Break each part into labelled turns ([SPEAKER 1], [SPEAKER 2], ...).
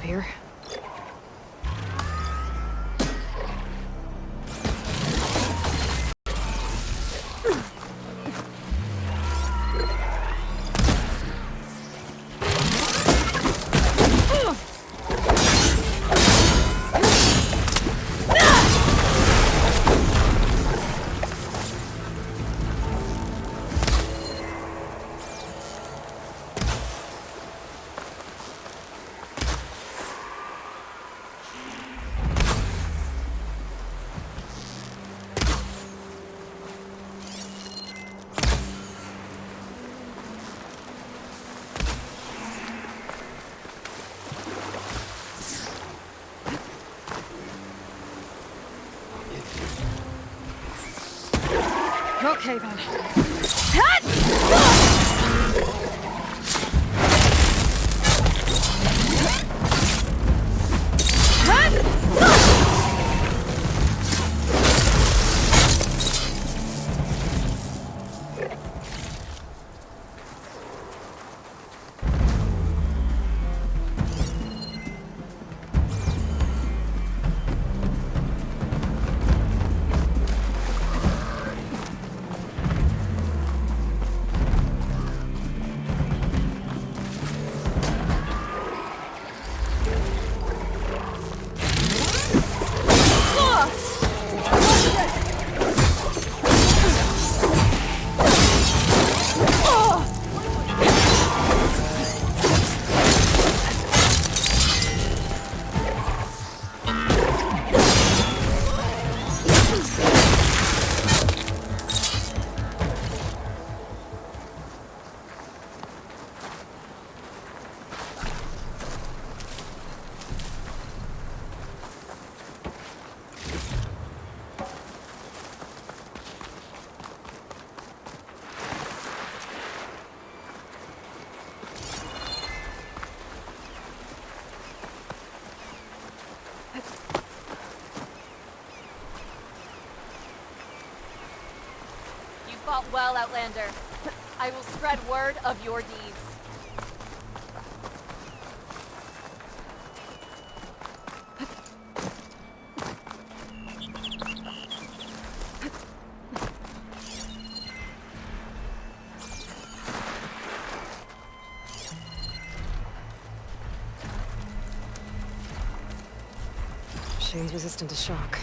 [SPEAKER 1] here. Okay then.
[SPEAKER 2] Fought well, Outlander. I will spread word of your deeds.
[SPEAKER 1] She's resistant to shock.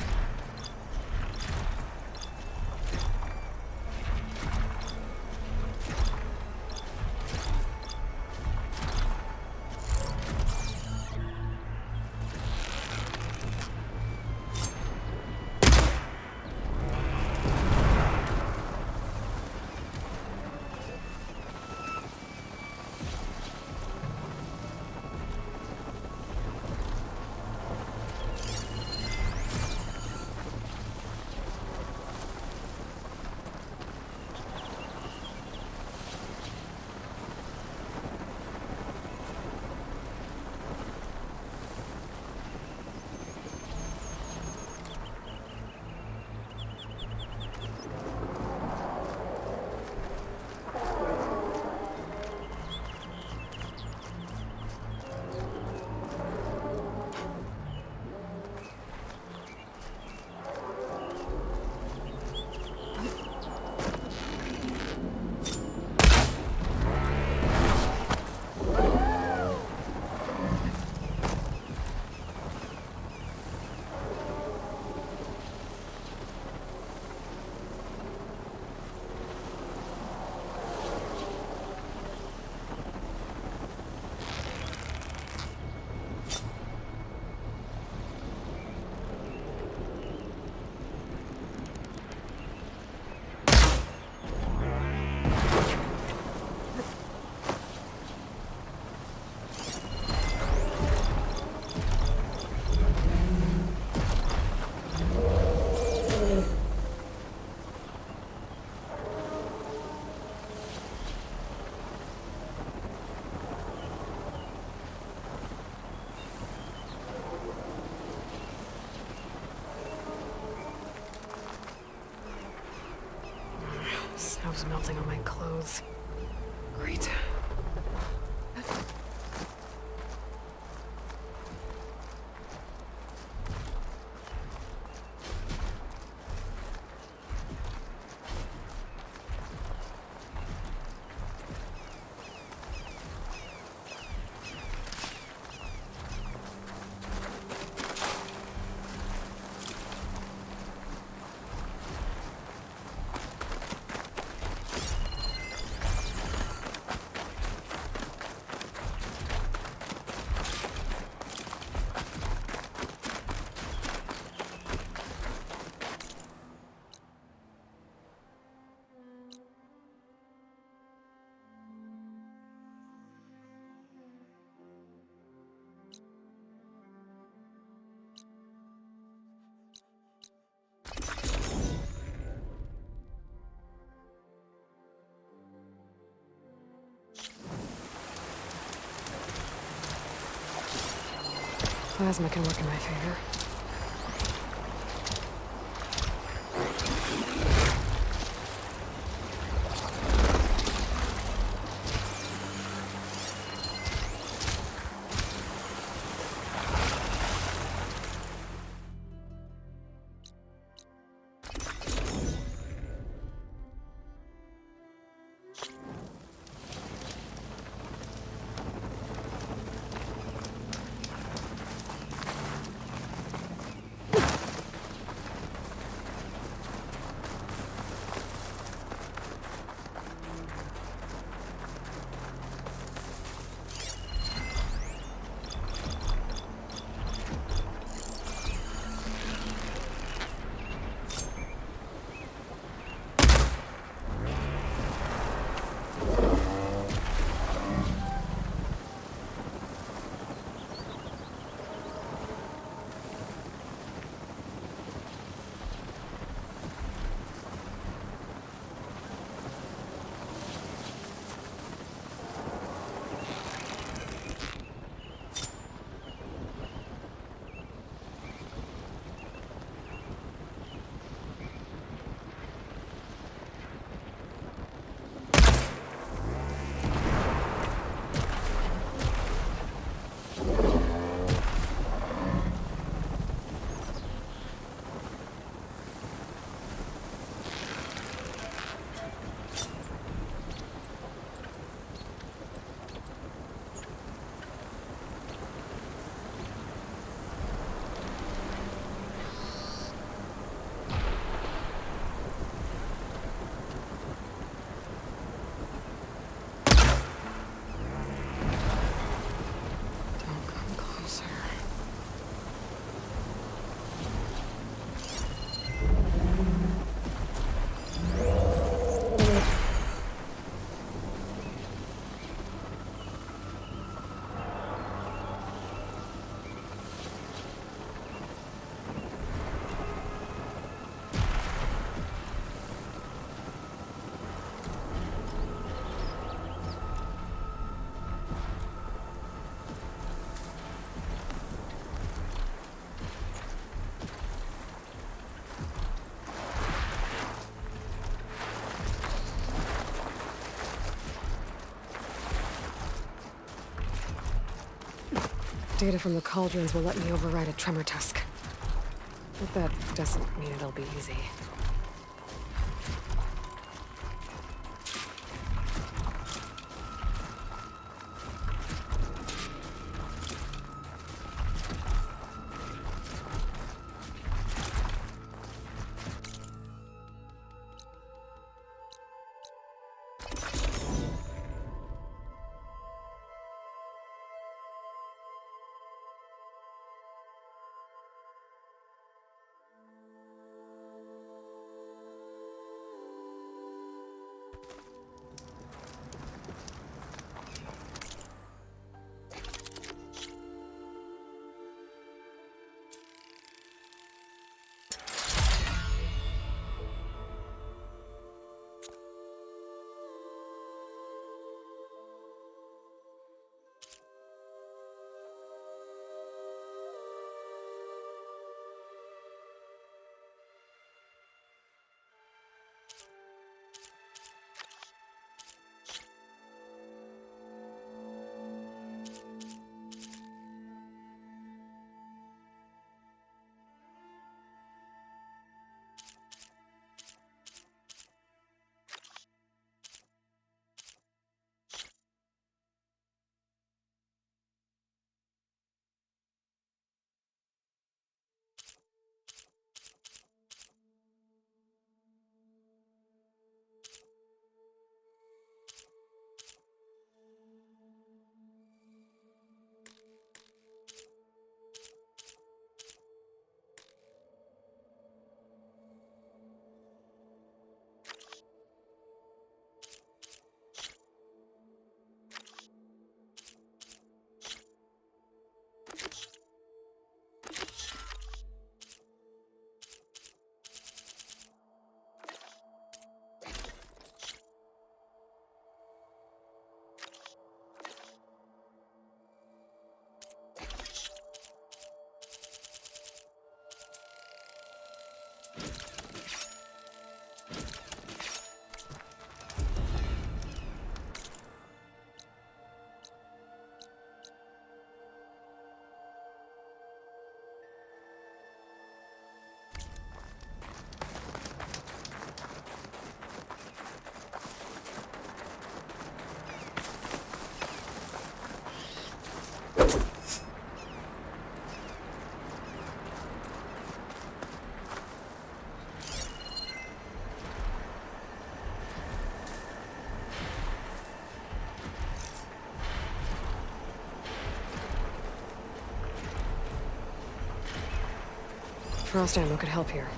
[SPEAKER 1] Snow's melting on my clothes. Great. Plasma can work in my favor. Don't come closer. Data from the cauldrons will let me override a tremor tusk. But that doesn't mean it'll be easy. frost ammo could help here.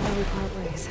[SPEAKER 1] Now we part ways.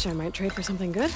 [SPEAKER 1] I might trade for something good.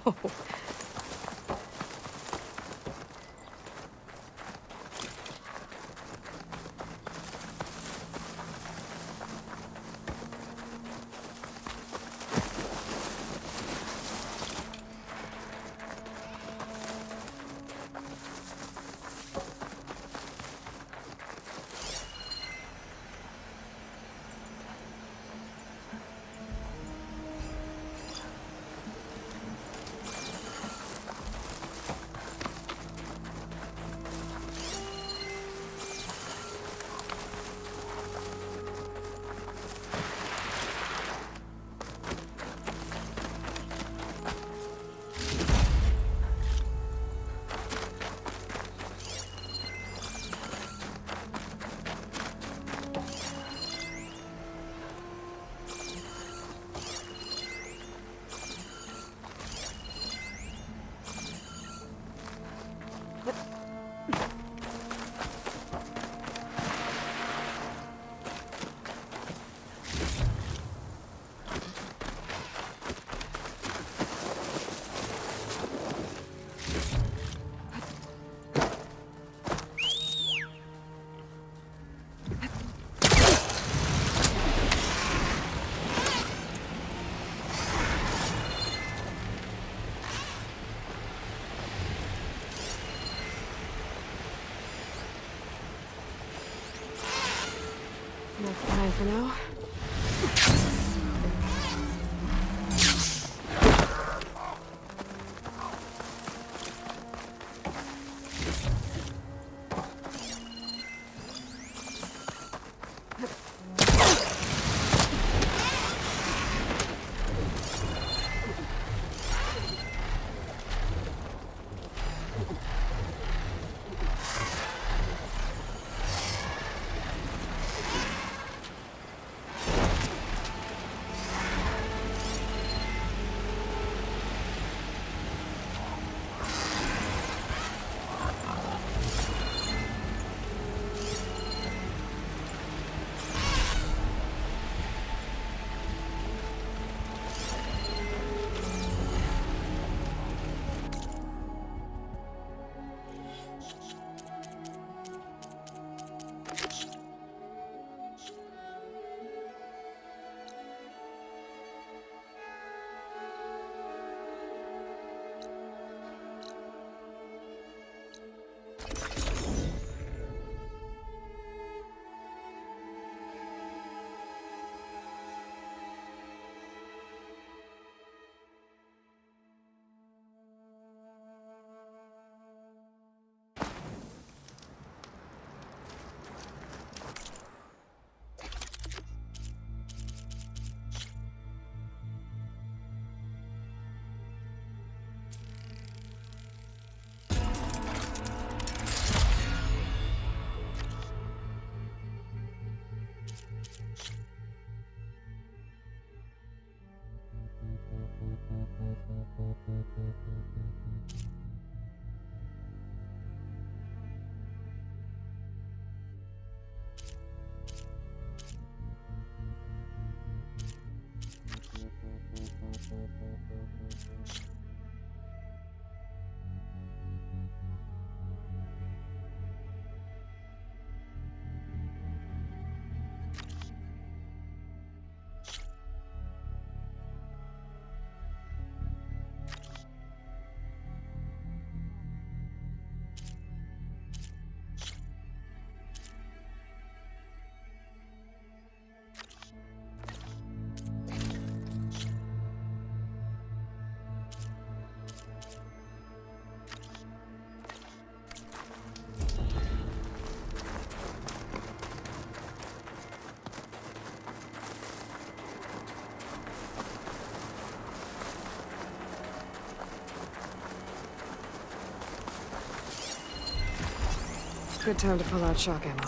[SPEAKER 1] Whoa! Enough time for now. Good time to pull out shock ammo.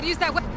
[SPEAKER 1] could use that weapon.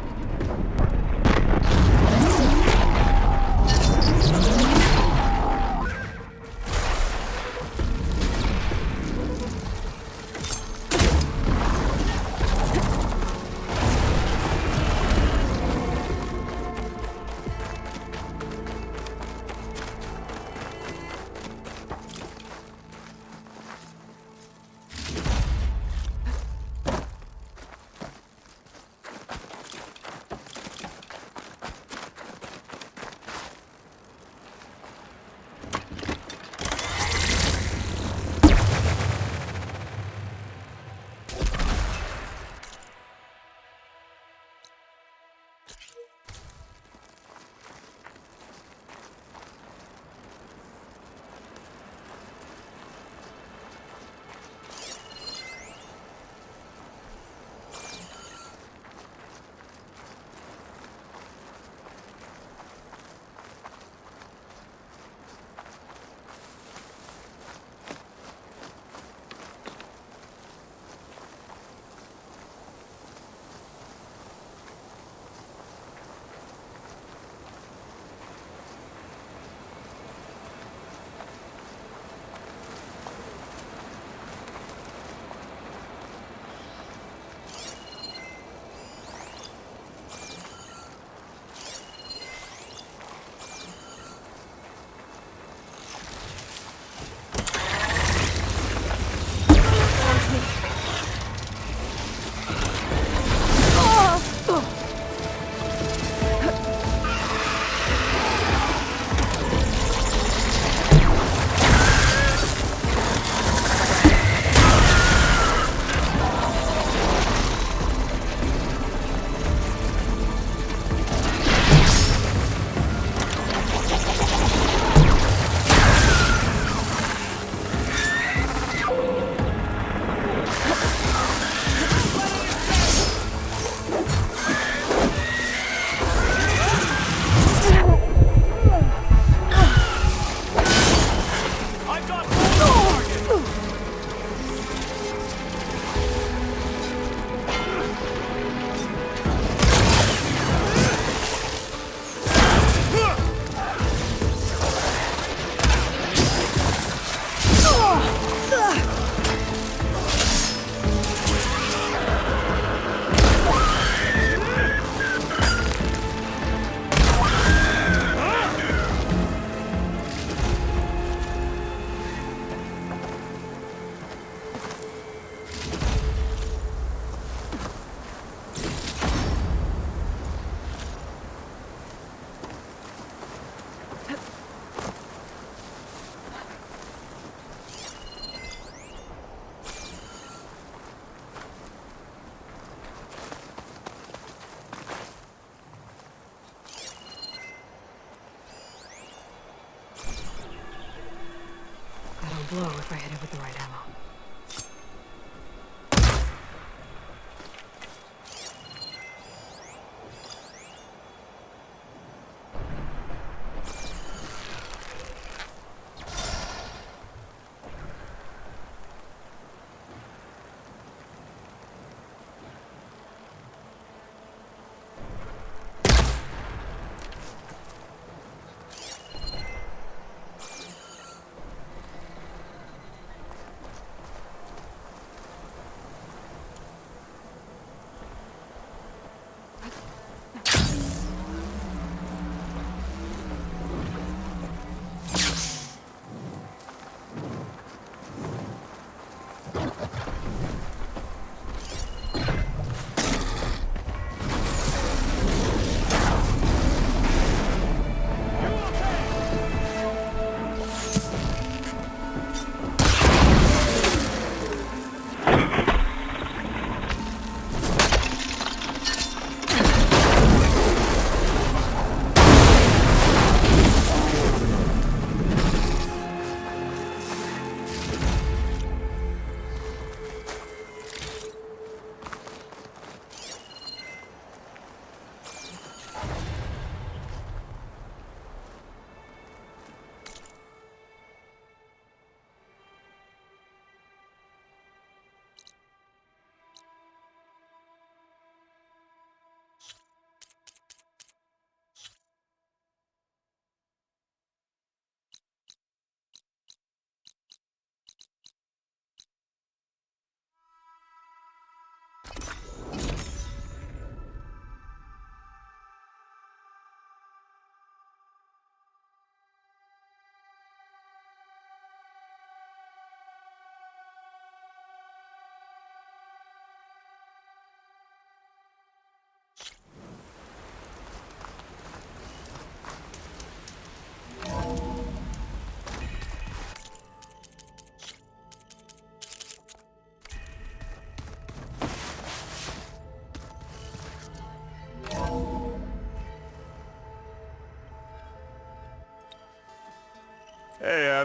[SPEAKER 1] Blow if I hit it with the right ammo.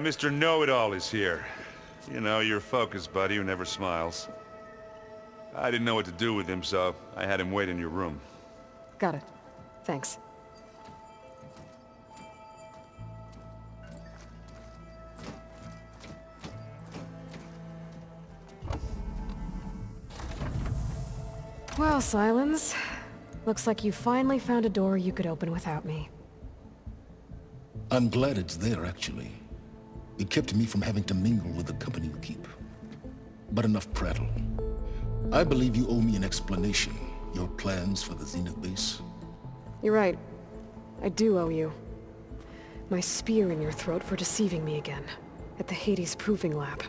[SPEAKER 3] Mr. Know-It-All is here. You know, your focus buddy who never smiles. I didn't know what to do with him, so I had him wait in your room.
[SPEAKER 1] Got it. Thanks. Well, Silence. Looks like you finally found a door you could open without me.
[SPEAKER 4] I'm glad it's there, actually. It kept me from having to mingle with the company you keep. But enough prattle. I believe you owe me an explanation. Your plans for the Zenith base?
[SPEAKER 1] You're right. I do owe you. My spear in your throat for deceiving me again. At the Hades Proving Lab.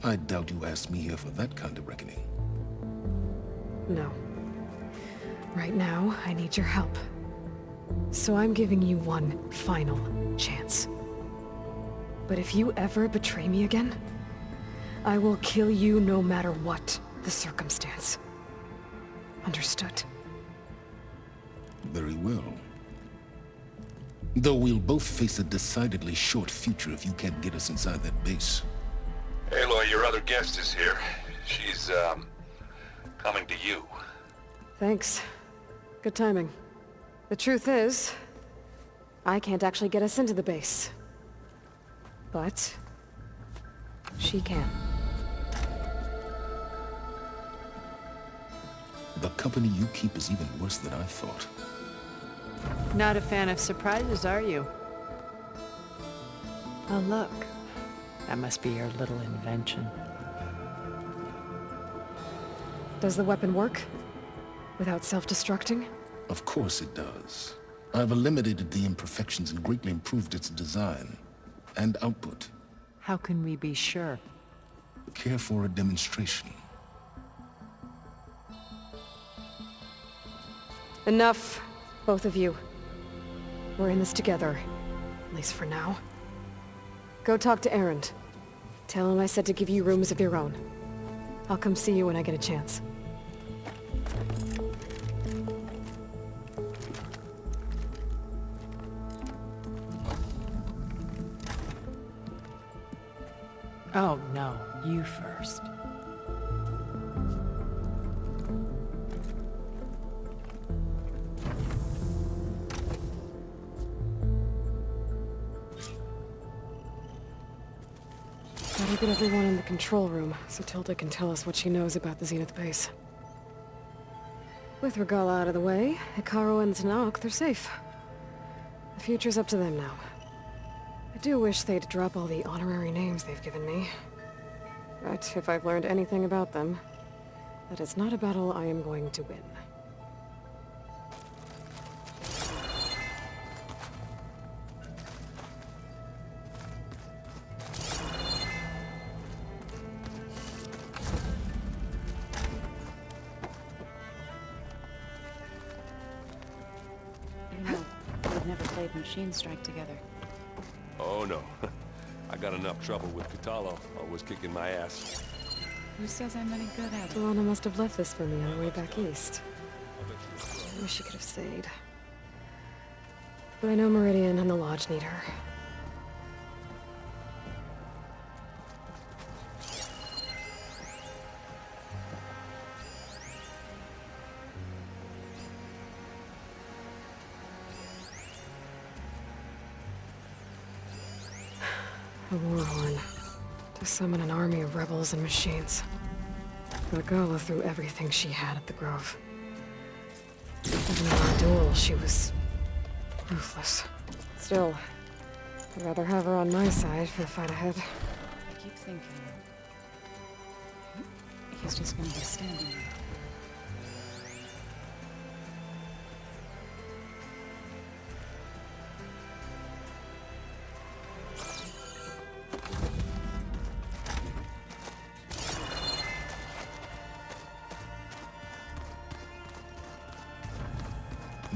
[SPEAKER 4] I doubt you asked me here for that kind of reckoning.
[SPEAKER 1] No. Right now, I need your help. So I'm giving you one final chance. But if you ever betray me again, I will kill you no matter what the circumstance. Understood?
[SPEAKER 4] Very well. Though we'll both face a decidedly short future if you can't get us inside that base.
[SPEAKER 3] Aloy, your other guest is here. She's, coming to you.
[SPEAKER 1] Thanks. Good timing. The truth is, I can't actually get us into the base. But she can.
[SPEAKER 4] The company you keep is even worse than I thought.
[SPEAKER 5] Not a fan of surprises, are you? Oh, look. That must be your little invention.
[SPEAKER 1] Does the weapon work? Without self-destructing?
[SPEAKER 4] Of course it does. I've eliminated the imperfections and greatly improved its design and output.
[SPEAKER 5] How can we be sure?
[SPEAKER 4] Care for a demonstration?
[SPEAKER 1] Enough, both of you. We're in this together, at least for now. Go talk to Erend. Tell him I said to give you rooms of your own. I'll come see you when I get a chance.
[SPEAKER 5] Oh, no. You first.
[SPEAKER 1] Gotta get everyone in the control room, so Tilda can tell us what she knows about the Zenith base. With Regala out of the way, Hikaru and Tanakh, they're safe. The future's up to them now. I do wish they'd drop all the honorary names they've given me. But if I've learned anything about them, that it's not a battle I am going to win.
[SPEAKER 6] You know, we've never played Machine Strike together.
[SPEAKER 7] Oh no. I got enough trouble with Katalo, always kicking my ass.
[SPEAKER 6] Who says I'm any good at it?
[SPEAKER 1] Delana must have left this for me on the way back east. I wish she could have stayed. But I know Meridian and the Lodge need her. A war horn. To summon an army of rebels and machines. Regala threw everything she had at the Grove. Even in our duel, she was ruthless. Still, I'd rather have her on my side for the fight ahead.
[SPEAKER 6] I keep thinking... he's just gonna be standing there.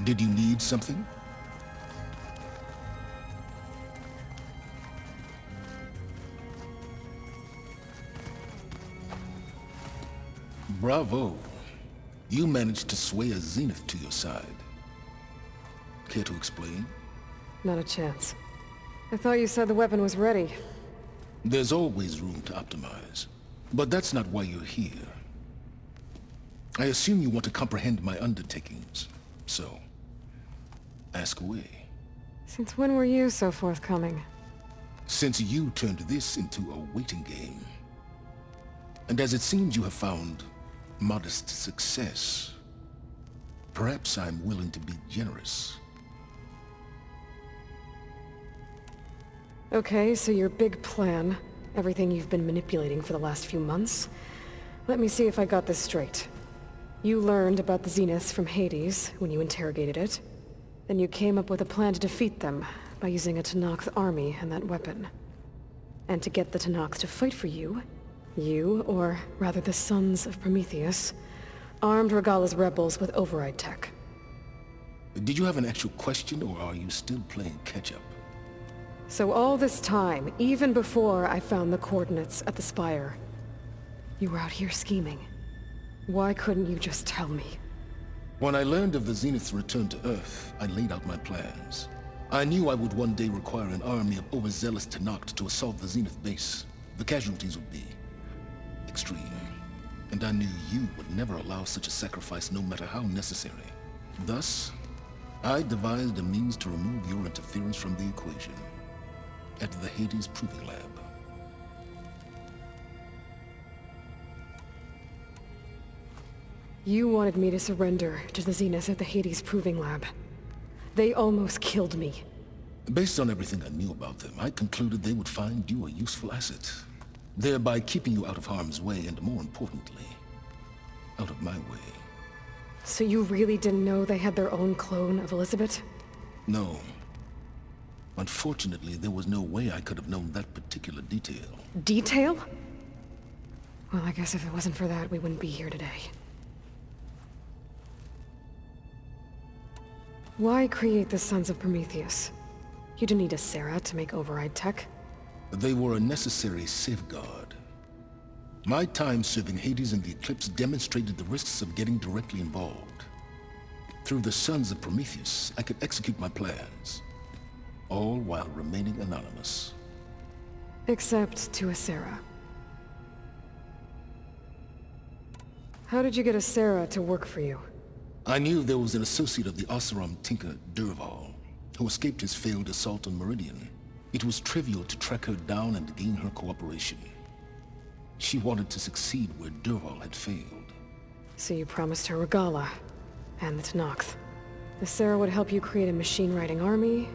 [SPEAKER 4] Did you need something? Bravo. You managed to sway a Zenith to your side. Care to explain?
[SPEAKER 1] Not a chance. I thought you said the weapon was ready.
[SPEAKER 4] There's always room to optimize. But that's not why you're here. I assume you want to comprehend my undertakings. So, ask away.
[SPEAKER 1] Since when were you so forthcoming?
[SPEAKER 4] Since you turned this into a waiting game. And as it seems you have found modest success, perhaps I'm willing to be generous.
[SPEAKER 1] Okay, so your big plan, everything you've been manipulating for the last few months. Let me see if I got this straight. You learned about the Zeniths from Hades when you interrogated it. Then you came up with a plan to defeat them by using a Tenakth army and that weapon. And to get the Tenakth to fight for you, or rather the Sons of Prometheus, armed Regalla's rebels with override tech.
[SPEAKER 4] Did you have an actual question, or are you still playing catch-up?
[SPEAKER 1] So all this time, even before I found the coordinates at the Spire, you were out here scheming. Why couldn't you just tell me?
[SPEAKER 4] When I learned of the Zenith's return to Earth, I laid out my plans. I knew I would one day require an army of overzealous Tenakth to assault the Zenith base. The casualties would be extreme. And I knew you would never allow such a sacrifice, no matter how necessary. Thus, I devised a means to remove your interference from the equation. At the Hades Proving Lab.
[SPEAKER 1] You wanted me to surrender to the Zeniths at the Hades Proving Lab. They almost killed me.
[SPEAKER 4] Based on everything I knew about them, I concluded they would find you a useful asset, thereby keeping you out of harm's way and, more importantly, out of my way.
[SPEAKER 1] So you really didn't know they had their own clone of Elizabeth?
[SPEAKER 4] No. Unfortunately, there was no way I could have known that particular detail.
[SPEAKER 1] Detail? Well, I guess if it wasn't for that, we wouldn't be here today. Why create the Sons of Prometheus? You didn't need a Sarah to make override tech.
[SPEAKER 4] They were a necessary safeguard. My time serving Hades in the Eclipse demonstrated the risks of getting directly involved. Through the Sons of Prometheus, I could execute my plans, all while remaining anonymous.
[SPEAKER 1] Except to a Sarah. How did you get a Sarah to work for you?
[SPEAKER 4] I knew there was an associate of the Oseram tinker, Derval, who escaped his failed assault on Meridian. It was trivial to track her down and gain her cooperation. She wanted to succeed where Derval had failed.
[SPEAKER 1] So you promised her Regalla, and the Tenakth. The Sarah would help you create a machine-riding army,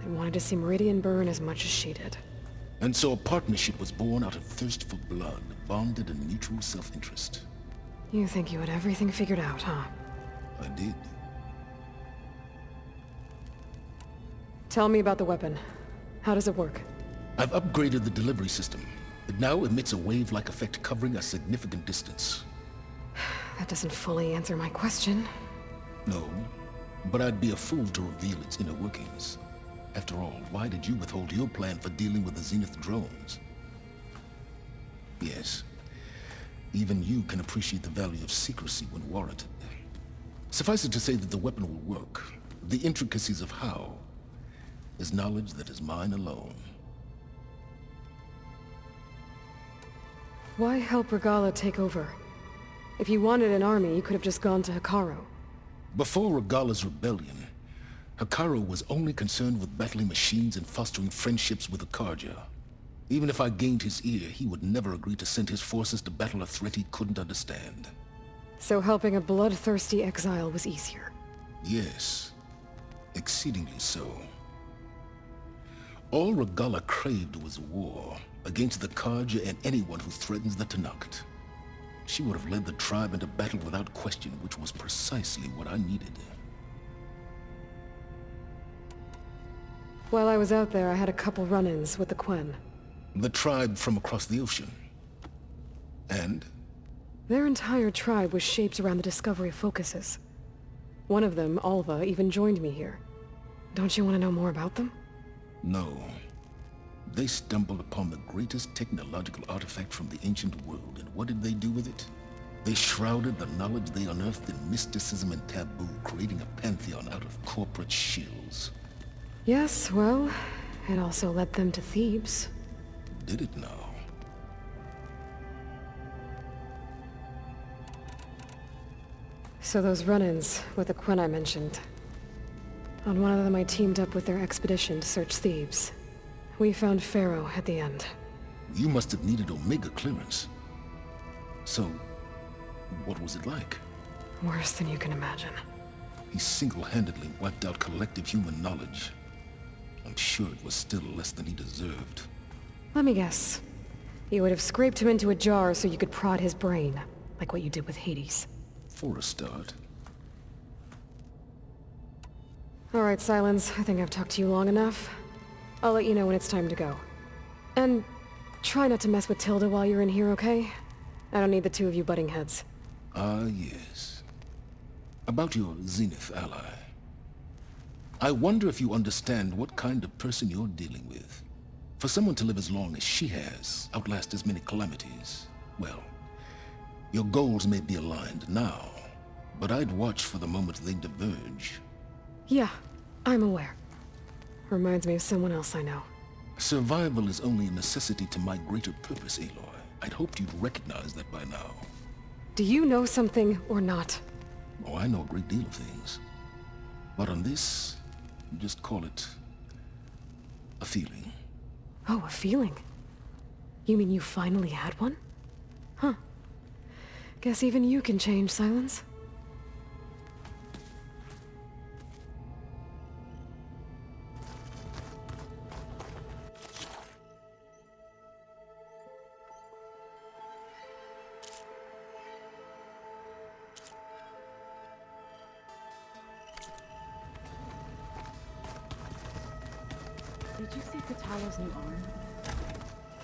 [SPEAKER 1] and wanted to see Meridian burn as much as she did.
[SPEAKER 4] And so a partnership was born out of thirst for blood, bonded in mutual self-interest.
[SPEAKER 1] You think you had everything figured out, huh?
[SPEAKER 4] I did.
[SPEAKER 1] Tell me about the weapon. How does it work?
[SPEAKER 4] I've upgraded the delivery system. It now emits a wave-like effect covering a significant distance.
[SPEAKER 1] That doesn't fully answer my question.
[SPEAKER 4] No, but I'd be a fool to reveal its inner workings. After all, why did you withhold your plan for dealing with the Zenith drones? Yes, even you can appreciate the value of secrecy when warranted. Suffice it to say that the weapon will work. The intricacies of how is knowledge that is mine alone.
[SPEAKER 1] Why help Regalla take over? If you wanted an army, you could have just gone to Hekarro.
[SPEAKER 4] Before Regalla's rebellion, Hekarro was only concerned with battling machines and fostering friendships with the Karja. Even if I gained his ear, he would never agree to send his forces to battle a threat he couldn't understand.
[SPEAKER 1] So helping a bloodthirsty exile was easier?
[SPEAKER 4] Yes, exceedingly so. All Regalla craved was war against the Karja and anyone who threatens the Tenakth. She would have led the tribe into battle without question, which was precisely what I needed.
[SPEAKER 1] While I was out there, I had a couple run-ins with the Quen.
[SPEAKER 4] The tribe from across the ocean. And?
[SPEAKER 1] Their entire tribe was shaped around the discovery of focuses. One of them, Alva, even joined me here. Don't you want to know more about them?
[SPEAKER 4] No. They stumbled upon the greatest technological artifact from the ancient world, and what did they do with it? They shrouded the knowledge they unearthed in mysticism and taboo, creating a pantheon out of corporate shills.
[SPEAKER 1] Yes, well, It also led them to Thebes.
[SPEAKER 4] Did it now?
[SPEAKER 1] So those run-ins with the Quen I mentioned. On one of them I teamed up with their expedition to search Thebes. We found Pharaoh at the end.
[SPEAKER 4] You must have needed Omega clearance. So, what was it like?
[SPEAKER 1] Worse than you can imagine.
[SPEAKER 4] He single-handedly wiped out collective human knowledge. I'm sure it was still less than he deserved.
[SPEAKER 1] Let me guess. You would have scraped him into a jar so you could prod his brain, like what you did with Hades.
[SPEAKER 4] For a start.
[SPEAKER 1] Alright, Silence. I think I've talked to you long enough. I'll let you know when it's time to go. And try not to mess with Tilda while you're in here, okay? I don't need the two of you butting heads.
[SPEAKER 4] Ah, yes. About your Zenith ally. I wonder if you understand what kind of person you're dealing with. For someone to live as long as she has, outlast as many calamities, well, your goals may be aligned now, but I'd watch for the moment they diverge.
[SPEAKER 1] Yeah, I'm aware. Reminds me of someone else I know.
[SPEAKER 4] Survival is only a necessity to my greater purpose, Aloy. I'd hoped you'd recognize that by now.
[SPEAKER 1] Do you know something or not?
[SPEAKER 4] Oh, I know a great deal of things. But on this, you just call it a feeling.
[SPEAKER 1] Oh, a feeling? You mean you finally had one? Huh. Guess even you can change, Silence.
[SPEAKER 6] Did you see Katalo's new arm?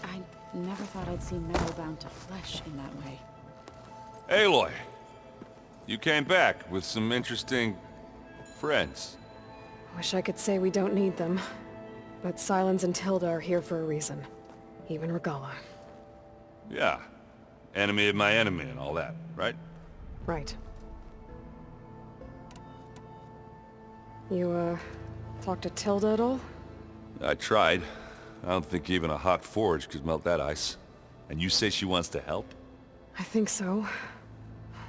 [SPEAKER 6] I never thought I'd see metal bound to flesh in that way.
[SPEAKER 3] Aloy! You came back with some interesting friends.
[SPEAKER 1] Wish I could say we don't need them. But Silence and Tilda are here for a reason. Even Regala.
[SPEAKER 3] Yeah. Enemy of my enemy and all that, right?
[SPEAKER 1] Right. You, talk to Tilda at all?
[SPEAKER 3] I tried. I don't think even a hot forge could melt that ice. And you say she wants to help?
[SPEAKER 1] I think so.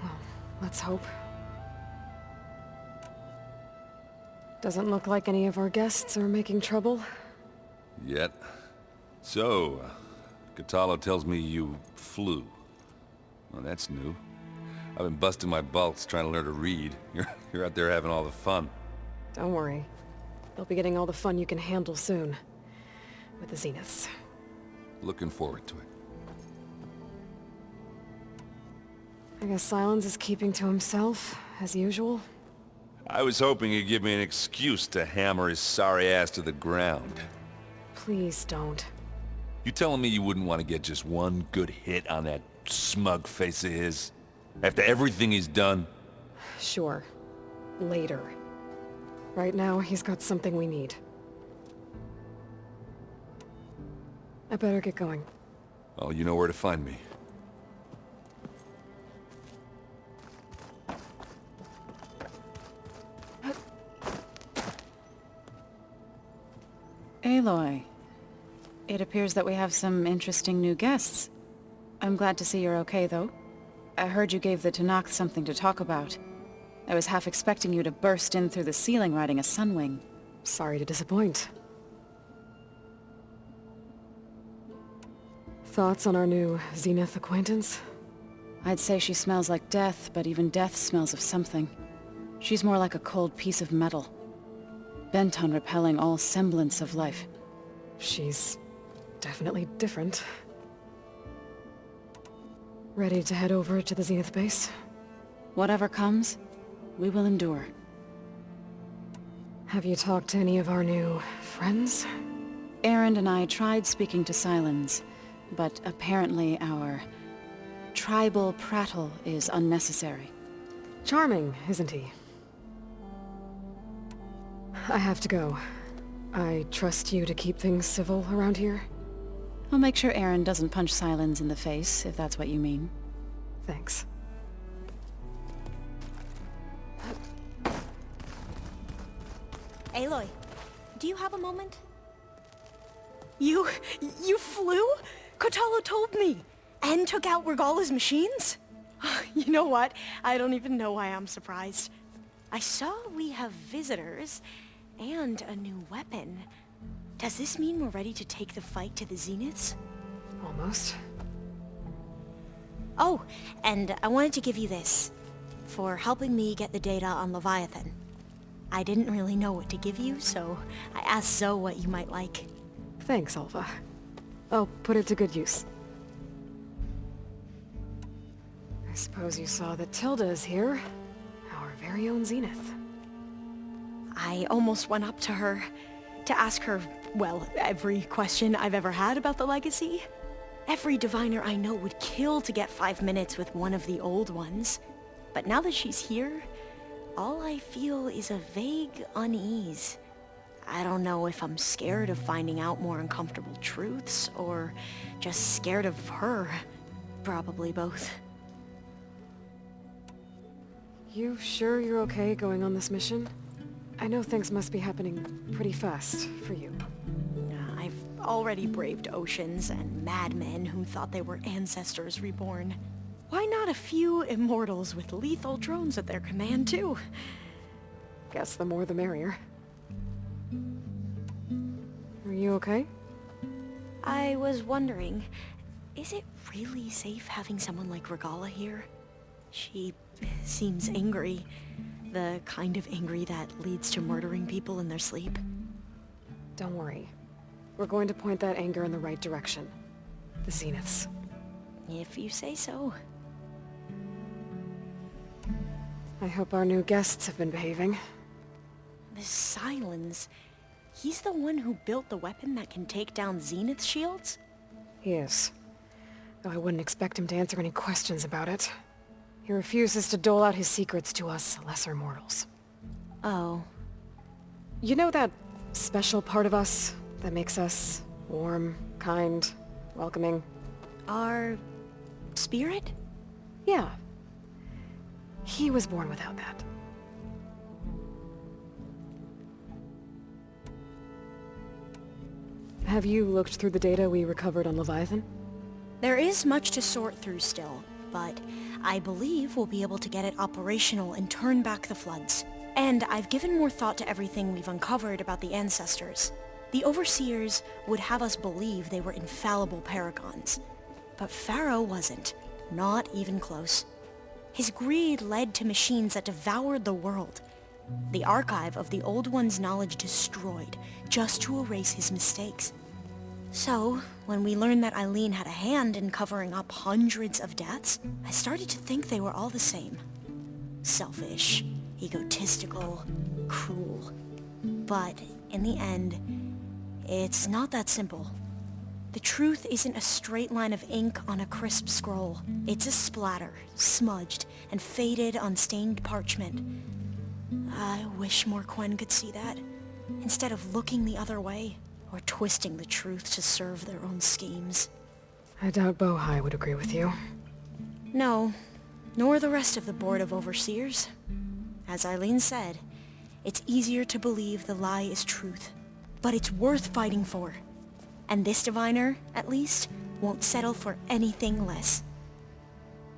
[SPEAKER 1] Well, let's hope. Doesn't look like any of our guests are making trouble.
[SPEAKER 3] Yet. So, Katalo tells me you flew. Well, that's new. I've been busting my balls trying to learn to read. You're out there having all the fun.
[SPEAKER 1] Don't worry. They'll be getting all the fun you can handle soon. With the Zeniths.
[SPEAKER 3] Looking forward to it.
[SPEAKER 1] I guess Silence is keeping to himself, as usual.
[SPEAKER 3] I was hoping he'd give me an excuse to hammer his sorry ass to the ground.
[SPEAKER 1] Please don't.
[SPEAKER 3] You telling me you wouldn't want to get just one good hit on that smug face of his? After everything he's done?
[SPEAKER 1] Sure. Later. Right now, he's got something we need. I better get going.
[SPEAKER 3] Oh, you know where to find me.
[SPEAKER 6] Aloy, it appears that we have some interesting new guests. I'm glad to see you're okay, though. I heard you gave the Tanakh something to talk about. I was half expecting you to burst in through the ceiling riding a sunwing.
[SPEAKER 1] Sorry to disappoint. Thoughts on our new Zenith acquaintance?
[SPEAKER 6] I'd say she smells like death, but even death smells of something. She's more like a cold piece of metal. Bent on repelling all semblance of life.
[SPEAKER 1] She's definitely different. Ready to head over to the Zenith base?
[SPEAKER 6] Whatever comes, we will endure.
[SPEAKER 1] Have you talked to any of our new friends?
[SPEAKER 6] Erend and I tried speaking to Silence, but apparently our tribal prattle is unnecessary.
[SPEAKER 1] Charming, isn't he? I have to go. I trust you to keep things civil around here?
[SPEAKER 6] I'll make sure Erend doesn't punch Silence in the face, if that's what you mean.
[SPEAKER 1] Thanks.
[SPEAKER 8] Aloy, do you have a moment? You flew? Kotalo told me. And took out Regala's machines? You know what? I don't even know why I'm surprised. I saw we have visitors and a new weapon. Does this mean we're ready to take the fight to the Zeniths?
[SPEAKER 1] Almost.
[SPEAKER 8] Oh, and I wanted to give you this, for helping me get the data on Leviathan. I didn't really know what to give you, so I asked Zoe what you might like.
[SPEAKER 1] Thanks, Alva. I'll put it to good use. I suppose you saw that Tilda is here. Our very own Zenith.
[SPEAKER 8] I almost went up to her to ask her, well, every question I've ever had about the Legacy. Every diviner I know would kill to get 5 minutes with one of the old ones. But now that she's here, all I feel is a vague unease. I don't know if I'm scared of finding out more uncomfortable truths, or just scared of her. Probably both.
[SPEAKER 1] You sure you're okay going on this mission? I know things must be happening pretty fast for you.
[SPEAKER 8] I've already braved oceans and madmen who thought they were ancestors reborn. Why not a few immortals with lethal drones at their command, too?
[SPEAKER 1] Guess the more the merrier. Are you okay?
[SPEAKER 8] I was wondering, is it really safe having someone like Regala here? She seems angry. The kind of angry that leads to murdering people in their sleep.
[SPEAKER 1] Don't worry. We're going to point that anger in the right direction. The Zeniths.
[SPEAKER 8] If you say so.
[SPEAKER 1] I hope our new guests have been behaving.
[SPEAKER 8] This Silence, he's the one who built the weapon that can take down Zenith shields?
[SPEAKER 1] He is. Though I wouldn't expect him to answer any questions about it. He refuses to dole out his secrets to us lesser mortals.
[SPEAKER 8] Oh.
[SPEAKER 1] You know that special part of us that makes us warm, kind, welcoming?
[SPEAKER 8] Our spirit?
[SPEAKER 1] Yeah. He was born without that. Have you looked through the data we recovered on Leviathan?
[SPEAKER 8] There is much to sort through still, but I believe we'll be able to get it operational and turn back the floods. And I've given more thought to everything we've uncovered about the ancestors. The Overseers would have us believe they were infallible paragons. But Pharaoh wasn't. Not even close. His greed led to machines that devoured the world. The archive of the Old One's knowledge destroyed, just to erase his mistakes. So, when we learned that Eileen had a hand in covering up hundreds of deaths, I started to think they were all the same. Selfish, egotistical, cruel. But, in the end, it's not that simple. The truth isn't a straight line of ink on a crisp scroll. It's a splatter, smudged, and faded on stained parchment. I wish more Quen could see that, instead of looking the other way, or twisting the truth to serve their own schemes.
[SPEAKER 1] I doubt Bohai would agree with you.
[SPEAKER 8] No, nor the rest of the Board of Overseers. As Eileen said, it's easier to believe the lie is truth, but it's worth fighting for. And this diviner, at least, won't settle for anything less.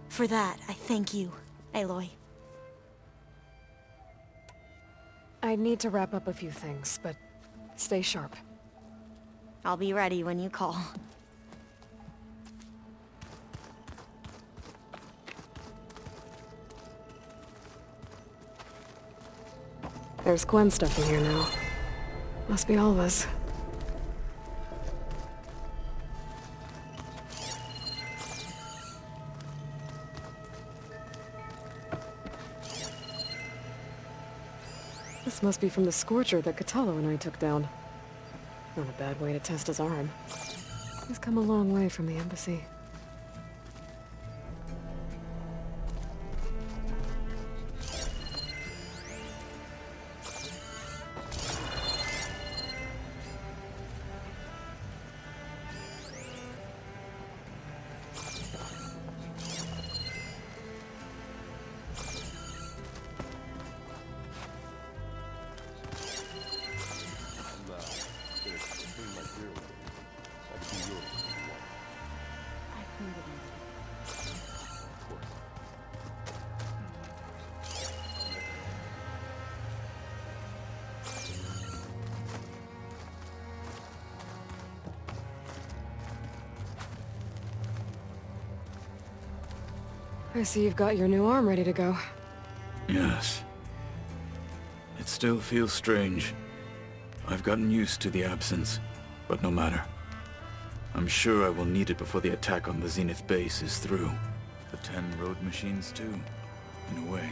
[SPEAKER 8] For that, I thank you, Aloy.
[SPEAKER 1] I need to wrap up a few things, but stay sharp.
[SPEAKER 8] I'll be ready when you call.
[SPEAKER 1] There's Quen stuff in here now. Must be all of us. This must be from the Scorcher that Kotalo and I took down. Not a bad way to test his arm. He's come a long way from the embassy. I see you've got your new arm ready to go.
[SPEAKER 9] Yes. It still feels strange. I've gotten used to the absence, but no matter. I'm sure I will need it before the attack on the Zenith base is through. The 10 road machines too, in a way.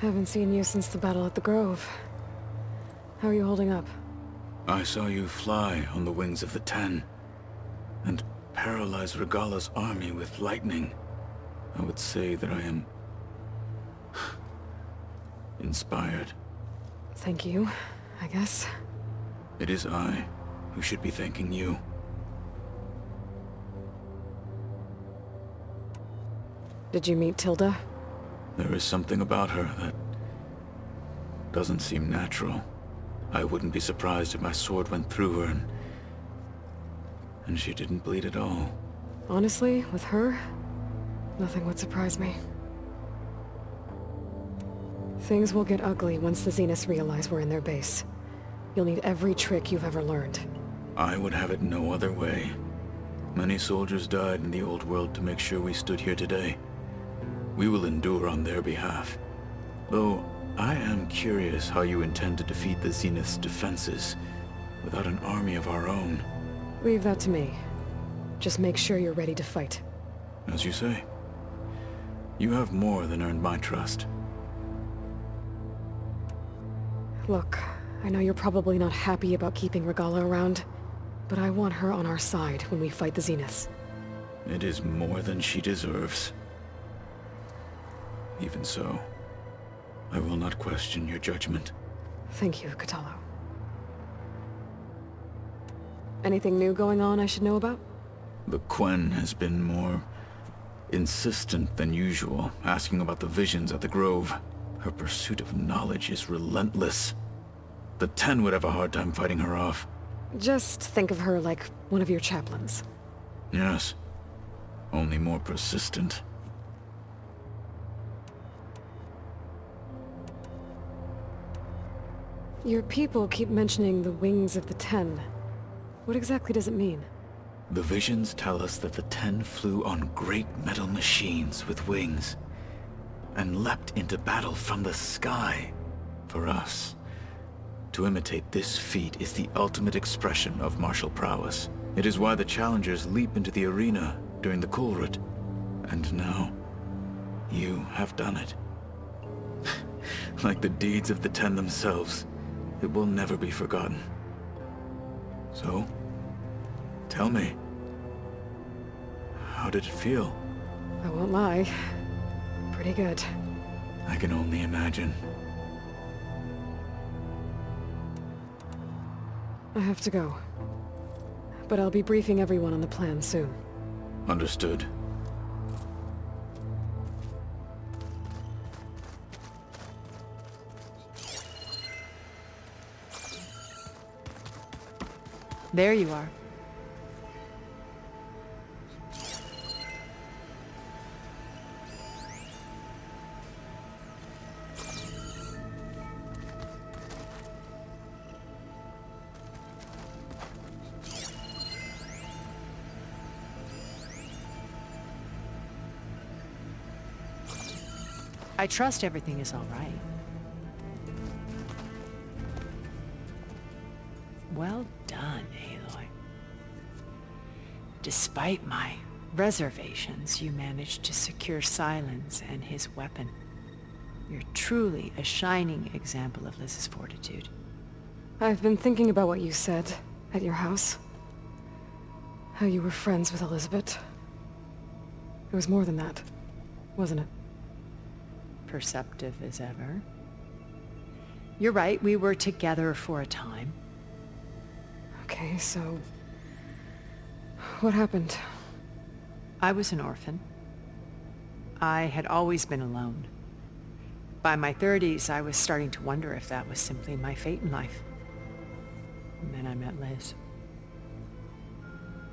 [SPEAKER 1] Haven't seen you since the battle at the Grove. How are you holding up?
[SPEAKER 9] I saw you fly on the wings of the 10, and paralyze Regala's army with lightning. I would say that I am inspired.
[SPEAKER 1] Thank you, I guess.
[SPEAKER 9] It is I who should be thanking you.
[SPEAKER 1] Did you meet Tilda?
[SPEAKER 9] There is something about her that doesn't seem natural. I wouldn't be surprised if my sword went through her and she didn't bleed at all.
[SPEAKER 1] Honestly, with her, nothing would surprise me. Things will get ugly once the Zeniths realize we're in their base. You'll need every trick you've ever learned.
[SPEAKER 9] I would have it no other way. Many soldiers died in the old world to make sure we stood here today. We will endure on their behalf. Though, I am curious how you intend to defeat the Zenith's defenses without an army of our own.
[SPEAKER 1] Leave that to me. Just make sure you're ready to fight.
[SPEAKER 9] As you say. You have more than earned my trust.
[SPEAKER 1] Look, I know you're probably not happy about keeping Regala around, but I want her on our side when we fight the Zeniths.
[SPEAKER 9] It is more than she deserves. Even so, I will not question your judgment.
[SPEAKER 1] Thank you, Kotallo. Anything new going on I should know about?
[SPEAKER 9] The Quen has been more insistent than usual, asking about the visions at the Grove. Her pursuit of knowledge is relentless. The 10 would have a hard time fighting her off.
[SPEAKER 1] Just think of her like one of your chaplains.
[SPEAKER 9] Yes, only more persistent.
[SPEAKER 1] Your people keep mentioning the wings of the 10. What exactly does it mean?
[SPEAKER 9] The visions tell us that the 10 flew on great metal machines with wings, and leapt into battle from the sky. For us, to imitate this feat is the ultimate expression of martial prowess. It is why the challengers leap into the arena during the Kulrut. And now, you have done it. Like the deeds of the 10 themselves, it will never be forgotten. So, tell me, how did it feel?
[SPEAKER 1] I won't lie. Pretty good.
[SPEAKER 9] I can only imagine.
[SPEAKER 1] I have to go. But I'll be briefing everyone on the plan soon.
[SPEAKER 9] Understood.
[SPEAKER 5] There you are. I trust everything is all right. Well done, Aloy. Despite my reservations, you managed to secure Silence and his weapon. You're truly a shining example of Liz's fortitude.
[SPEAKER 1] I've been thinking about what you said, At your house? How you were friends with Elizabeth? It was more than that, wasn't it?
[SPEAKER 5] Perceptive as ever. You're right, we were together for a time.
[SPEAKER 1] Okay, so... what happened?
[SPEAKER 5] I was an orphan. I had always been alone. By my 30s, I was starting to wonder if that was simply my fate in life. And then I met Liz.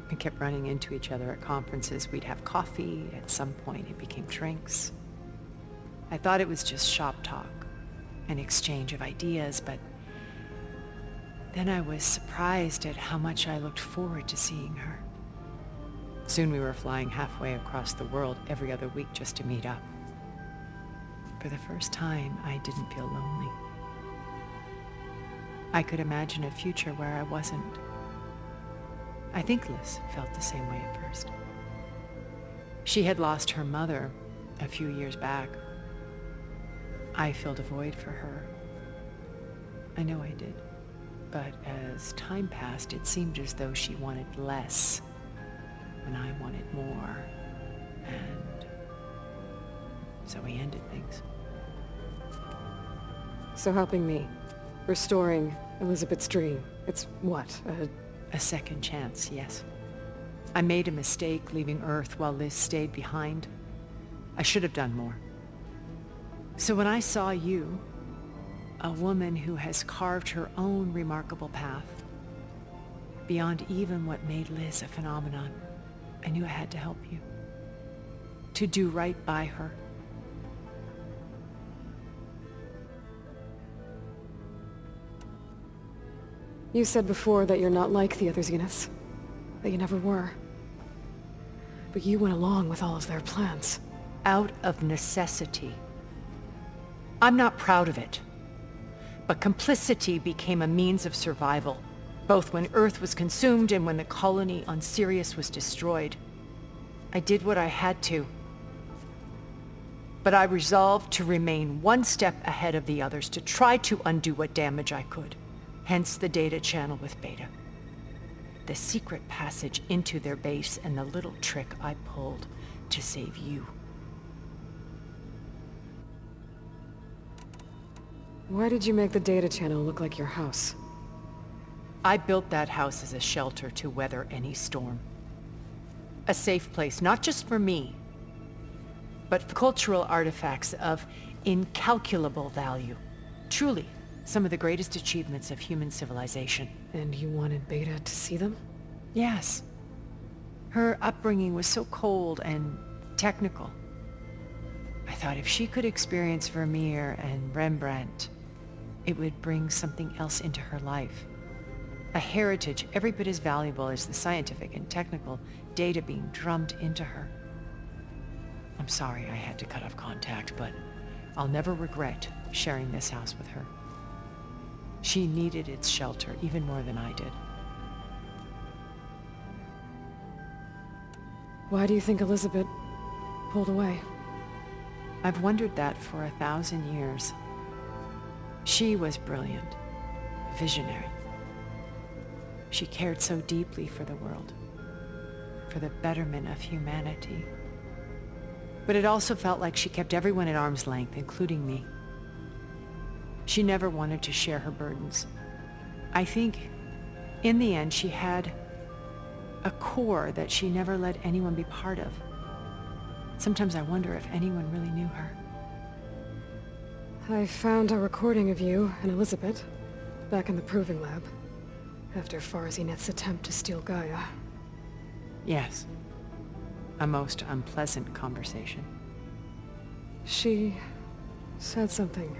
[SPEAKER 5] We kept running into each other at conferences. We'd have coffee. At some point, it became drinks. I thought it was just shop talk, an exchange of ideas, but then I was surprised at how much I looked forward to seeing her. Soon we were flying halfway across the world every other week just to meet up. For the first time, I didn't feel lonely. I could imagine a future where I wasn't. I think Liz felt the same way at first. She had lost her mother a few years back. I filled a void for her. I know I did. But as time passed, it seemed as though she wanted less when I wanted more. And so we ended things.
[SPEAKER 1] So helping me, restoring Elizabeth's dream, it's what,
[SPEAKER 5] A second chance, yes. I made a mistake leaving Earth while Liz stayed behind. I should have done more. So when I saw you, a woman who has carved her own remarkable path, beyond even what made Liz a phenomenon, I knew I had to help you. To do right by her.
[SPEAKER 1] You said before that you're not like the other Zeniths. That you never were. But you went along with all of their plans.
[SPEAKER 5] Out of necessity. I'm not proud of it. But complicity became a means of survival, both when Earth was consumed and when the colony on Sirius was destroyed. I did what I had to. But I resolved to remain one step ahead of the others, to try to undo what damage I could. Hence the data channel with Beta. The secret passage into their base and the little trick I pulled to save you.
[SPEAKER 1] Why did you make the data channel look like your house?
[SPEAKER 5] I built that house as a shelter to weather any storm. A safe place, not just for me, but for cultural artifacts of incalculable value. Truly, some of the greatest achievements of human civilization.
[SPEAKER 1] And you wanted Beta to see them?
[SPEAKER 5] Yes. Her upbringing was so cold and technical. I thought if she could experience Vermeer and Rembrandt, it would bring something else into her life. A heritage every bit as valuable as the scientific and technical data being drummed into her. I'm sorry I had to cut off contact, but I'll never regret sharing this house with her. She needed its shelter even more than I did.
[SPEAKER 1] Why do you think Elizabeth pulled away?
[SPEAKER 5] I've wondered that for 1,000 years. She was brilliant, visionary. She cared so deeply for the world, for the betterment of humanity. But it also felt like she kept everyone at arm's length, including me. She never wanted to share her burdens. I think, in the end, she had a core that she never let anyone be part of. Sometimes I wonder if anyone really knew her.
[SPEAKER 1] I found a recording of you and Elizabeth back in the proving lab after Farzinet's attempt to steal Gaia.
[SPEAKER 5] Yes. A most unpleasant conversation.
[SPEAKER 1] She said something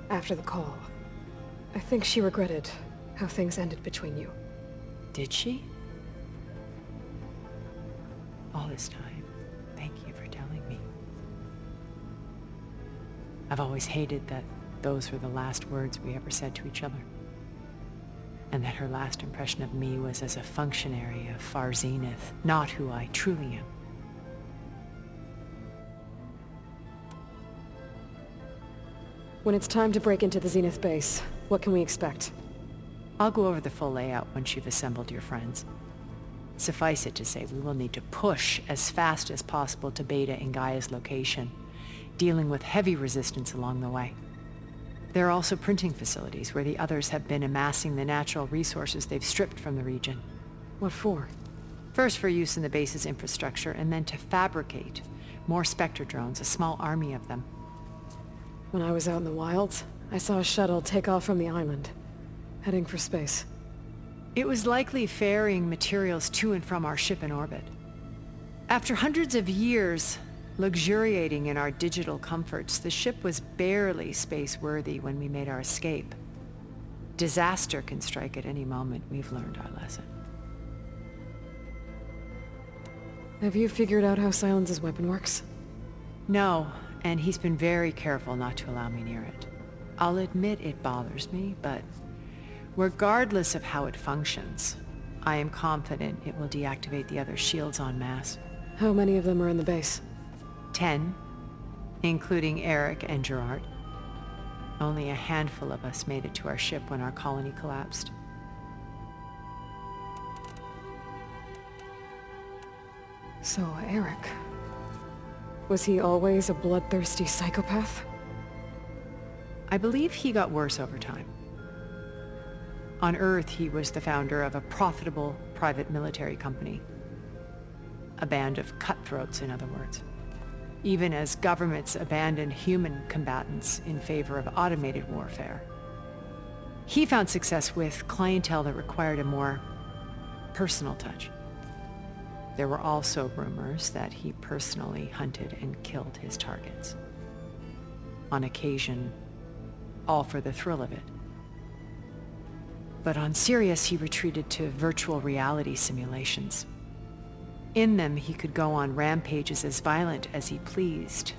[SPEAKER 1] after the call. I think she regretted how things ended between you.
[SPEAKER 5] Did she? All this time, thank you for telling me. I've always hated that those were the last words we ever said to each other. And that her last impression of me was as a functionary of Far Zenith, not who I truly am.
[SPEAKER 1] When it's time to break into the Zenith base, what can we expect?
[SPEAKER 5] I'll go over the full layout once you've assembled your friends. Suffice it to say, we will need to push as fast as possible to Beta and Gaia's location, dealing with heavy resistance along the way. There are also printing facilities where the others have been amassing the natural resources they've stripped from the region.
[SPEAKER 1] What for?
[SPEAKER 5] First for use in the base's infrastructure, and then to fabricate more Spectre drones, a small army of them.
[SPEAKER 1] When I was out in the wilds, I saw a shuttle take off from the island, heading for space.
[SPEAKER 5] It was likely ferrying materials to and from our ship in orbit. After hundreds of years luxuriating in our digital comforts, the ship was barely space-worthy when we made our escape. Disaster can strike at any moment. We've learned our lesson.
[SPEAKER 1] Have you figured out how Silence's weapon works?
[SPEAKER 5] No, and he's been very careful not to allow me near it. I'll admit it bothers me, but regardless of how it functions, I am confident it will deactivate the other shields en masse.
[SPEAKER 1] How many of them are in the base?
[SPEAKER 5] 10, including Eric and Gerard. Only a handful of us made it to our ship when our colony collapsed.
[SPEAKER 1] So, Eric... was he always a bloodthirsty psychopath?
[SPEAKER 5] I believe he got worse over time. On Earth, he was the founder of a profitable private military company. A band of cutthroats, in other words. Even as governments abandoned human combatants in favor of automated warfare. He found success with clientele that required a more personal touch. There were also rumors that he personally hunted and killed his targets. On occasion, all for the thrill of it. But on Sirius, he retreated to virtual reality simulations. In them, he could go on rampages as violent as he pleased,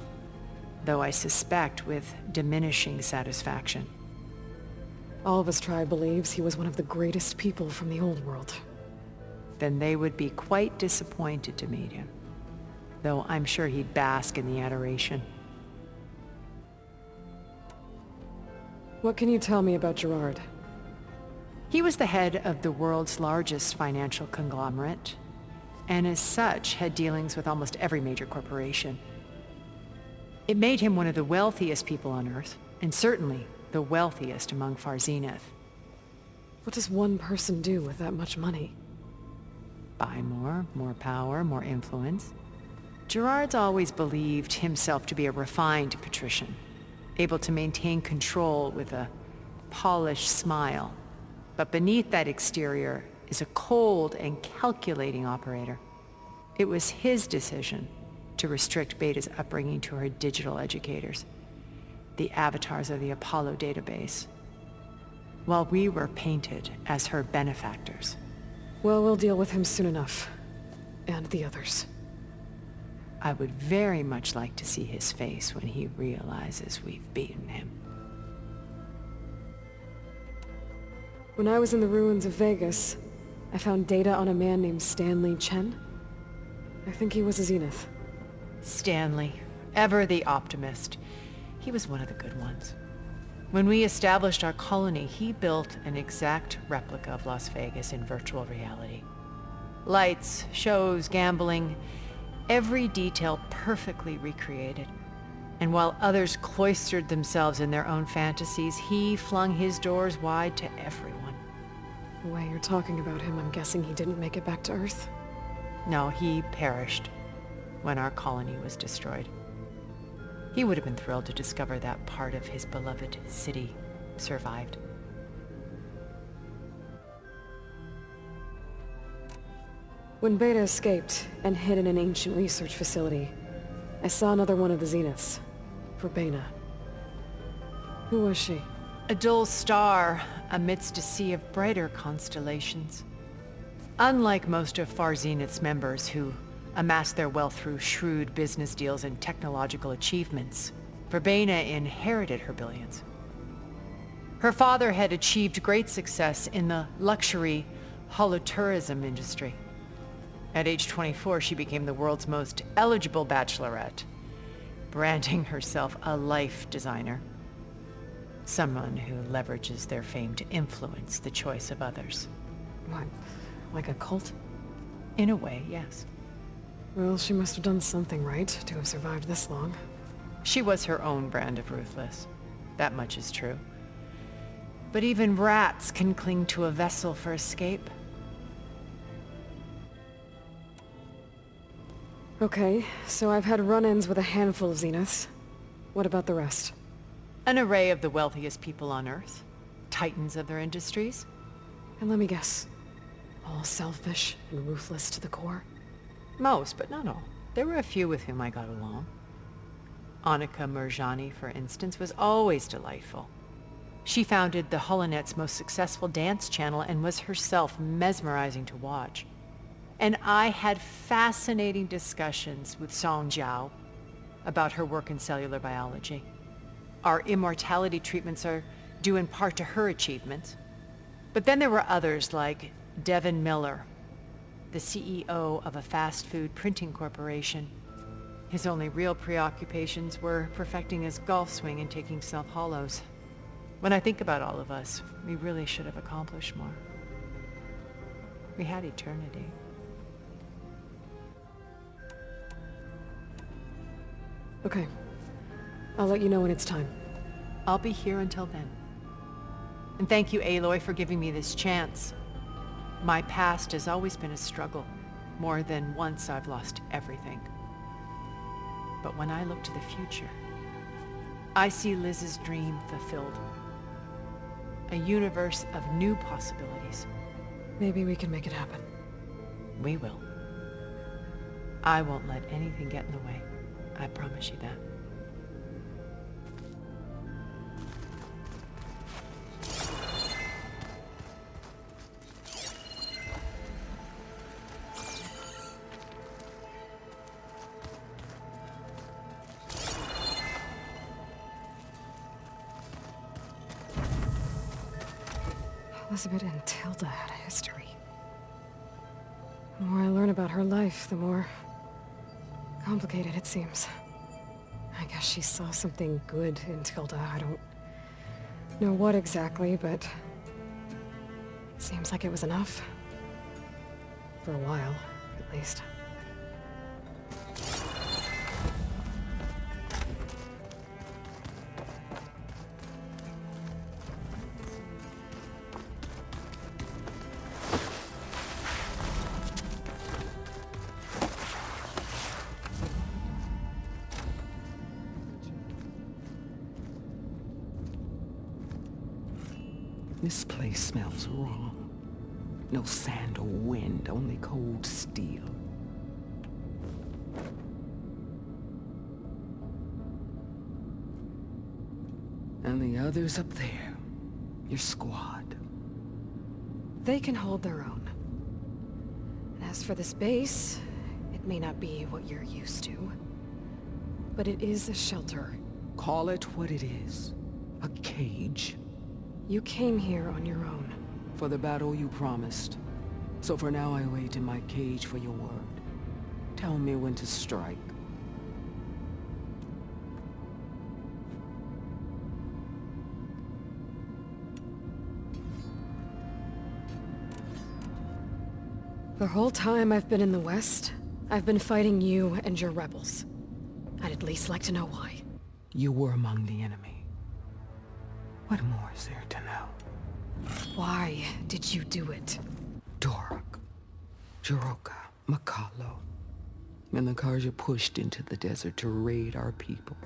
[SPEAKER 5] though I suspect with diminishing satisfaction.
[SPEAKER 1] All of his tribe believes he was one of the greatest people from the old world.
[SPEAKER 5] Then they would be quite disappointed to meet him, though I'm sure he'd bask in the adoration.
[SPEAKER 1] What can you tell me about Gerard?
[SPEAKER 5] He was the head of the world's largest financial conglomerate, and as such had dealings with almost every major corporation. It made him one of the wealthiest people on Earth, and certainly the wealthiest among Far Zenith.
[SPEAKER 1] What does one person do with that much money?
[SPEAKER 5] Buy more power, more influence. Gerard's always believed himself to be a refined patrician, able to maintain control with a polished smile. But beneath that exterior is a cold and calculating operator. It was his decision to restrict Beta's upbringing to her digital educators, the avatars of the Apollo database, while we were painted as her benefactors.
[SPEAKER 1] Well, we'll deal with him soon enough. And the others.
[SPEAKER 5] I would very much like to see his face when he realizes we've beaten him.
[SPEAKER 1] When I was in the ruins of Vegas, I found data on a man named Stanley Chen. I think he was a Zenith.
[SPEAKER 5] Stanley, ever the optimist. He was one of the good ones. When we established our colony, he built an exact replica of Las Vegas in virtual reality. Lights, shows, gambling, every detail perfectly recreated. And while others cloistered themselves in their own fantasies, he flung his doors wide to everyone.
[SPEAKER 1] The way you're talking about him, I'm guessing he didn't make it back to Earth?
[SPEAKER 5] No, he perished when our colony was destroyed. He would have been thrilled to discover that part of his beloved city survived.
[SPEAKER 1] When Beta escaped and hid in an ancient research facility, I saw another one of the Zeniths, Verbena. Who was she?
[SPEAKER 5] A dull star amidst a sea of brighter constellations. Unlike most of Far Zenith's members who amassed their wealth through shrewd business deals and technological achievements, Verbena inherited her billions. Her father had achieved great success in the luxury holotourism industry. At age 24, she became the world's most eligible bachelorette, branding herself a life designer. Someone who leverages their fame to influence the choice of others.
[SPEAKER 1] What? Like a cult?
[SPEAKER 5] In a way, yes.
[SPEAKER 1] Well, she must have done something right to have survived this long.
[SPEAKER 5] She was her own brand of ruthless. That much is true. But even rats can cling to a vessel for escape.
[SPEAKER 1] Okay, so I've had run-ins with a handful of zeniths. What about the rest?
[SPEAKER 5] An array of the wealthiest people on Earth. Titans of their industries.
[SPEAKER 1] And let me guess. All selfish and ruthless to the core?
[SPEAKER 5] Most, but not all. There were a few with whom I got along. Annika Murjani, for instance, was always delightful. She founded the Holonet's most successful dance channel and was herself mesmerizing to watch. And I had fascinating discussions with Song Jiao about her work in cellular biology. Our immortality treatments are due in part to her achievements. But then there were others like Devin Miller, the CEO of a fast food printing corporation. His only real preoccupations were perfecting his golf swing and taking self-hollows. When I think about all of us, we really should have accomplished more. We had eternity.
[SPEAKER 1] Okay. I'll let you know when it's time.
[SPEAKER 5] I'll be here until then. And thank you, Aloy, for giving me this chance. My past has always been a struggle. More than once I've lost everything. But when I look to the future, I see Liz's dream fulfilled. A universe of new possibilities.
[SPEAKER 1] Maybe we can make it happen.
[SPEAKER 5] We will. I won't let anything get in the way. I promise you that.
[SPEAKER 1] Elizabeth and Tilda had a history. The more I learn about her life, the more complicated it seems. I guess she saw something good in Tilda. I don't know what exactly, but it seems like it was enough. For a while, at least.
[SPEAKER 10] This place smells wrong. No sand or wind, only cold steel. And the others up there, your squad.
[SPEAKER 1] They can hold their own. And as for this base, it may not be what you're used to, but it is a shelter.
[SPEAKER 10] Call it what it is. A cage.
[SPEAKER 1] You came here on your own.
[SPEAKER 10] For the battle you promised. So for now I wait in my cage for your word. Tell me when to strike.
[SPEAKER 1] The whole time I've been in the West, I've been fighting you and your rebels. I'd at least like to know why.
[SPEAKER 10] You were among the enemy. What more is there to know?
[SPEAKER 1] Why did you do it?
[SPEAKER 10] Dork, Jiroka, Makalo, and the Karja pushed into the desert to raid our people.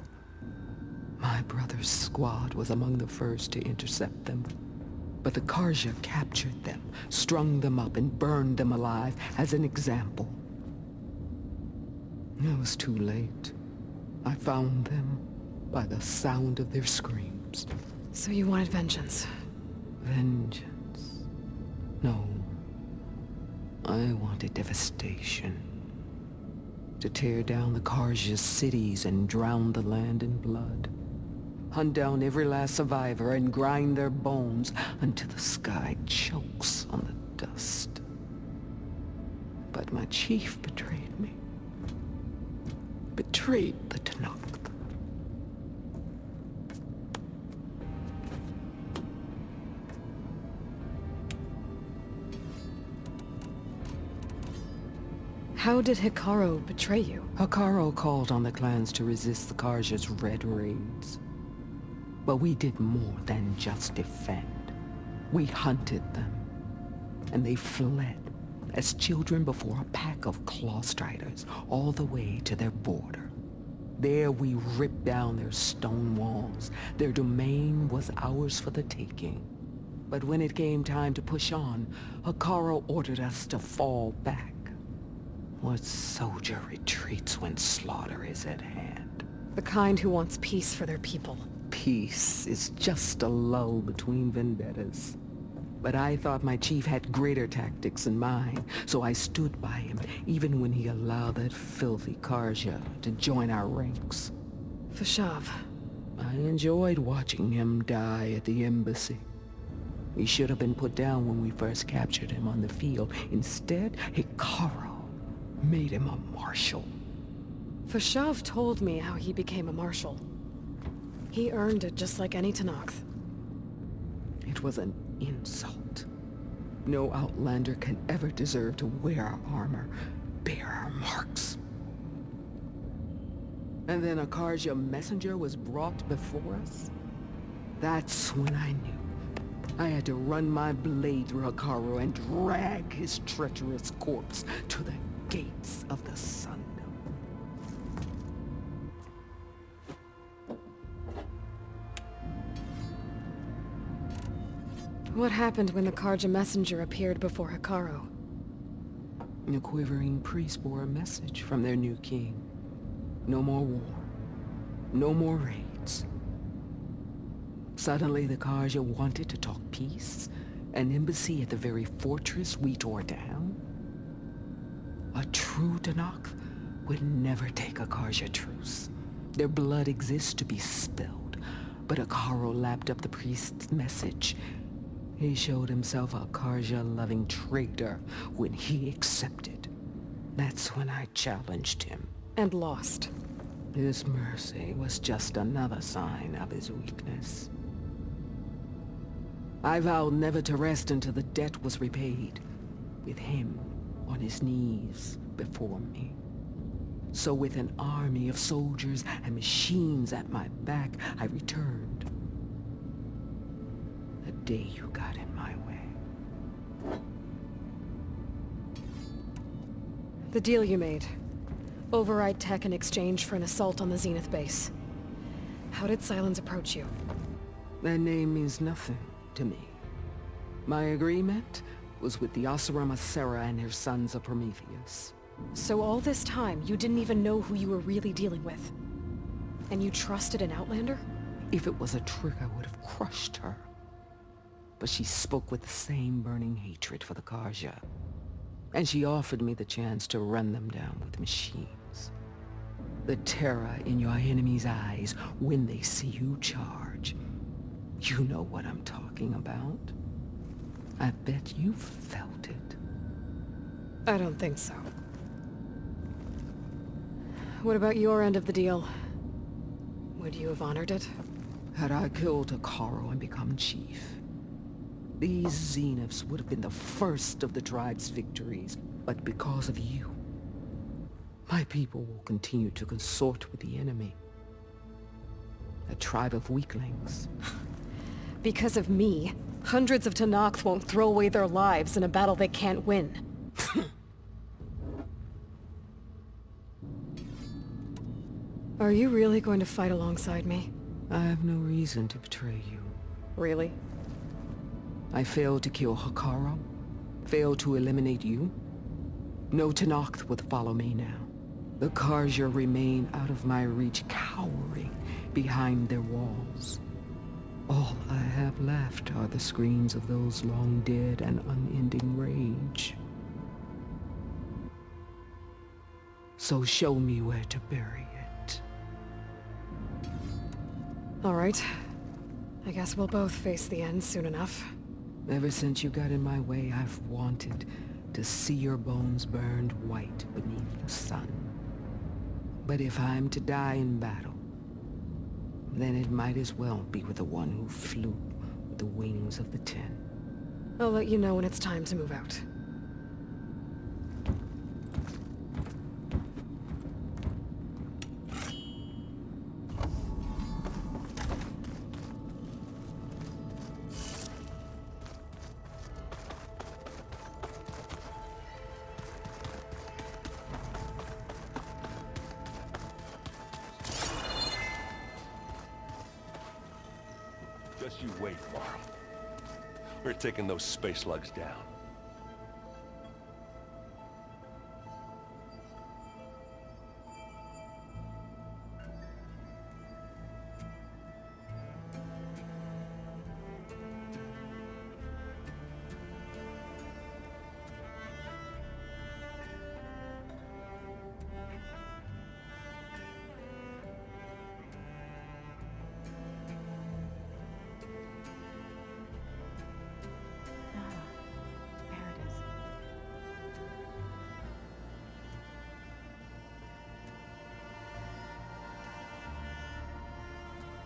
[SPEAKER 10] My brother's squad was among the first to intercept them. But the Karja captured them, strung them up, and burned them alive as an example. It was too late. I found them by the sound of their screams.
[SPEAKER 1] So you wanted vengeance?
[SPEAKER 10] Vengeance? No. I wanted devastation. To tear down the Karja's cities and drown the land in blood. Hunt down every last survivor and grind their bones until the sky chokes on the dust. But my chief betrayed me. Betrayed the Tanakh.
[SPEAKER 1] How did Hikaru betray you?
[SPEAKER 10] Hikaru called on the clans to resist the Karja's red raids. But we did more than just defend. We hunted them. And they fled, as children before a pack of claw striders, all the way to their border. There we ripped down their stone walls. Their domain was ours for the taking. But when it came time to push on, Hikaru ordered us to fall back. What soldier retreats when slaughter is at hand?
[SPEAKER 1] The kind who wants peace for their people.
[SPEAKER 10] Peace is just a lull between vendettas. But I thought my chief had greater tactics in mind, so I stood by him, even when he allowed that filthy Karja to join our ranks.
[SPEAKER 1] Fashav.
[SPEAKER 10] I enjoyed watching him die at the embassy. He should have been put down when we first captured him on the field. Instead, Hikaru made him a marshal.
[SPEAKER 1] Fashav told me how he became a marshal. He earned it just like any Tenakth.
[SPEAKER 10] It was an insult. No Outlander can ever deserve to wear our armor, bear our marks. And then a Karja messenger was brought before us? That's when I knew. I had to run my blade through Hikaru and drag his treacherous corpse to the gates of the Sundom.
[SPEAKER 1] What happened when the Karja messenger appeared before Hikaru?
[SPEAKER 10] The quivering priest bore a message from their new king. No more war. No more raids. Suddenly the Karja wanted to talk peace. An embassy at the very fortress we tore down. A true Tenakth would never take a Karja truce. Their blood exists to be spilled. But Hikaru lapped up the priest's message. He showed himself a Karja-loving traitor when he accepted. That's when I challenged him.
[SPEAKER 1] And lost.
[SPEAKER 10] His mercy was just another sign of his weakness. I vowed never to rest until the debt was repaid, with him on his knees before me. So with an army of soldiers and machines at my back, I returned. The day you got in my way.
[SPEAKER 1] The deal you made. Override tech in exchange for an assault on the Zenith base. How did Silence approach you?
[SPEAKER 10] That name means nothing to me. My agreement was with the Asarama Sera and her sons of Prometheus.
[SPEAKER 1] So all this time, you didn't even know who you were really dealing with? And you trusted an Outlander?
[SPEAKER 10] If it was a trick, I would have crushed her. But she spoke with the same burning hatred for the Karja. And she offered me the chance to run them down with machines. The terror in your enemy's eyes when they see you charge. You know what I'm talking about. I bet you felt it.
[SPEAKER 1] I don't think so. What about your end of the deal? Would you have honored it?
[SPEAKER 10] Had I killed Hikaru and become chief, these Zeniths would have been the first of the tribe's victories. But because of you, my people will continue to consort with the enemy. A tribe of weaklings.
[SPEAKER 1] Because of me, hundreds of Tenakth won't throw away their lives in a battle they can't win. Are you really going to fight alongside me?
[SPEAKER 10] I have no reason to betray you.
[SPEAKER 1] Really?
[SPEAKER 10] I failed to kill Hikaru, failed to eliminate you. No Tenakth would follow me now. The Karja remain out of my reach, cowering behind their walls. All I have left are the screams of those long dead and unending rage. So show me where to bury it.
[SPEAKER 1] All right. I guess we'll both face the end soon enough.
[SPEAKER 10] Ever since you got in my way, I've wanted to see your bones burned white beneath the sun. But if I'm to die in battle, then it might as well be with the one who flew with the wings of the 10.
[SPEAKER 1] I'll let you know when it's time to move out.
[SPEAKER 7] Just you wait, Marl. We're taking those space slugs down.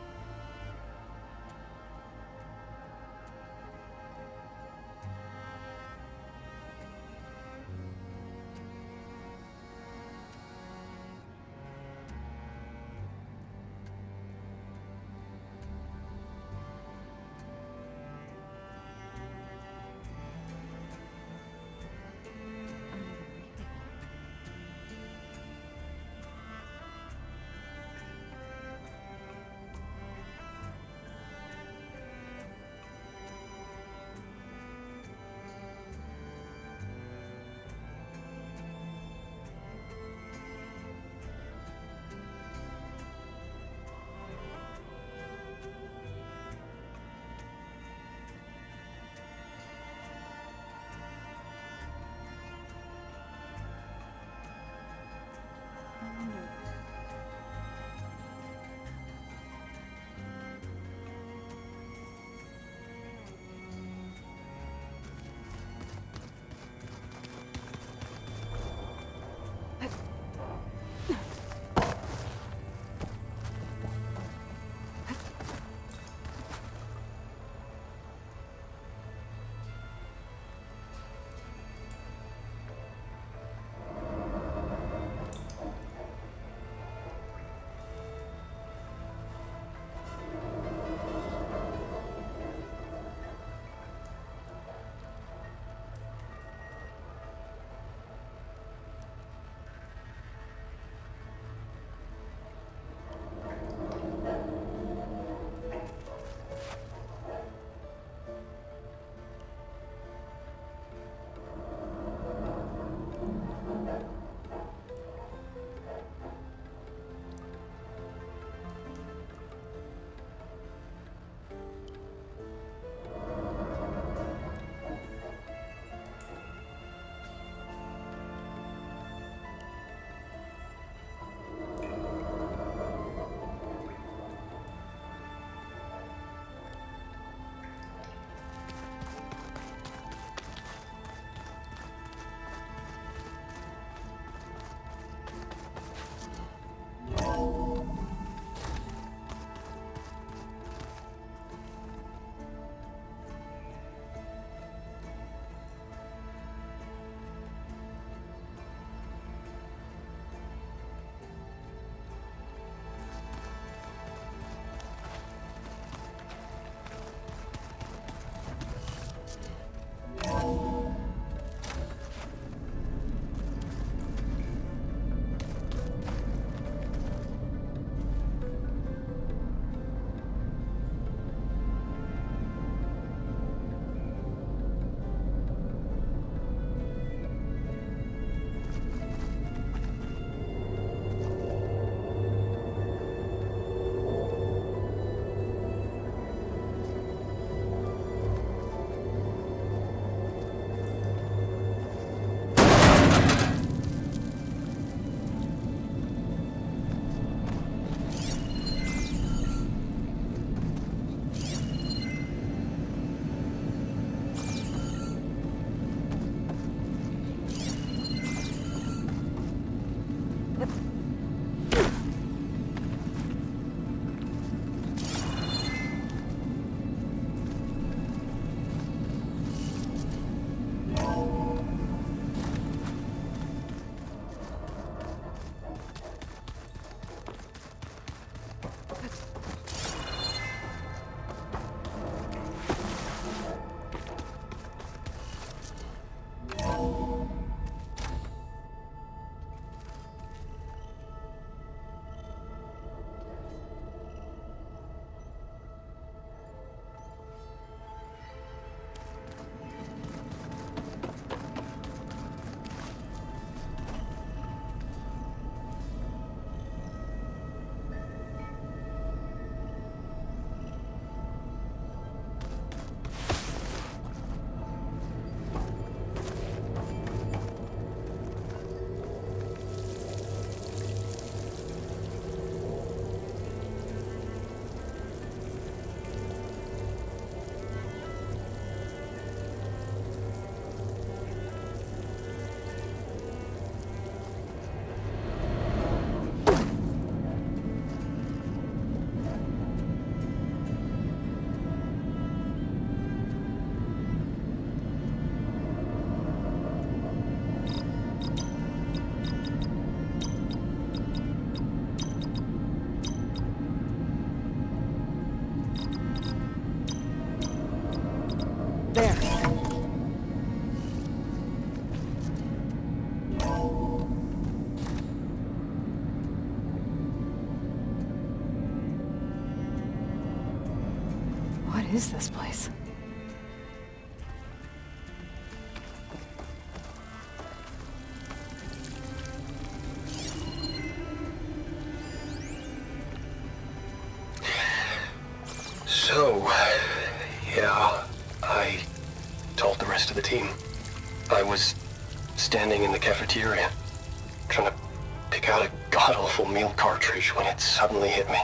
[SPEAKER 5] There it is.
[SPEAKER 1] is this place?
[SPEAKER 11] So, yeah, I told the rest of the team. I was standing in the cafeteria, trying to pick out a god-awful meal cartridge when it suddenly hit me.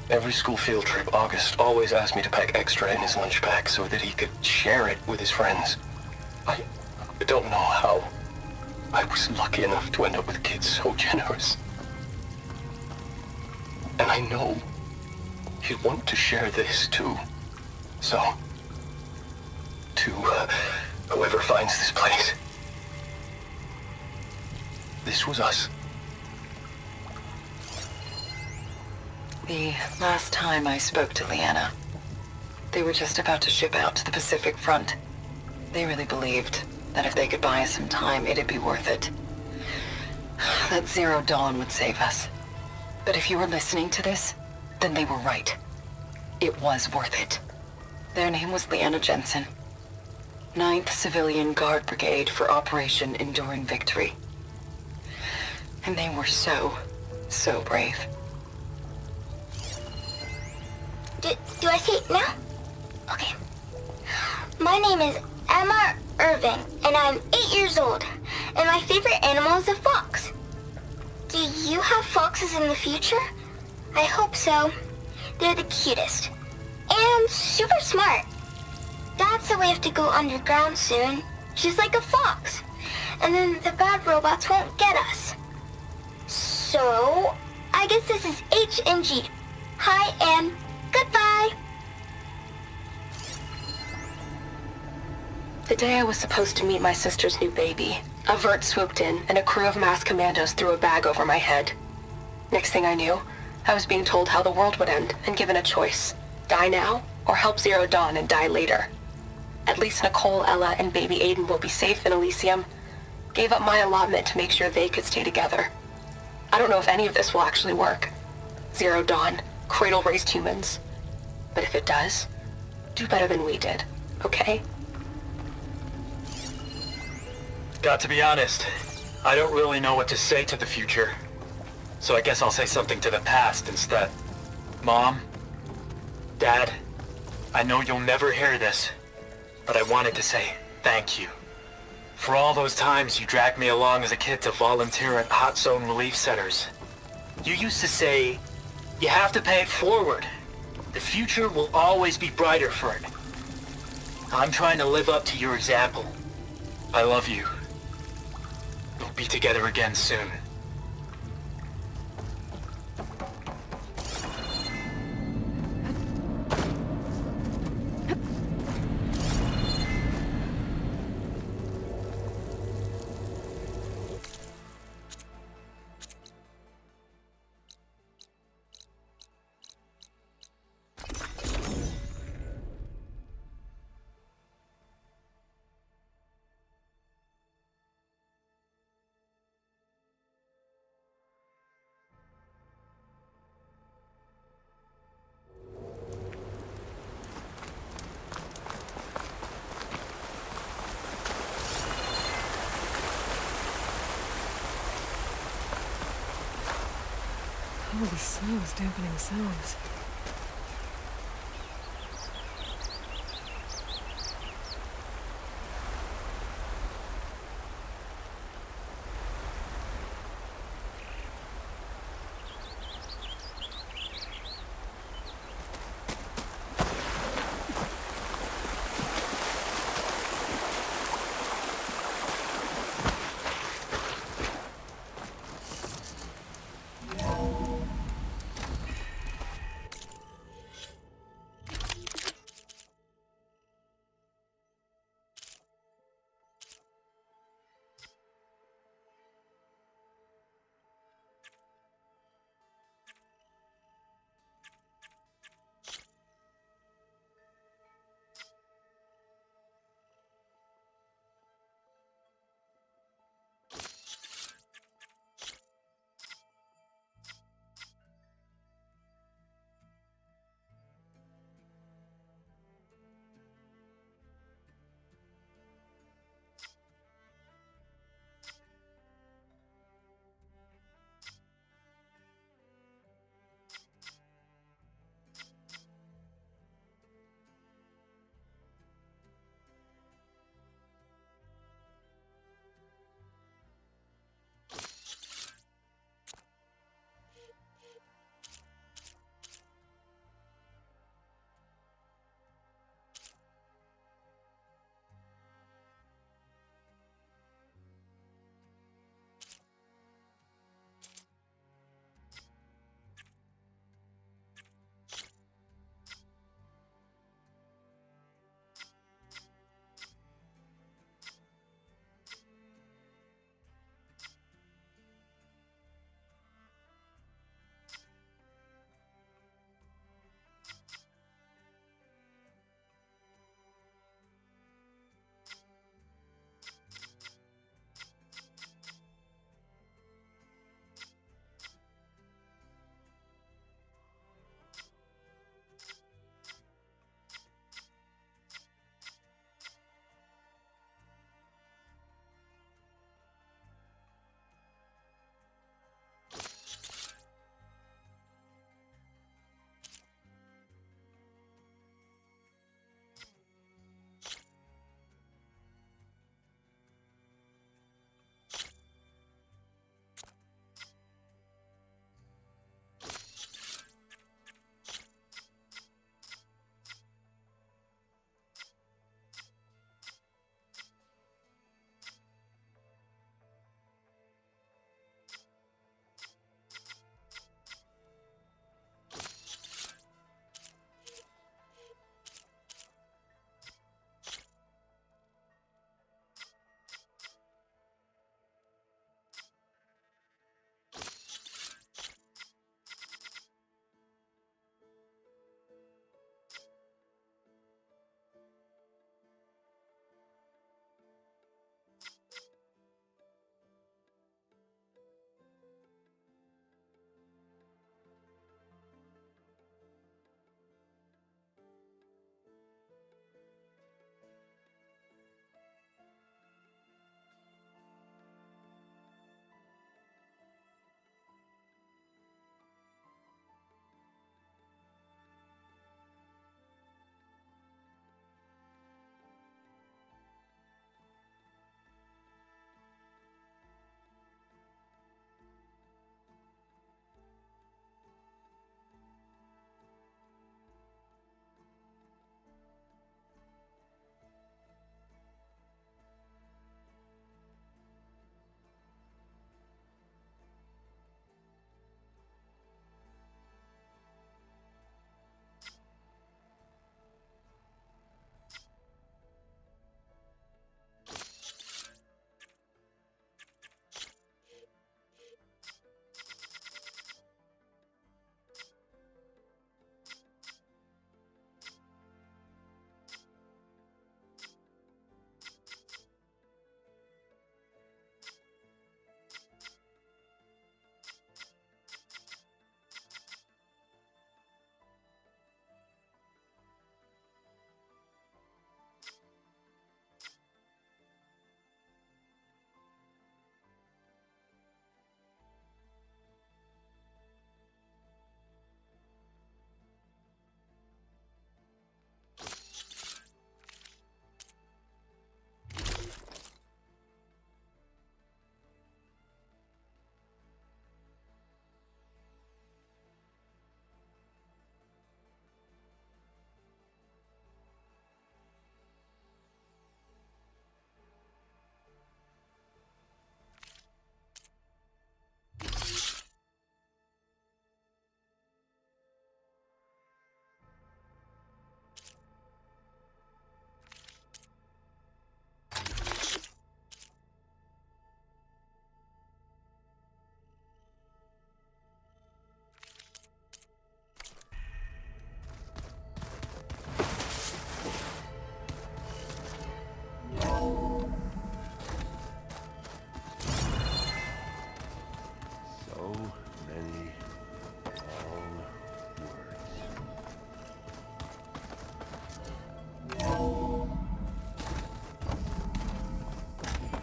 [SPEAKER 11] Every school field trip, August always asked me to pack extra in his lunch bag so that he could share it with his friends. I don't know how I was lucky enough to end up with kids so generous. And I know he'd want to share this too. So, to whoever finds this place, this was us.
[SPEAKER 12] The last time I spoke to Leanna, they were just about to ship out to the Pacific Front. They really believed that if they could buy us some time, it'd be worth it. That Zero Dawn would save us. But if you were listening to this, then they were right. It was worth it. Their name was Leanna Jensen. 9th Civilian Guard Brigade for Operation Enduring Victory. And they were so brave.
[SPEAKER 13] Do I say it now? Okay. My name is Emma Irving, and I'm 8 years old, and my favorite animal is a fox. Do you have foxes in the future? I hope so. They're the cutest. And super smart. Dad said we have to go underground soon, just like a fox. And then the bad robots won't get us. So, I guess this is H and G. Hi and goodbye.
[SPEAKER 14] The day I was supposed to meet my sister's new baby, a vert swooped in and a crew of masked commandos threw a bag over my head. Next thing I knew, I was being told how the world would end and given a choice. Die now, or help Zero Dawn and die later. At least Nicole, Ella, and baby Aiden will be safe in Elysium. Gave up my allotment to make sure they could stay together. I don't know if any of this will actually work. Zero Dawn, cradle-raised humans. But if it does, do better than we did, okay?
[SPEAKER 15] Got to be honest, I don't really know what to say to the future. So I guess I'll say something to the past instead. Mom, Dad, I know you'll never hear this, but I wanted to say thank you. For all those times you dragged me along as a kid to volunteer at hot zone relief centers. You used to say, you have to pay it forward. The future will always be brighter for it. I'm trying to live up to your example. I love you. We'll be together again soon.
[SPEAKER 1] Oh, the snow is dampening the sounds.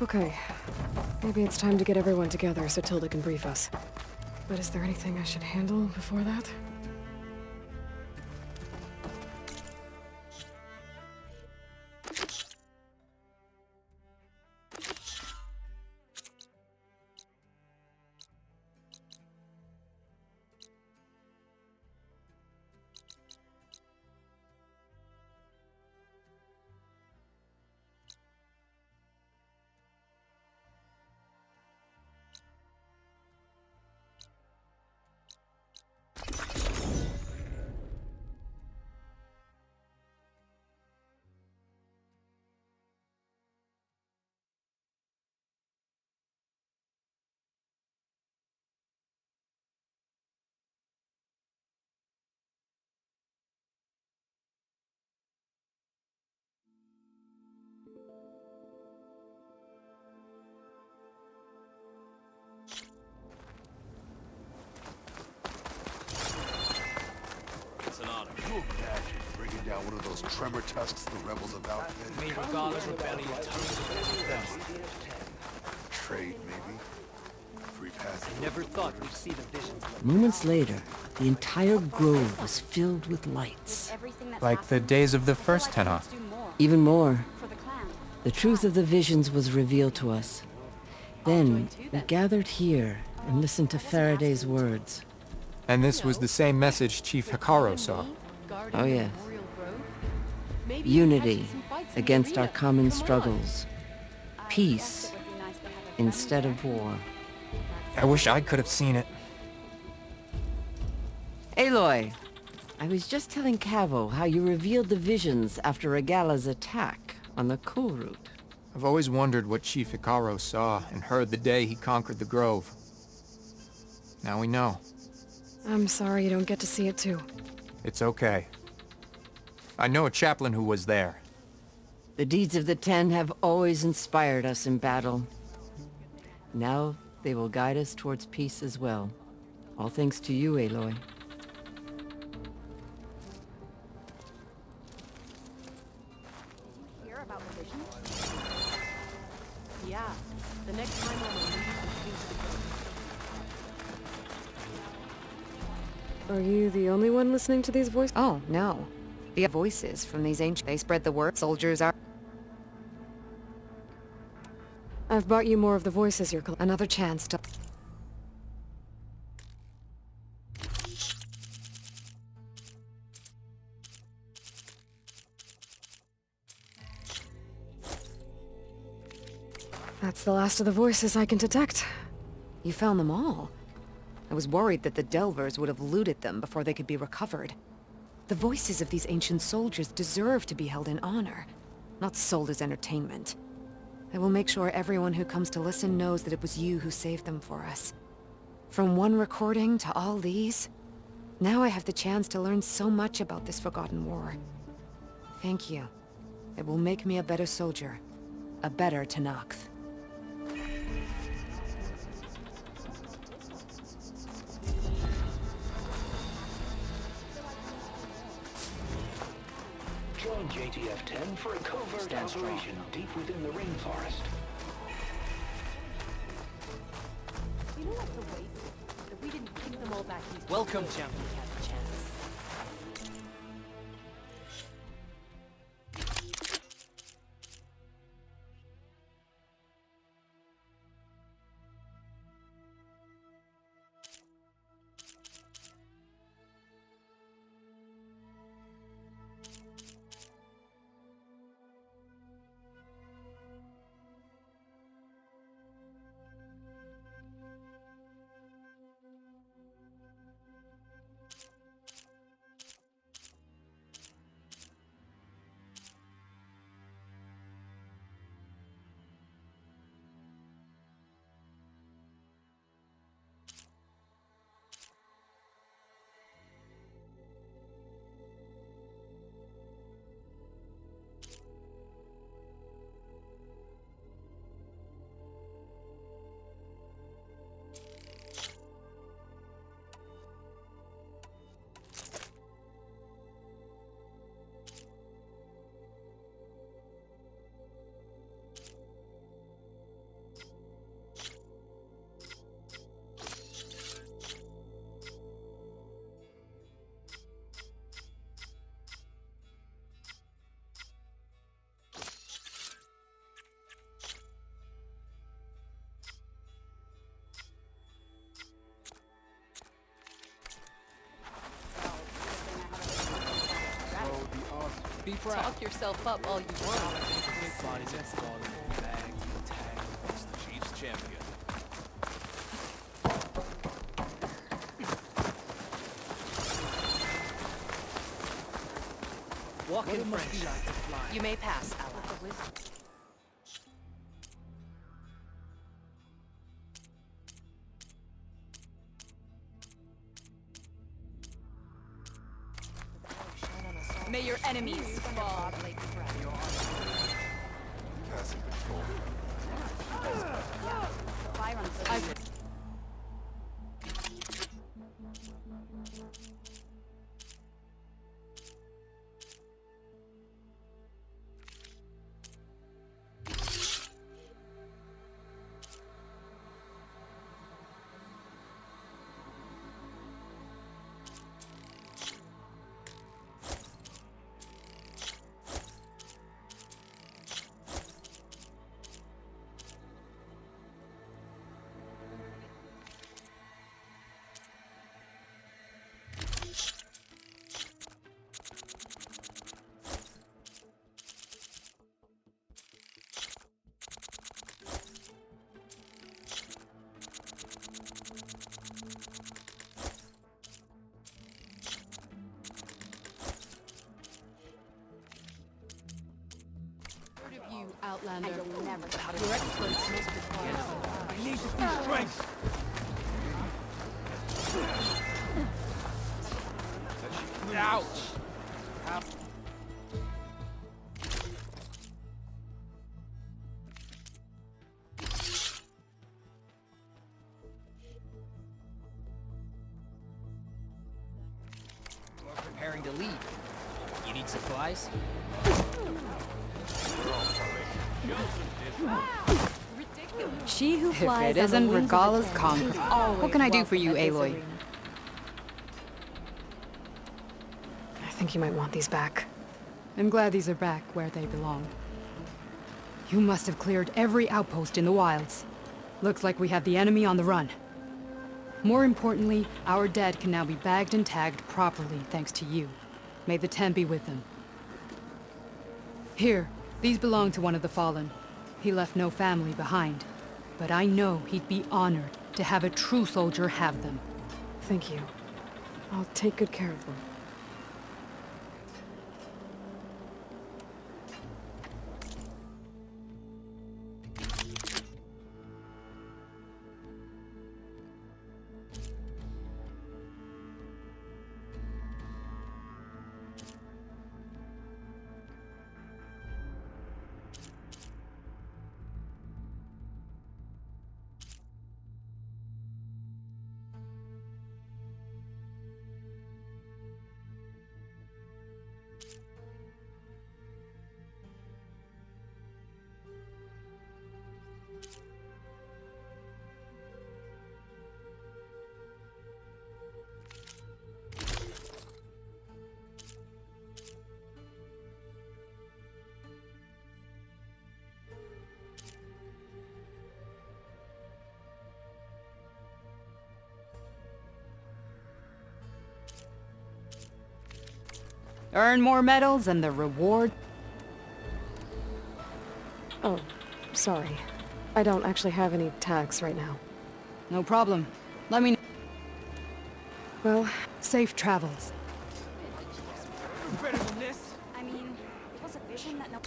[SPEAKER 1] Okay. Maybe it's time to get everyone together so Tilda can brief us. But is there anything I should handle before that?
[SPEAKER 7] It's an honor.
[SPEAKER 16] Can you imagine bringing down one of those tremor tusks the rebels have outfitted?
[SPEAKER 15] May Regala's rebellion turn them.
[SPEAKER 16] Trade, maybe? Free passage.
[SPEAKER 15] Never thought we'd see the visions.
[SPEAKER 17] Moments later, the entire grove was filled with lights.
[SPEAKER 18] Like the days of the first Tenor.
[SPEAKER 17] Even more, the truth of the visions was revealed to us. Then, we gathered here and listened to Faraday's words.
[SPEAKER 18] And this was the same message Chief Hikaru saw.
[SPEAKER 17] Oh yes. Unity against our common struggles. Peace instead of war.
[SPEAKER 18] I wish I could have seen it.
[SPEAKER 17] Aloy, I was just telling Cavo how you revealed the visions after Regala's attack on the cool route.
[SPEAKER 18] I've always wondered what Chief Hikaru saw and heard the day he conquered the Grove. Now we know.
[SPEAKER 1] I'm sorry you don't get to see it too.
[SPEAKER 18] It's okay. I know a chaplain who was there.
[SPEAKER 17] The deeds of the Ten have always inspired us in battle. Now they will guide us towards peace as well. All thanks to you, Aloy.
[SPEAKER 2] Hear about the visions? Yeah. The next time on the lead
[SPEAKER 1] Are you the only one listening to these voices?
[SPEAKER 5] Oh, no. The voices from these ancient... They spread the word. Soldiers are...
[SPEAKER 1] I've brought you more of the voices you're
[SPEAKER 5] Another chance to...
[SPEAKER 1] That's the last of the voices I can detect.
[SPEAKER 5] You found them all. I was worried that the Delvers would have looted them before they could be recovered. The voices of these ancient soldiers deserve to be held in honor, not sold as entertainment. I will make sure everyone who comes to listen knows that it was you who saved them for us. From one recording to all these, now I have the chance to learn so much about this forgotten war. Thank you. It will make me a better soldier, a better Tenakth.
[SPEAKER 19] Join JTF-10 for a covert operation deep within the rainforest.
[SPEAKER 2] You know what the waste? If we didn't bring them all back,
[SPEAKER 15] Welcome, champion.
[SPEAKER 2] we had a chance.
[SPEAKER 20] Be proud.
[SPEAKER 2] Talk yourself up all you want.
[SPEAKER 20] Bodies and falling, bagged, tagged. It's the Chiefs champion.
[SPEAKER 2] Walk in French. You may pass, Aloy. May your enemies fall. You outlander. I will never stop. Your exploits must be I need to see strength.
[SPEAKER 20] Ouch!
[SPEAKER 21] We're preparing to leave. You need supplies?
[SPEAKER 6] She who
[SPEAKER 5] If
[SPEAKER 6] flies
[SPEAKER 5] it
[SPEAKER 6] on the
[SPEAKER 5] isn't
[SPEAKER 6] wings of
[SPEAKER 5] Regala's
[SPEAKER 6] the
[SPEAKER 5] conquer.
[SPEAKER 6] is always
[SPEAKER 5] What can I do for
[SPEAKER 6] welcome
[SPEAKER 5] you,
[SPEAKER 6] at this
[SPEAKER 5] Aloy?
[SPEAKER 6] arena.
[SPEAKER 1] I think you might want these back.
[SPEAKER 5] I'm glad these are back where they belong. You must have cleared every outpost in the wilds. Looks like we have the enemy on the run. More importantly, our dead can now be bagged and tagged properly thanks to you. May the Ten be with them. Here, these belong to one of the fallen. He left no family behind. But I know he'd be honored to have a true soldier have them.
[SPEAKER 1] Thank you. I'll take good care of them.
[SPEAKER 5] Earn more medals and the reward.
[SPEAKER 1] Oh, sorry. I don't actually have any tags right now.
[SPEAKER 5] No problem. Let me...
[SPEAKER 1] Well,
[SPEAKER 5] safe travels.
[SPEAKER 20] Better than this.
[SPEAKER 8] I mean, it was a vision that no...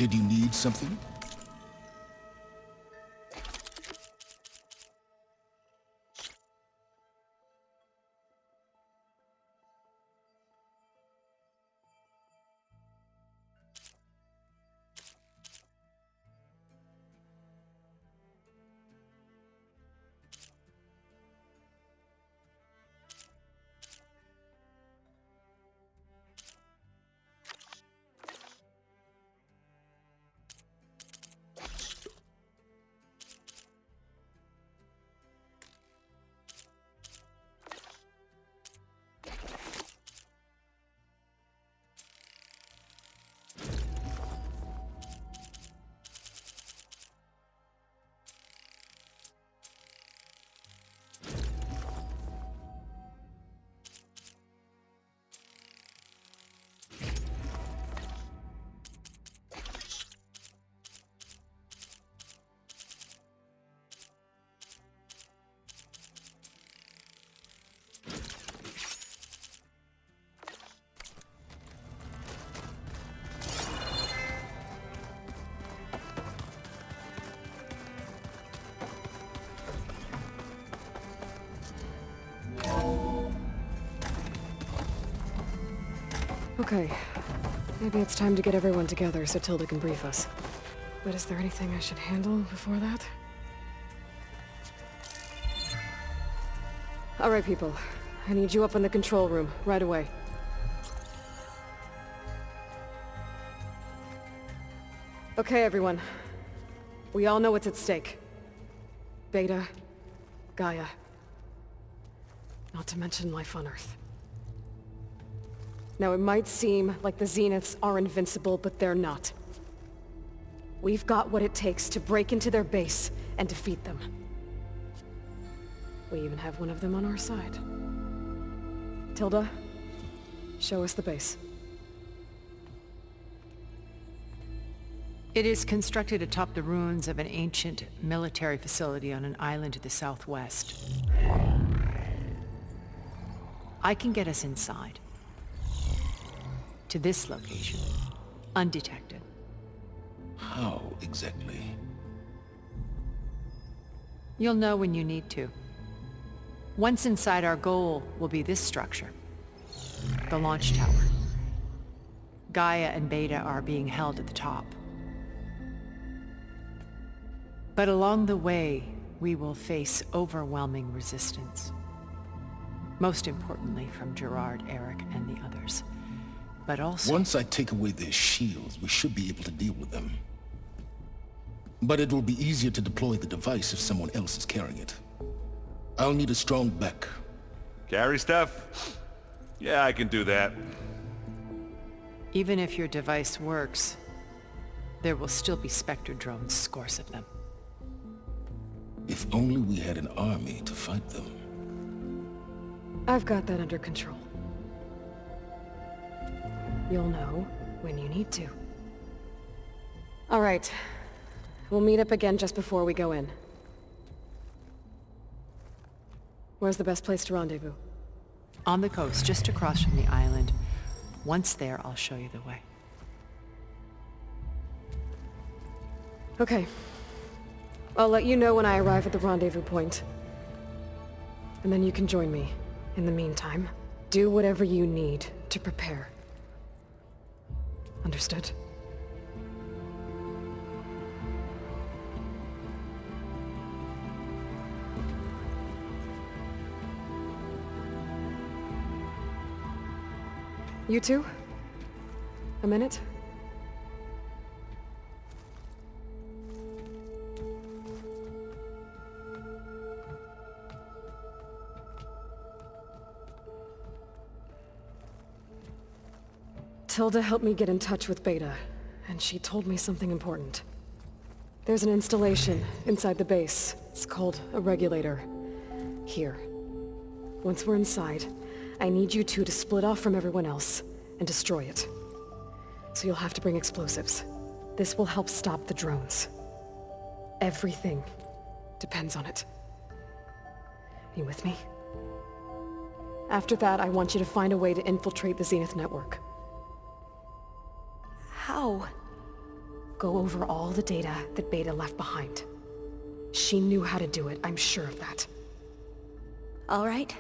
[SPEAKER 4] Did you need something?
[SPEAKER 1] Okay. Maybe it's time to get everyone together so Tilda can brief us. But is there anything I should handle before that? Alright, people. I need you up in the control room, right away. Okay, everyone. We all know what's at stake. Beta, Gaia. Not to mention life on Earth. Now, it might seem like the Zeniths are invincible, but they're not. We've got what it takes to break into their base and defeat them. We even have one of them on our side. Tilda, show us the base.
[SPEAKER 5] It is constructed atop the ruins of an ancient military facility on an island to the southwest. I can get us inside. To this location, undetected.
[SPEAKER 4] How exactly?
[SPEAKER 5] You'll know when you need to. Once inside, our goal will be this structure. The launch tower. Gaia and Beta are being held at the top. But along the way, we will face overwhelming resistance. Most importantly from Gerard, Eric, and the others. But also...
[SPEAKER 4] Once I take away their shields, we should be able to deal with them. But it will be easier to deploy the device if someone else is carrying it. I'll need a strong back.
[SPEAKER 3] Carry stuff? Yeah, I can do that.
[SPEAKER 5] Even if your device works, there will still be Spectre drones, scores of them.
[SPEAKER 4] If only we had an army to fight them.
[SPEAKER 1] I've got that under control. You'll know when you need to. All right. We'll meet up again just before we go in. Where's the best place to rendezvous?
[SPEAKER 5] On the coast, just across from the island. Once there, I'll show you the way.
[SPEAKER 1] Okay. I'll let you know when I arrive at the rendezvous point. And then you can join me. In the meantime, do whatever you need to prepare. Understood? You two? A minute? Tilda helped me get in touch with Beta, and she told me something important. There's an installation inside the base. It's called a regulator. Here. Once we're inside, I need you two to split off from everyone else and destroy it. So you'll have to bring explosives. This will help stop the drones. Everything depends on it. You with me? After that, I want you to find a way to infiltrate the Zenith network.
[SPEAKER 8] How?
[SPEAKER 1] Go over all the data that Beta left behind. She knew how to do it, I'm sure of that.
[SPEAKER 8] All right.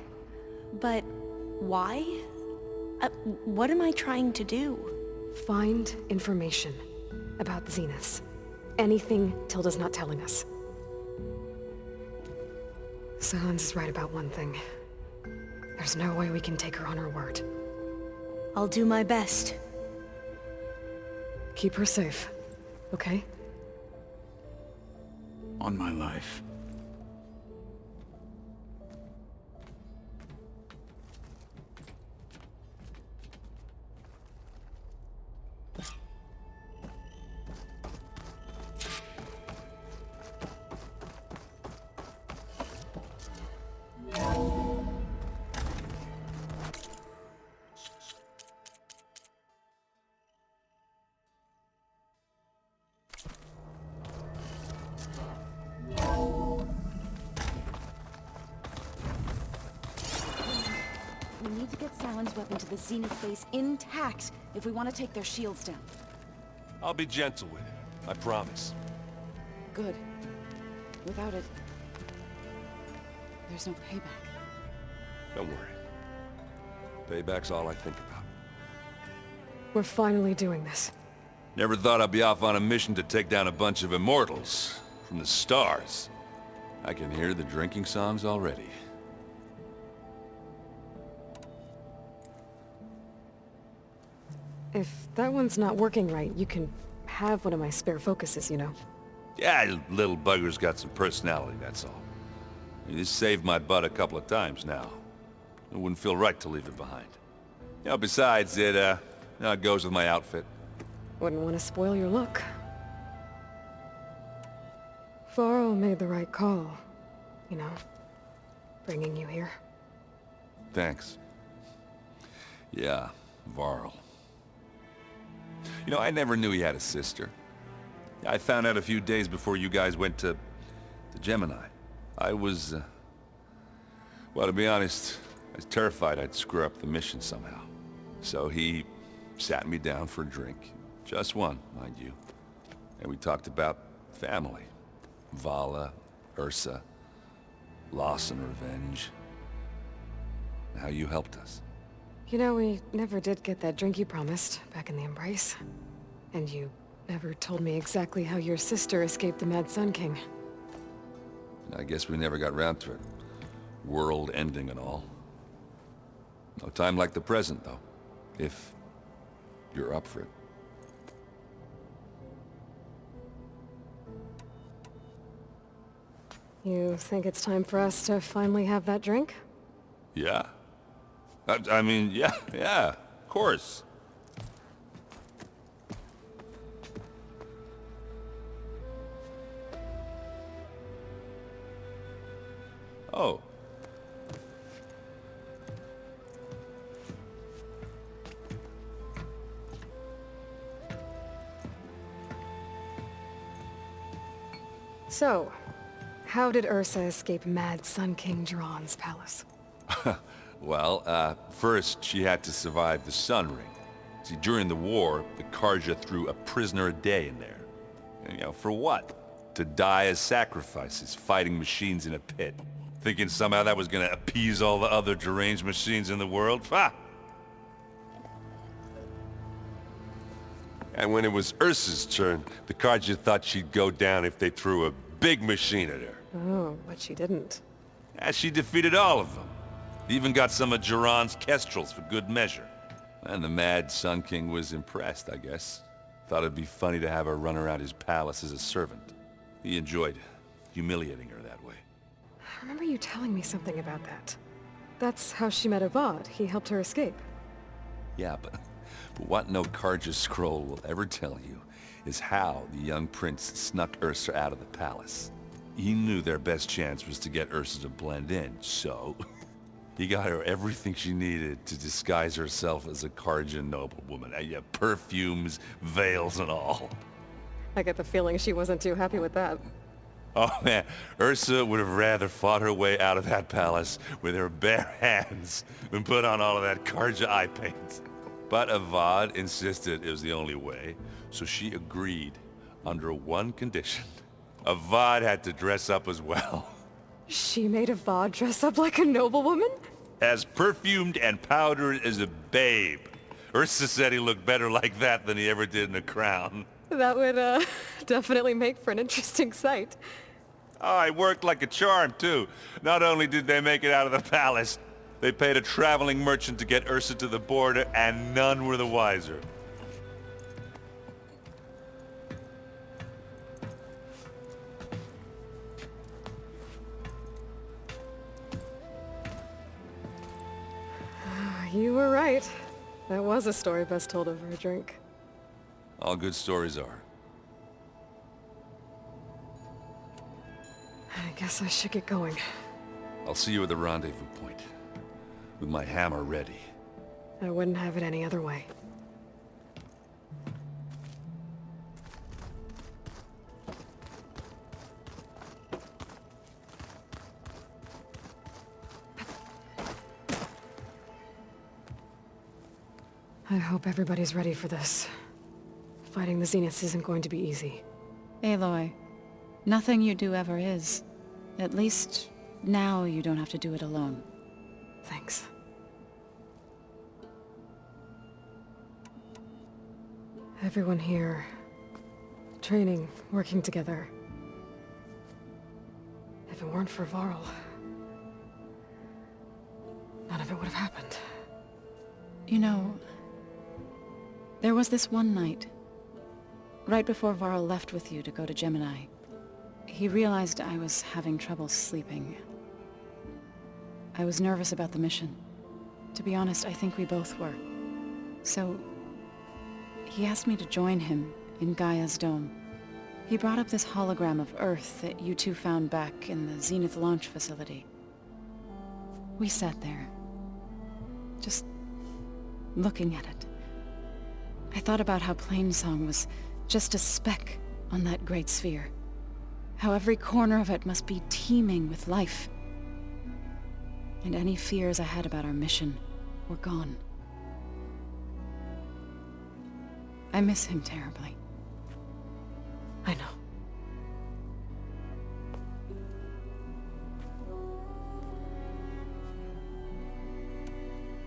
[SPEAKER 8] But why? What am I trying to do?
[SPEAKER 1] Find information about the Zeniths. Anything Tilda's not telling us. Silence is right about one thing. There's no way we can take her on her word.
[SPEAKER 8] I'll do my best.
[SPEAKER 1] Keep her safe, okay?
[SPEAKER 9] On my life.
[SPEAKER 6] We need to get Salon's weapon to the Zenith base intact if we want to take their shields down.
[SPEAKER 7] I'll be gentle with it, I promise.
[SPEAKER 6] Good. Without it, there's no payback.
[SPEAKER 7] Don't worry. Payback's all I think about.
[SPEAKER 1] We're finally doing this.
[SPEAKER 3] Never thought I'd be off on a mission to take down a bunch of immortals from the stars. I can hear the drinking songs already.
[SPEAKER 1] If that one's not working right, you can have one of my spare focuses, you know.
[SPEAKER 3] Yeah, little bugger's got some personality, that's all. This saved my butt a couple of times now. It wouldn't feel right to leave it behind. You know, besides, it goes with my outfit.
[SPEAKER 1] Wouldn't want to spoil your look. Varl made the right call, you know, bringing you here.
[SPEAKER 3] Thanks. Yeah, Varl. You know, I never knew he had a sister. I found out a few days before you guys went to Gemini. I was, well, to be honest, I was terrified I'd screw up the mission somehow. So he sat me down for a drink. Just one, mind you. And we talked about family. Vala, Ursa, loss and revenge. And how you helped us.
[SPEAKER 1] You know, we never did get that drink you promised back in the Embrace. And you never told me exactly how your sister escaped the Mad Sun King.
[SPEAKER 3] I guess we never got round to it. World ending and all. No time like the present, though. If you're up for it.
[SPEAKER 1] You think it's time for us to finally have that drink?
[SPEAKER 3] Yeah. I mean, yeah, of course. Oh.
[SPEAKER 1] So, how did Ursa escape Mad Sun King Jiran's palace?
[SPEAKER 3] Well, first she had to survive the Sun Ring. See, during the war, the Karja threw a prisoner a day in there. And, for what? To die as sacrifices, fighting machines in a pit. Thinking somehow that was gonna appease all the other deranged machines in the world? Ha! And when it was Ursa's turn, the Karja thought she'd go down if they threw a big machine at her.
[SPEAKER 1] Oh, but she didn't.
[SPEAKER 3] And she defeated all of them. Even got some of Jiran's kestrels for good measure. And the Mad Sun King was impressed, I guess. Thought it'd be funny to have her run around his palace as a servant. He enjoyed humiliating her that way.
[SPEAKER 1] I remember you telling me something about that. That's how she met Avad. He helped her escape.
[SPEAKER 3] Yeah, but what no Karja scroll will ever tell you is how the young prince snuck Ursa out of the palace. He knew their best chance was to get Ursa to blend in, so he got her everything she needed to disguise herself as a Karja noblewoman. Yeah, perfumes, veils, and all.
[SPEAKER 1] I get the feeling she wasn't too happy with that.
[SPEAKER 3] Oh man, Ursa would have rather fought her way out of that palace with her bare hands than put on all of that Karja eye paint. But Avad insisted it was the only way, so she agreed under one condition. Avad had to dress up as well.
[SPEAKER 1] She made Avad dress up like a noblewoman?
[SPEAKER 3] As perfumed and powdered as a babe. Ursa said he looked better like that than he ever did in a crown.
[SPEAKER 1] That would, definitely make for an interesting sight.
[SPEAKER 3] Oh, it worked like a charm, too. Not only did they make it out of the palace, they paid a traveling merchant to get Ursa to the border, and none were the wiser.
[SPEAKER 1] You were right. That was a story best told over a drink.
[SPEAKER 3] All good stories are.
[SPEAKER 1] I guess I should get going.
[SPEAKER 3] I'll see you at the rendezvous point. With my hammer ready.
[SPEAKER 1] I wouldn't have it any other way. I hope everybody's ready for this. Fighting the Zeniths isn't going to be easy.
[SPEAKER 6] Aloy, nothing you do ever is. At least, now you don't have to do it alone.
[SPEAKER 1] Thanks. Everyone here, training, working together. If it weren't for Varl, none of it would have happened.
[SPEAKER 6] You know, there was this one night, right before Varl left with you to go to Gemini. He realized I was having trouble sleeping. I was nervous about the mission. To be honest, I think we both were. So, he asked me to join him in Gaia's dome. He brought up this hologram of Earth that you two found back in the Zenith launch facility. We sat there, just looking at it. I thought about how Plainsong was just a speck on that great sphere. How every corner of it must be teeming with life. And any fears I had about our mission were gone. I miss him terribly.
[SPEAKER 1] I know.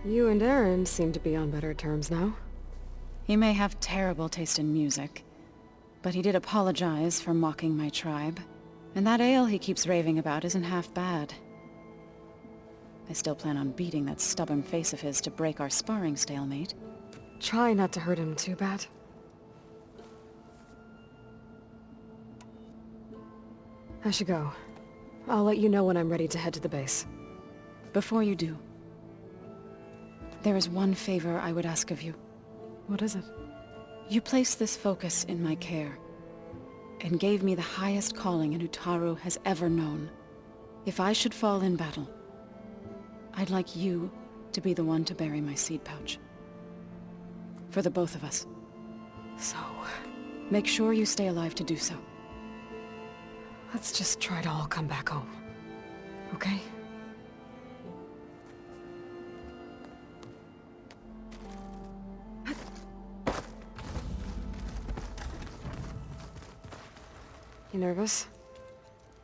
[SPEAKER 1] You and Aaron seem to be on better terms now.
[SPEAKER 6] He may have terrible taste in music, but he did apologize for mocking my tribe. And that ale he keeps raving about isn't half bad. I still plan on beating that stubborn face of his to break our sparring stalemate.
[SPEAKER 1] Try not to hurt him too bad. I should go. I'll let you know when I'm ready to head to the base.
[SPEAKER 6] Before you do, there is one favor I would ask of you.
[SPEAKER 1] What is it?
[SPEAKER 6] You placed this focus in my care, and gave me the highest calling an Utaru has ever known. If I should fall in battle, I'd like you to be the one to bury my seed pouch. For the both of us.
[SPEAKER 1] So...
[SPEAKER 6] make sure you stay alive to do so.
[SPEAKER 1] Let's just try to all come back home. Okay? You nervous?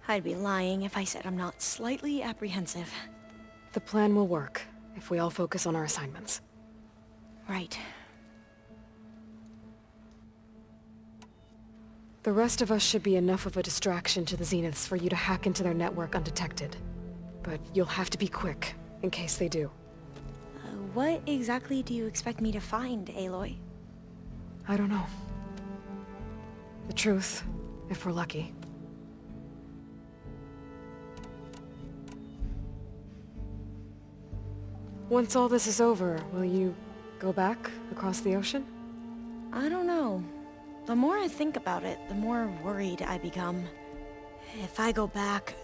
[SPEAKER 8] I'd be lying if I said I'm not slightly apprehensive.
[SPEAKER 1] The plan will work, if we all focus on our assignments.
[SPEAKER 8] Right.
[SPEAKER 1] The rest of us should be enough of a distraction to the Zeniths for you to hack into their network undetected. But you'll have to be quick, in case they do.
[SPEAKER 8] What exactly do you expect me to find, Aloy?
[SPEAKER 1] I don't know. The truth, if we're lucky. Once all this is over, will you go back across the ocean?
[SPEAKER 8] I don't know. The more I think about it, the more worried I become. If I go back,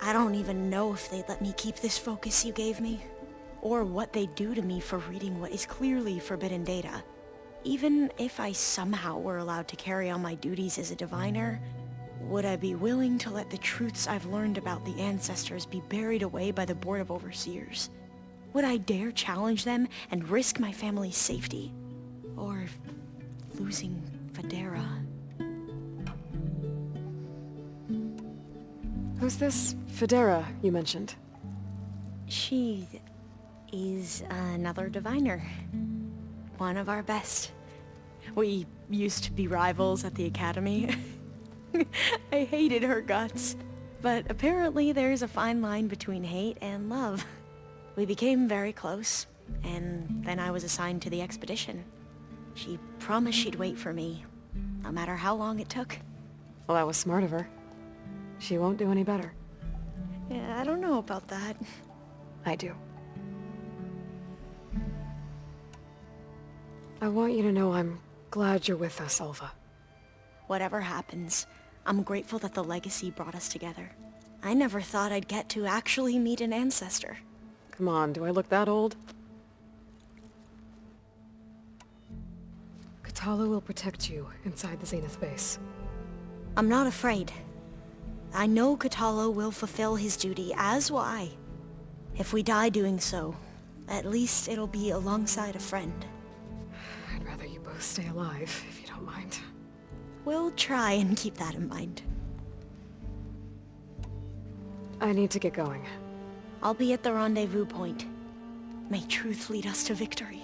[SPEAKER 8] I don't even know if they'd let me keep this focus you gave me, or what they'd do to me for reading what is clearly forbidden data. Even if I somehow were allowed to carry on my duties as a diviner, would I be willing to let the truths I've learned about the ancestors be buried away by the Board of Overseers? Would I dare challenge them and risk my family's safety? Or losing Federa?
[SPEAKER 1] Who's this Federa you mentioned?
[SPEAKER 8] She is another diviner. One of our best. We used to be rivals at the academy. I hated her guts. But apparently there's a fine line between hate and love. We became very close, and then I was assigned to the expedition. She promised she'd wait for me, no matter how long it took.
[SPEAKER 1] Well, that was smart of her. She won't do any better.
[SPEAKER 8] Yeah, I don't know about that.
[SPEAKER 1] I do. I want you to know I'm glad you're with us, Alva.
[SPEAKER 8] Whatever happens, I'm grateful that the legacy brought us together. I never thought I'd get to actually meet an ancestor.
[SPEAKER 1] Come on, do I look that old? Katala will protect you inside the Zenith base.
[SPEAKER 8] I'm not afraid. I know Katala will fulfill his duty, as will I. If we die doing so, at least it'll be alongside a friend.
[SPEAKER 1] I'd rather you both stay alive, if you don't mind.
[SPEAKER 8] We'll try and keep that in mind.
[SPEAKER 1] I need to get going.
[SPEAKER 8] I'll be at the rendezvous point. May truth lead us to victory.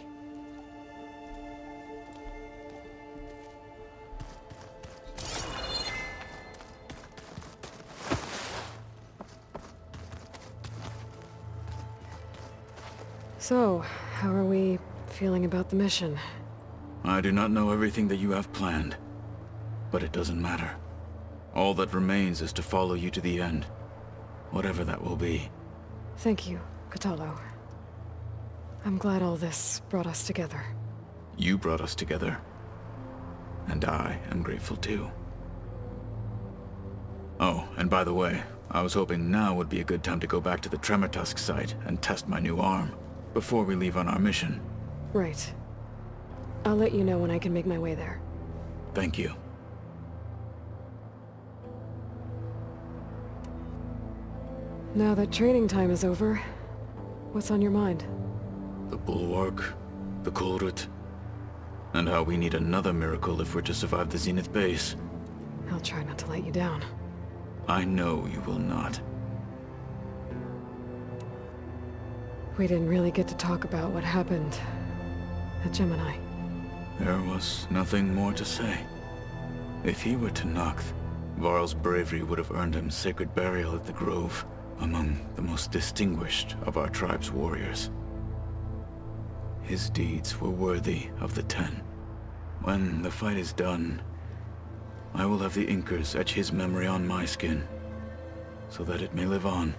[SPEAKER 1] So, how are we feeling about the mission?
[SPEAKER 9] I do not know everything that you have planned, but it doesn't matter. All that remains is to follow you to the end, whatever that will be.
[SPEAKER 1] Thank you, Katalo. I'm glad all this brought us together.
[SPEAKER 9] You brought us together, and I am grateful too. Oh, and by the way, I was hoping now would be a good time to go back to the Tremortusk site and test my new arm, before we leave on our mission.
[SPEAKER 1] Right. I'll let you know when I can make my way there.
[SPEAKER 9] Thank you.
[SPEAKER 1] Now that training time is over, what's on your mind?
[SPEAKER 9] The Bulwark, the Kulrut, and how we need another miracle if we're to survive the Zenith base.
[SPEAKER 1] I'll try not to let you down.
[SPEAKER 9] I know you will not.
[SPEAKER 1] We didn't really get to talk about what happened at Gemini.
[SPEAKER 9] There was nothing more to say. If he were to Noct, Varl's bravery would have earned him sacred burial at the Grove, among the most distinguished of our tribe's warriors. His deeds were worthy of the Ten. When the fight is done, I will have the Inkers etch his memory on my skin, so that it may live on.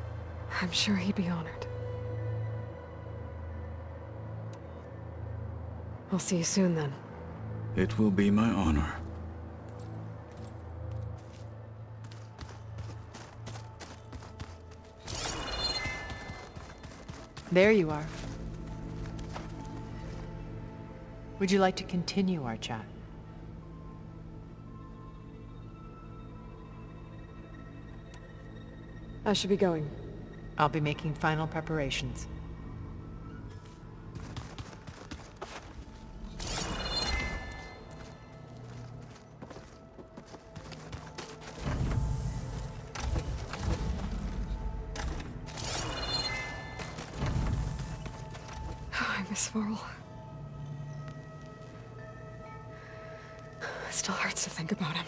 [SPEAKER 1] I'm sure he'd be honored. I'll see you soon, then.
[SPEAKER 9] It will be my honor.
[SPEAKER 5] There you are. Would you like to continue our chat?
[SPEAKER 1] I should be going.
[SPEAKER 5] I'll be making final preparations.
[SPEAKER 1] I miss Varl. It still hurts to think about him.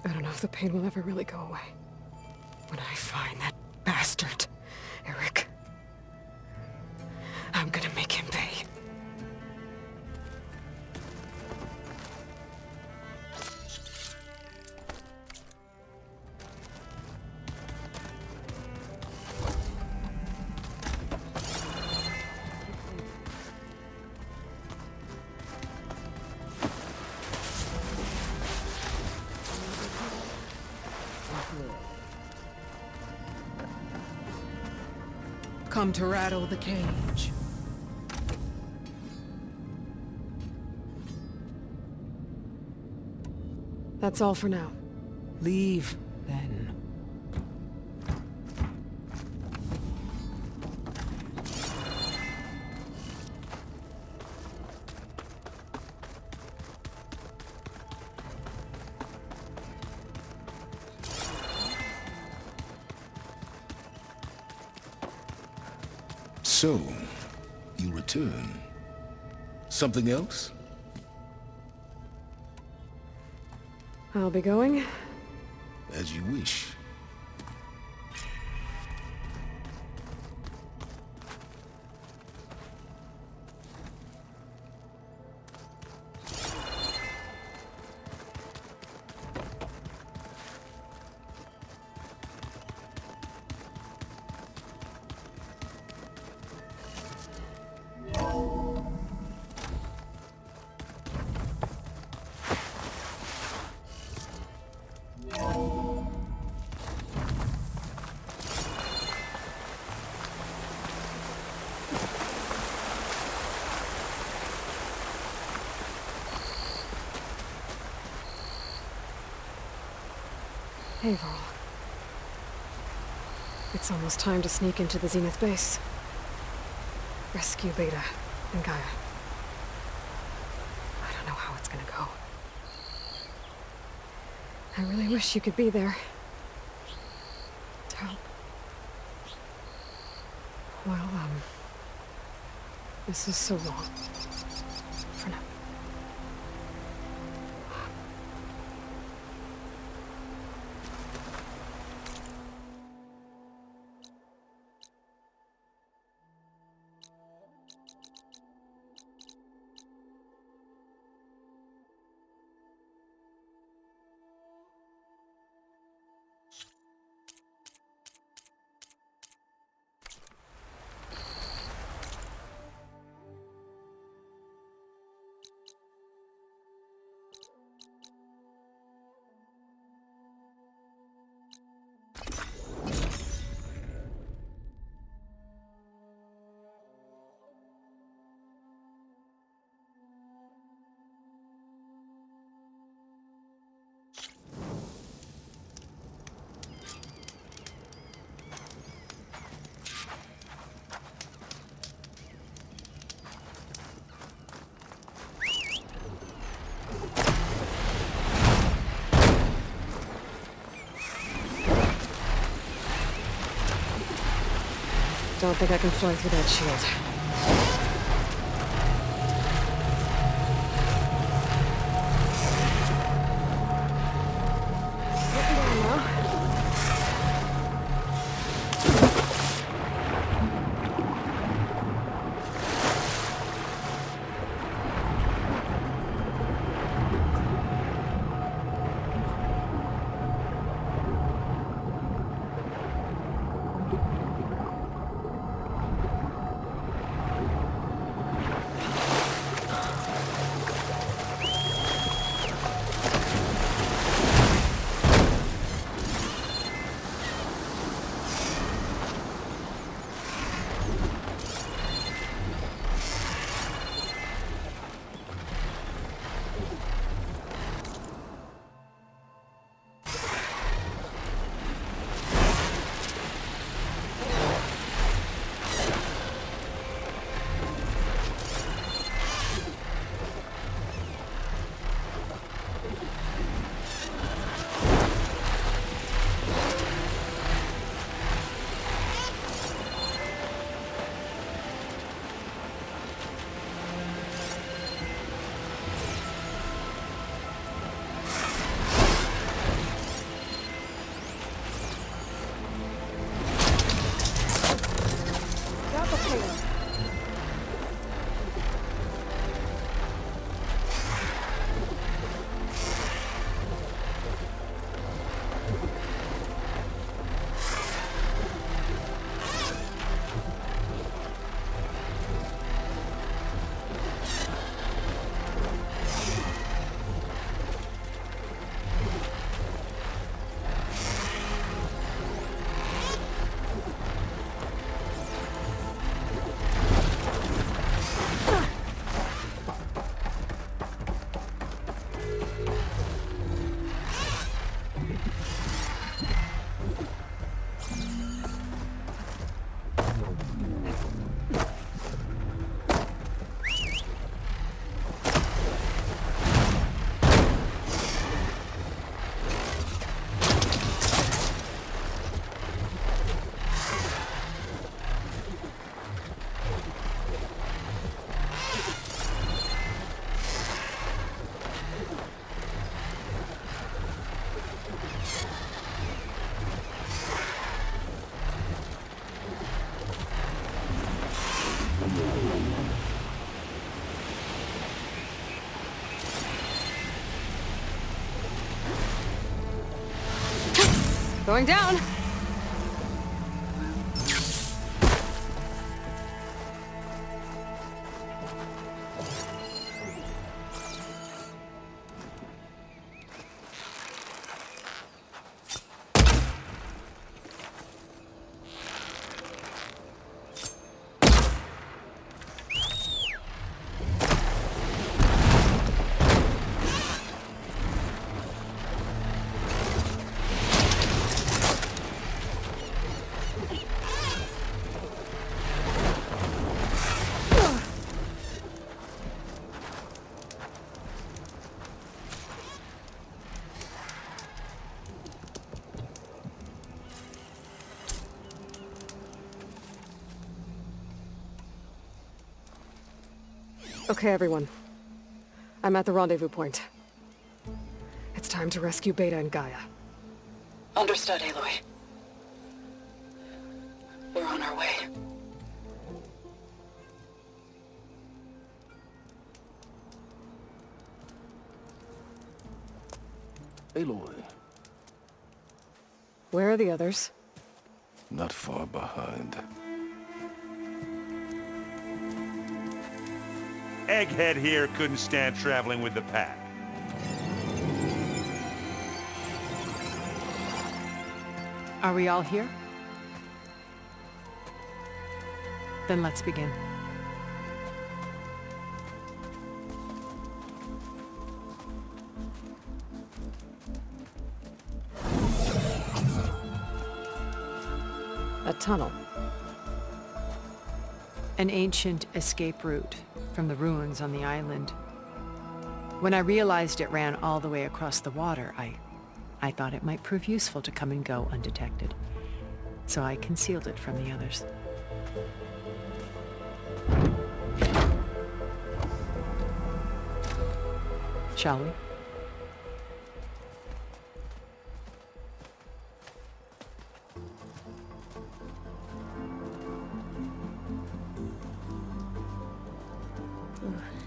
[SPEAKER 1] I don't know if the pain will ever really go away. When I find that bastard, Eric, I'm gonna make him pay.
[SPEAKER 10] Come to rattle the cage.
[SPEAKER 1] That's all for now.
[SPEAKER 10] Leave, then.
[SPEAKER 4] So, you return. Something else?
[SPEAKER 1] I'll be going.
[SPEAKER 4] As you wish.
[SPEAKER 1] Hey, Varl. It's almost time to sneak into the Zenith base. Rescue Beta and Gaia. I don't know how it's gonna go. I really wish you could be there. To help. Well, this is so long. For now. Don't think I can fly through that shield. Going down! Okay, everyone. I'm at the rendezvous point. It's time to rescue Beta and Gaia.
[SPEAKER 12] Understood, Aloy. We're on our way.
[SPEAKER 4] Aloy.
[SPEAKER 1] Where are the others?
[SPEAKER 4] Not far behind.
[SPEAKER 11] Egghead here couldn't stand traveling with the pack.
[SPEAKER 5] Are we all here? Then let's begin.
[SPEAKER 1] A tunnel.
[SPEAKER 5] An ancient escape route from the ruins on the island. When I realized it ran all the way across the water, I thought it might prove useful to come and go undetected. So I concealed it from the others. Shall we?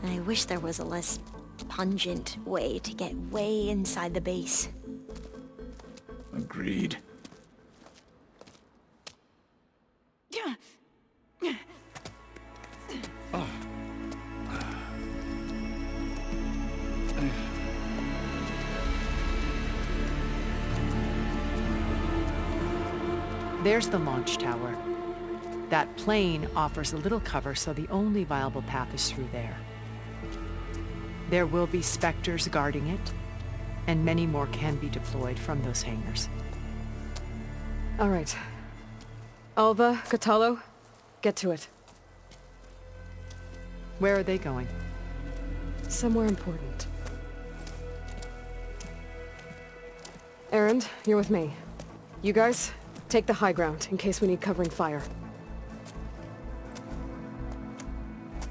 [SPEAKER 8] I wish there was a less pungent way to get way inside the base.
[SPEAKER 9] Agreed.
[SPEAKER 5] There's the launch tower. That plane offers a little cover, so the only viable path is through there. There will be specters guarding it, and many more can be deployed from those hangars.
[SPEAKER 1] All right. Alva, Catalo, get to it.
[SPEAKER 5] Where are they going?
[SPEAKER 1] Somewhere important. Erend, you're with me. You guys, take the high ground in case we need covering fire.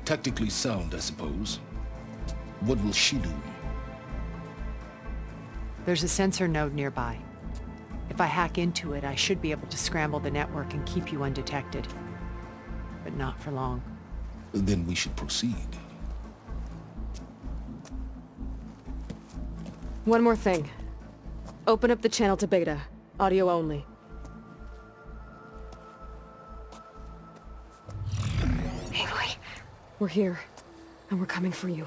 [SPEAKER 4] Tactically sound, I suppose. What will she do?
[SPEAKER 5] There's a sensor node nearby. If I hack into it, I should be able to scramble the network and keep you undetected. But not for long.
[SPEAKER 4] Then we should proceed.
[SPEAKER 1] One more thing. Open up the channel to Beta. Audio only.
[SPEAKER 12] Aloy?
[SPEAKER 1] We're here, and we're coming for you.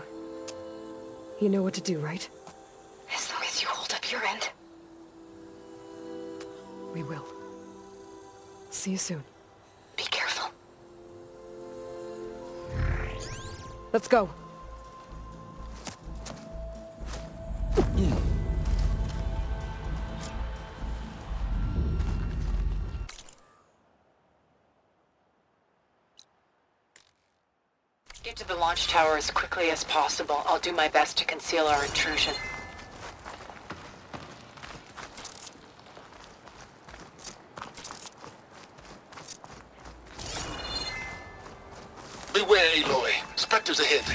[SPEAKER 1] You know what to do, right?
[SPEAKER 12] As long as you hold up your end.
[SPEAKER 1] We will. See you soon.
[SPEAKER 12] Be careful.
[SPEAKER 1] Let's go.
[SPEAKER 12] Get to the launch tower as quickly as possible. I'll do my best to conceal our intrusion.
[SPEAKER 4] Beware, Aloy. Spectres ahead.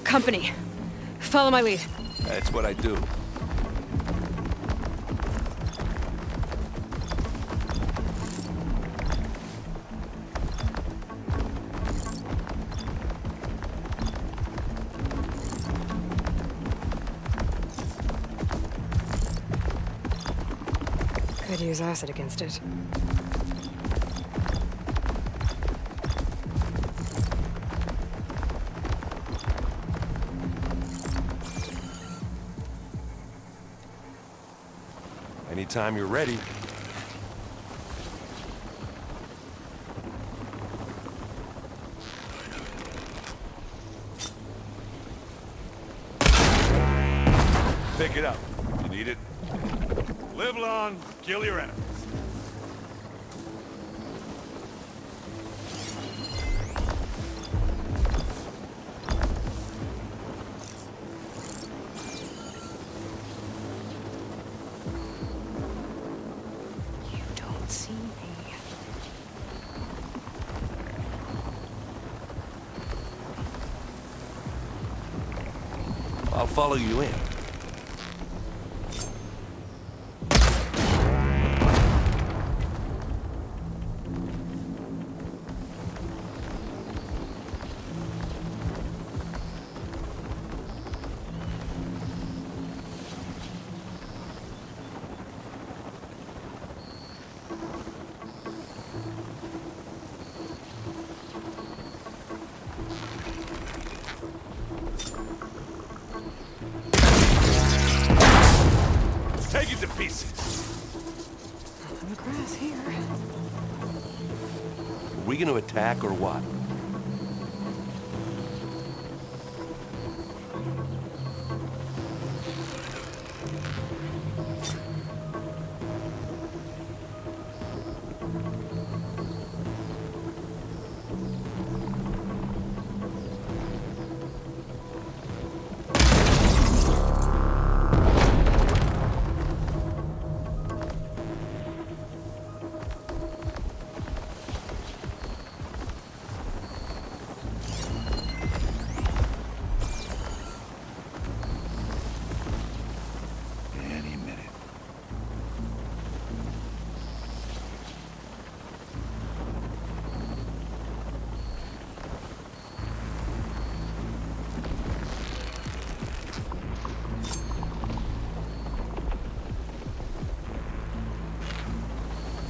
[SPEAKER 1] Company. Follow my lead.
[SPEAKER 3] That's what I do.
[SPEAKER 1] Could use acid against it.
[SPEAKER 7] Anytime you're ready. Pick it up. You need it? Live long, kill your enemies.
[SPEAKER 1] You don't see me.
[SPEAKER 7] I'll follow you in. Take it to pieces.
[SPEAKER 1] On the grass here.
[SPEAKER 7] Are we gonna attack or what?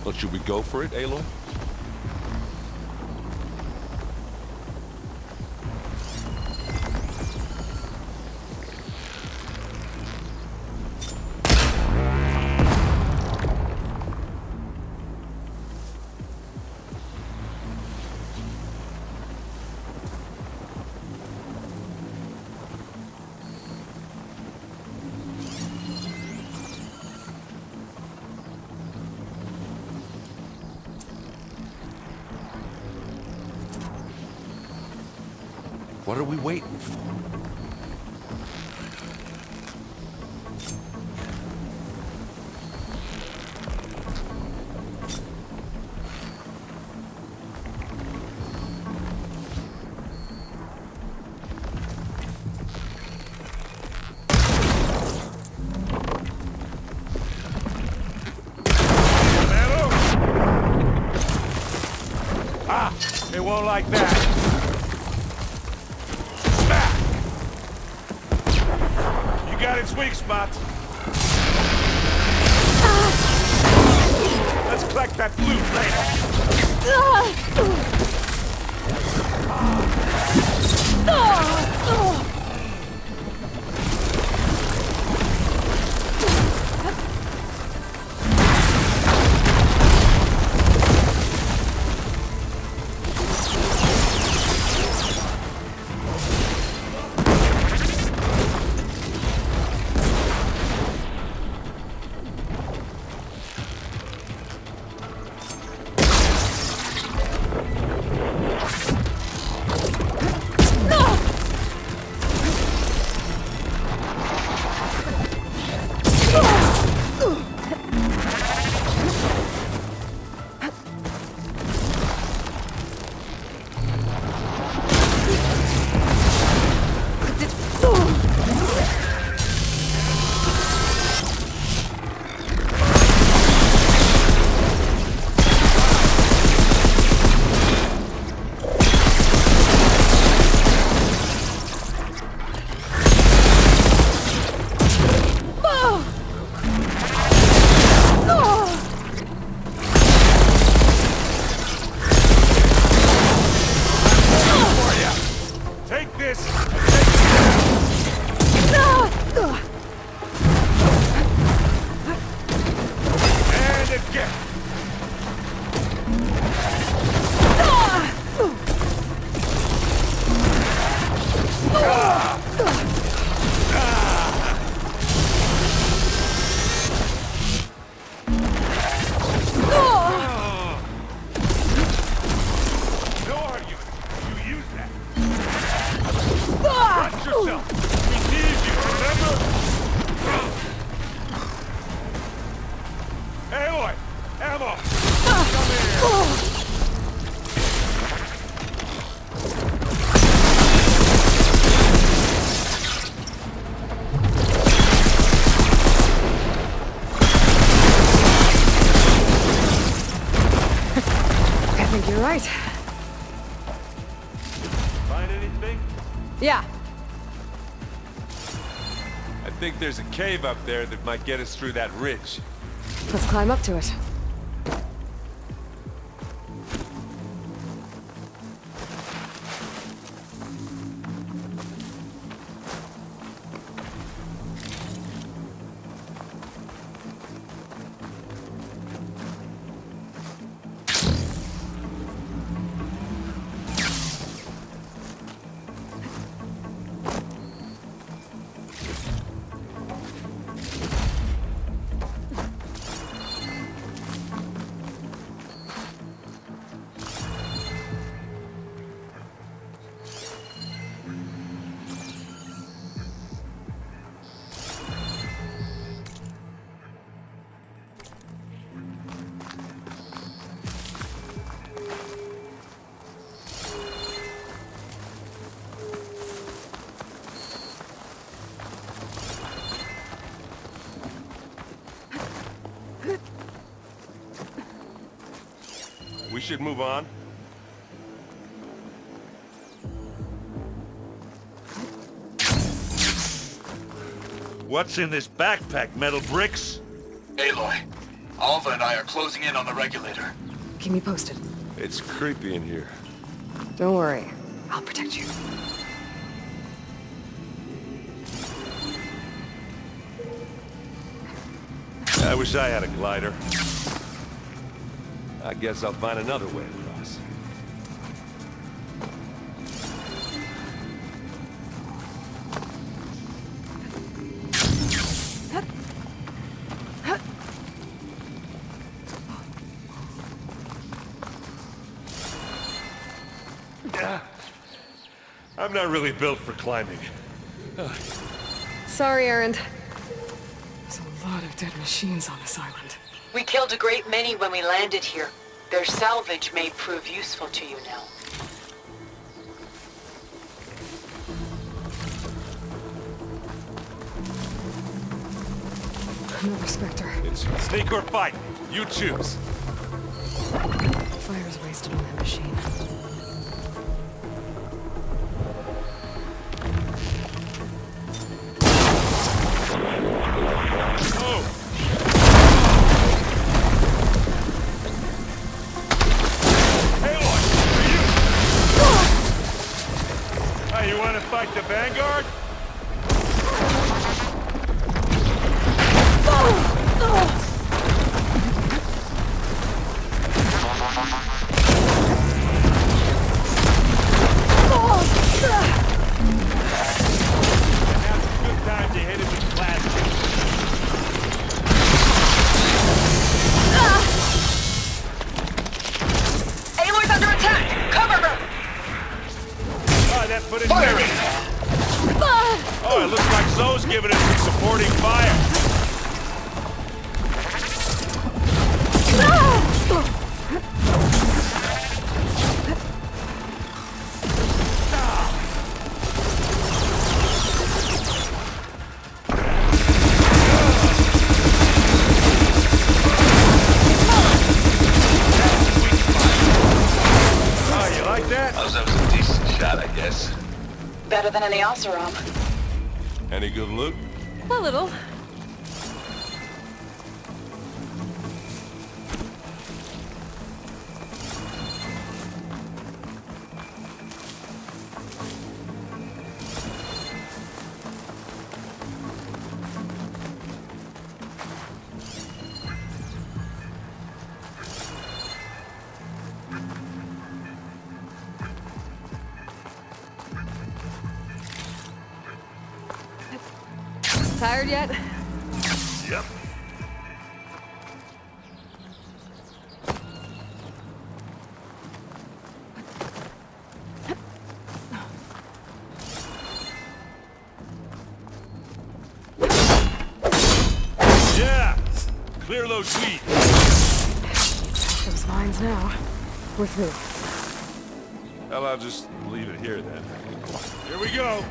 [SPEAKER 7] Well, should we go for it, Aloy? What are we waiting for?
[SPEAKER 11] Ah! It won't like that. You got its weak spot. Let's collect that flute
[SPEAKER 1] right.
[SPEAKER 11] Find anything?
[SPEAKER 1] Yeah.
[SPEAKER 11] I think there's a cave up there that might get us through that ridge.
[SPEAKER 1] Let's climb up to it.
[SPEAKER 11] We should move on. What's in this backpack? Metal bricks?
[SPEAKER 9] Aloy, Alva and I are closing in on the regulator.
[SPEAKER 1] Keep me posted.
[SPEAKER 11] It's creepy in here.
[SPEAKER 1] Don't worry. I'll protect you.
[SPEAKER 11] I wish I had a glider. I guess I'll find another way across. I'm not really built for climbing.
[SPEAKER 1] Sorry, Erend. There's a lot of dead machines on this island.
[SPEAKER 12] We killed a great many when we landed here. Their salvage may prove useful to you now.
[SPEAKER 1] Another Spectre.
[SPEAKER 11] It's sneak or fight. You choose.
[SPEAKER 1] Fire's wasted on that machine.
[SPEAKER 11] You want to fight the Vanguard? Now's a good time to hit it with plastic.
[SPEAKER 12] Aloy's under attack! Cover her!
[SPEAKER 11] That put it firing! Oh, it looks like Zoe's giving us some supporting fire. Oh, you like that?
[SPEAKER 9] That was a decent shot, I guess.
[SPEAKER 12] Better than any Oseram.
[SPEAKER 11] Any good loot?
[SPEAKER 1] A little. Tired yet?
[SPEAKER 11] Yep. Yeah! Clear those weeds.
[SPEAKER 1] Those mines now. We're through.
[SPEAKER 11] Well, I'll just leave it here then. Here we go!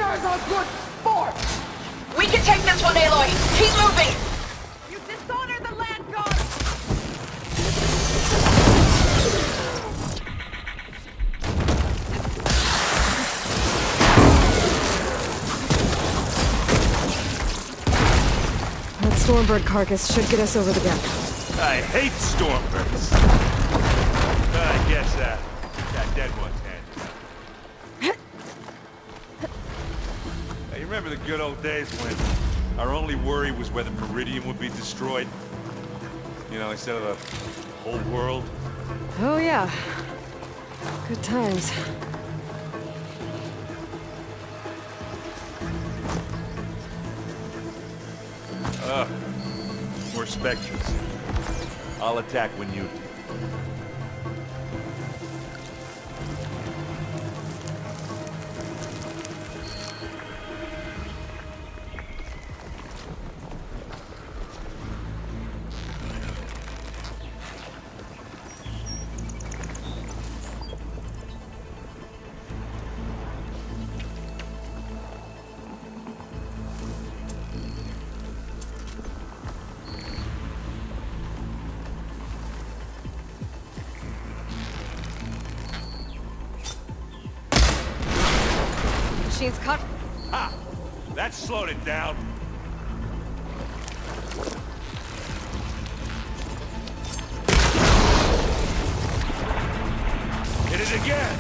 [SPEAKER 14] Where's our good sport? We can take this one, Aloy. Keep moving.
[SPEAKER 2] You dishonor the land god!
[SPEAKER 1] That Stormbird carcass should get us over the gap.
[SPEAKER 11] I hate Stormbirds. I guess, that dead one's handy. Now, you remember the good old days when our only worry was whether Meridian would be destroyed? You know, instead of the whole world?
[SPEAKER 1] Oh yeah. Good times.
[SPEAKER 11] More specters. I'll attack when you do.
[SPEAKER 2] Machine's cut.
[SPEAKER 11] Ha! That slowed it down. Hit it again.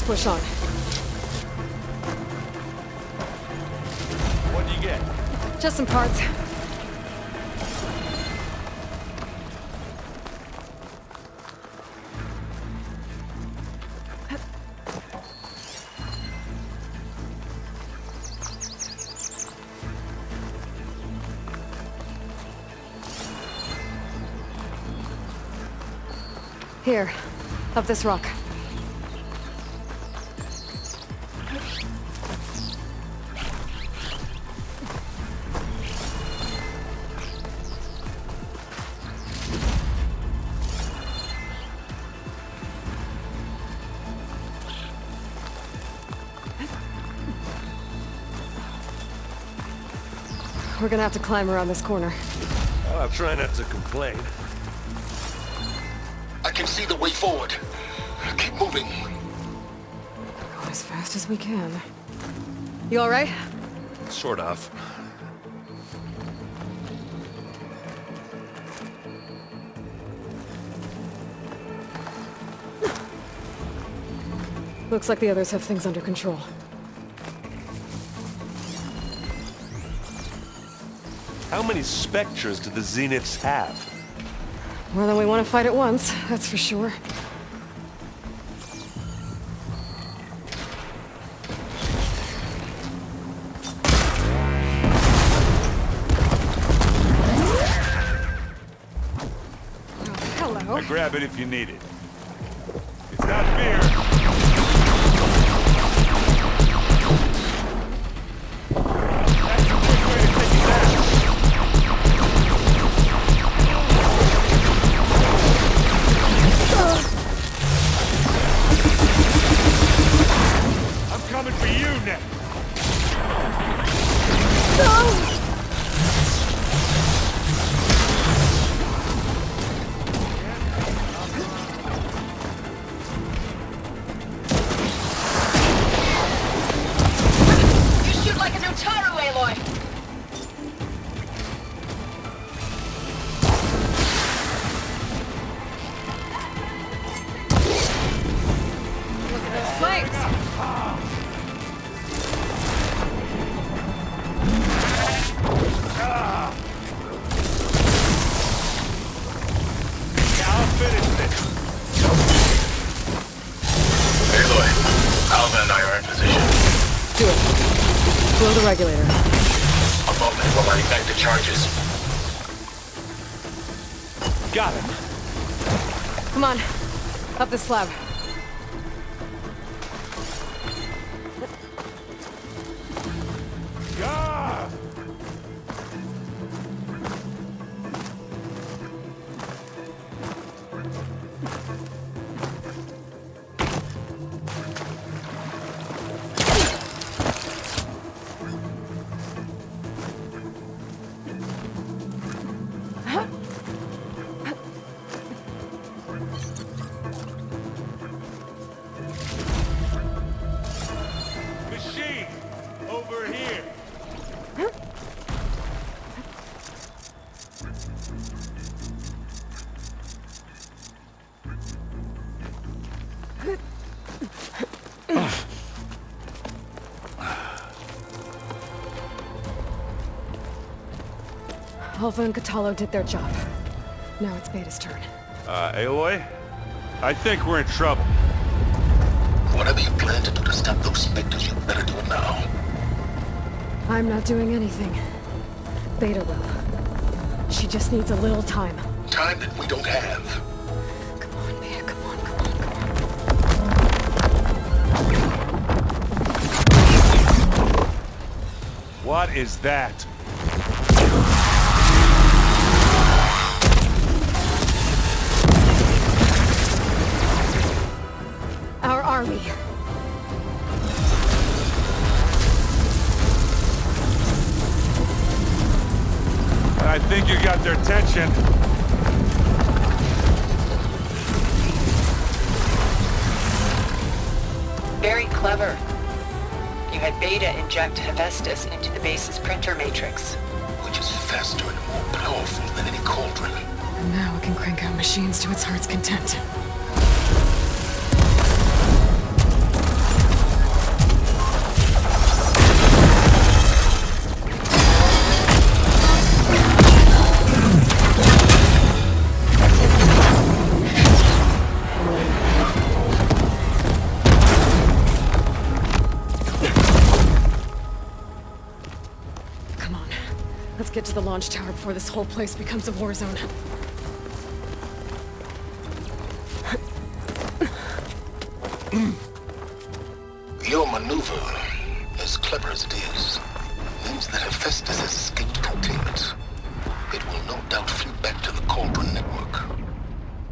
[SPEAKER 1] Push on.
[SPEAKER 11] What do you get?
[SPEAKER 1] Just some parts. Here, up this rock. We're gonna have to climb around this corner.
[SPEAKER 7] Well, I'll try not to complain.
[SPEAKER 4] I can see the way forward. Keep moving.
[SPEAKER 1] Go as fast as we can. You alright?
[SPEAKER 7] Sort of.
[SPEAKER 1] Looks like the others have things under control.
[SPEAKER 7] How many specters do the Zeniths have?
[SPEAKER 1] More than we want to fight at once, that's for sure.
[SPEAKER 11] Now grab it if you need it. It's not fear. That's a quick way to take it down. I'm coming for you next.
[SPEAKER 2] You shoot like a new Taru, Aloy! Look at those flames!
[SPEAKER 11] I'll finish this.
[SPEAKER 9] Aloy, Alva and I are in position.
[SPEAKER 1] Do it. Blow the regulator.
[SPEAKER 9] A moment while I ignite the charges.
[SPEAKER 11] Got him.
[SPEAKER 1] Come on. Up the slab.
[SPEAKER 11] Yeah! Machine! Over here!
[SPEAKER 1] Alpha and Catalo did their job. Now it's Beta's turn.
[SPEAKER 11] Aloy? I think we're in trouble.
[SPEAKER 4] Whatever you plan to do to stop those specters, you better do it now.
[SPEAKER 1] I'm not doing anything. Beta will. She just needs a little time.
[SPEAKER 4] Time that we don't have.
[SPEAKER 1] Come on, Beta, come on, come on, come on.
[SPEAKER 11] What is that?
[SPEAKER 1] Our army.
[SPEAKER 11] I think you got their attention.
[SPEAKER 12] Very clever. You had Beta inject Hephaestus into the base's printer matrix.
[SPEAKER 4] Which is faster and more powerful than any cauldron.
[SPEAKER 1] And now it can crank out machines to its heart's content. Let's get to the launch tower before this whole place becomes a war zone.
[SPEAKER 4] Your maneuver, as clever as it is, means that Hephaestus has escaped containment. It will no doubt flee back to the Cauldron network.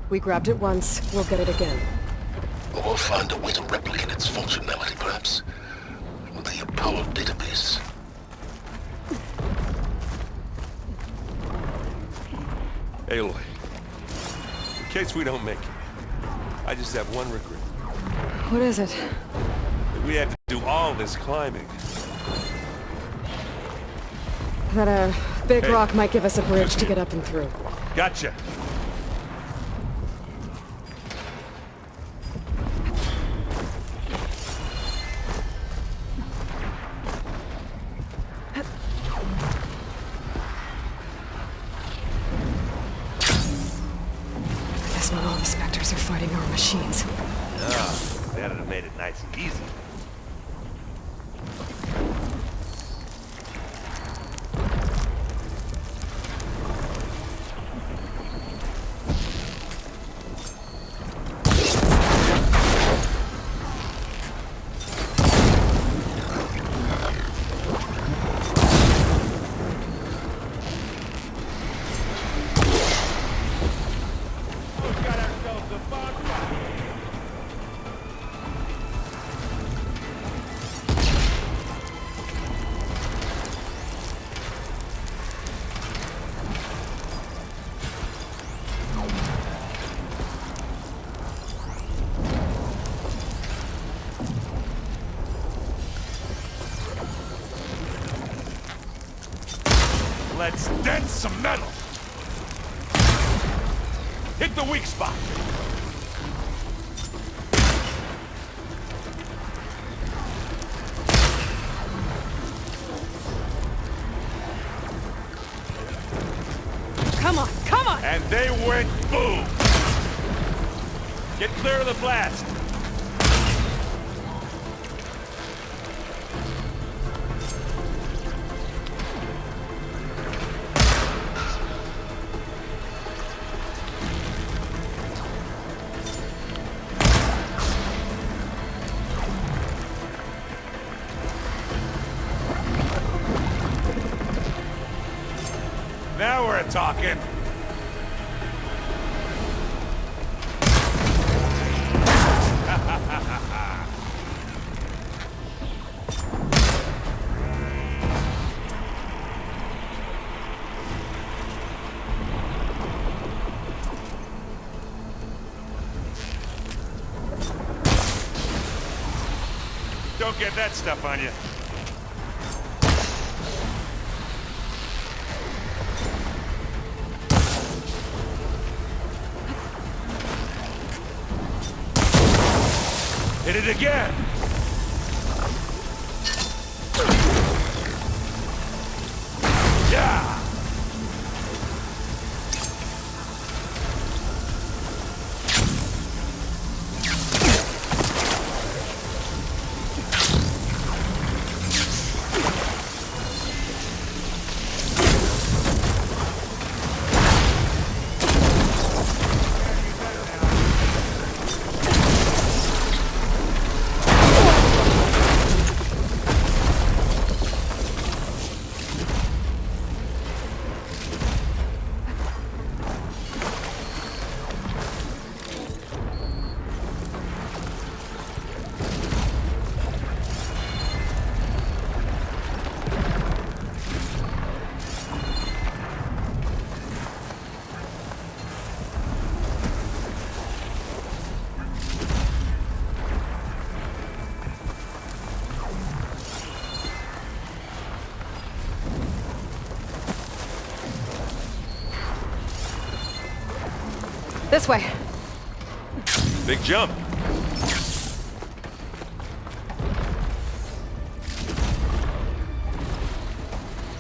[SPEAKER 1] We grabbed it once, we'll get it again.
[SPEAKER 4] Or find a way to replicate its functionality, perhaps, with the Apollo database.
[SPEAKER 7] Aloy, in case we don't make it, I just have one regret.
[SPEAKER 1] What is it?
[SPEAKER 7] That we had to do all this climbing.
[SPEAKER 1] That a big rock might give us a bridge to get up and through.
[SPEAKER 7] Gotcha.
[SPEAKER 1] Guess not all the specters are fighting our machines.
[SPEAKER 7] Ah, that'd have made it nice and easy. Let's dent some metal! Hit the weak spot!
[SPEAKER 1] Come on, come on!
[SPEAKER 7] And they went boom! Get clear of the blast! Now we're talking. Don't get that stuff on you. Hit it again! Yeah!
[SPEAKER 1] This way.
[SPEAKER 7] Big jump.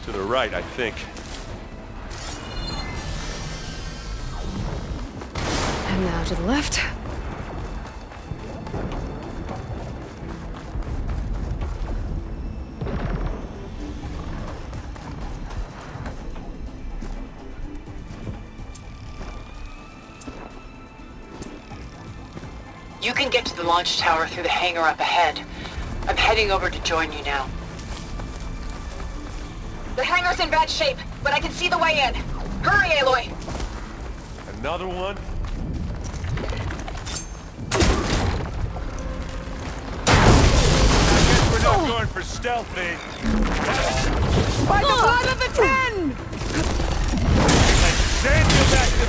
[SPEAKER 7] To the right, I think.
[SPEAKER 1] And now to the left.
[SPEAKER 12] You can get to the launch tower through the hangar up ahead. I'm heading over to join you now.
[SPEAKER 2] The hangar's in bad shape, but I can see the way in. Hurry, Aloy!
[SPEAKER 7] Another one? I guess we're not going for stealthy.
[SPEAKER 1] By the blood of the 10!
[SPEAKER 7] Let's send you back to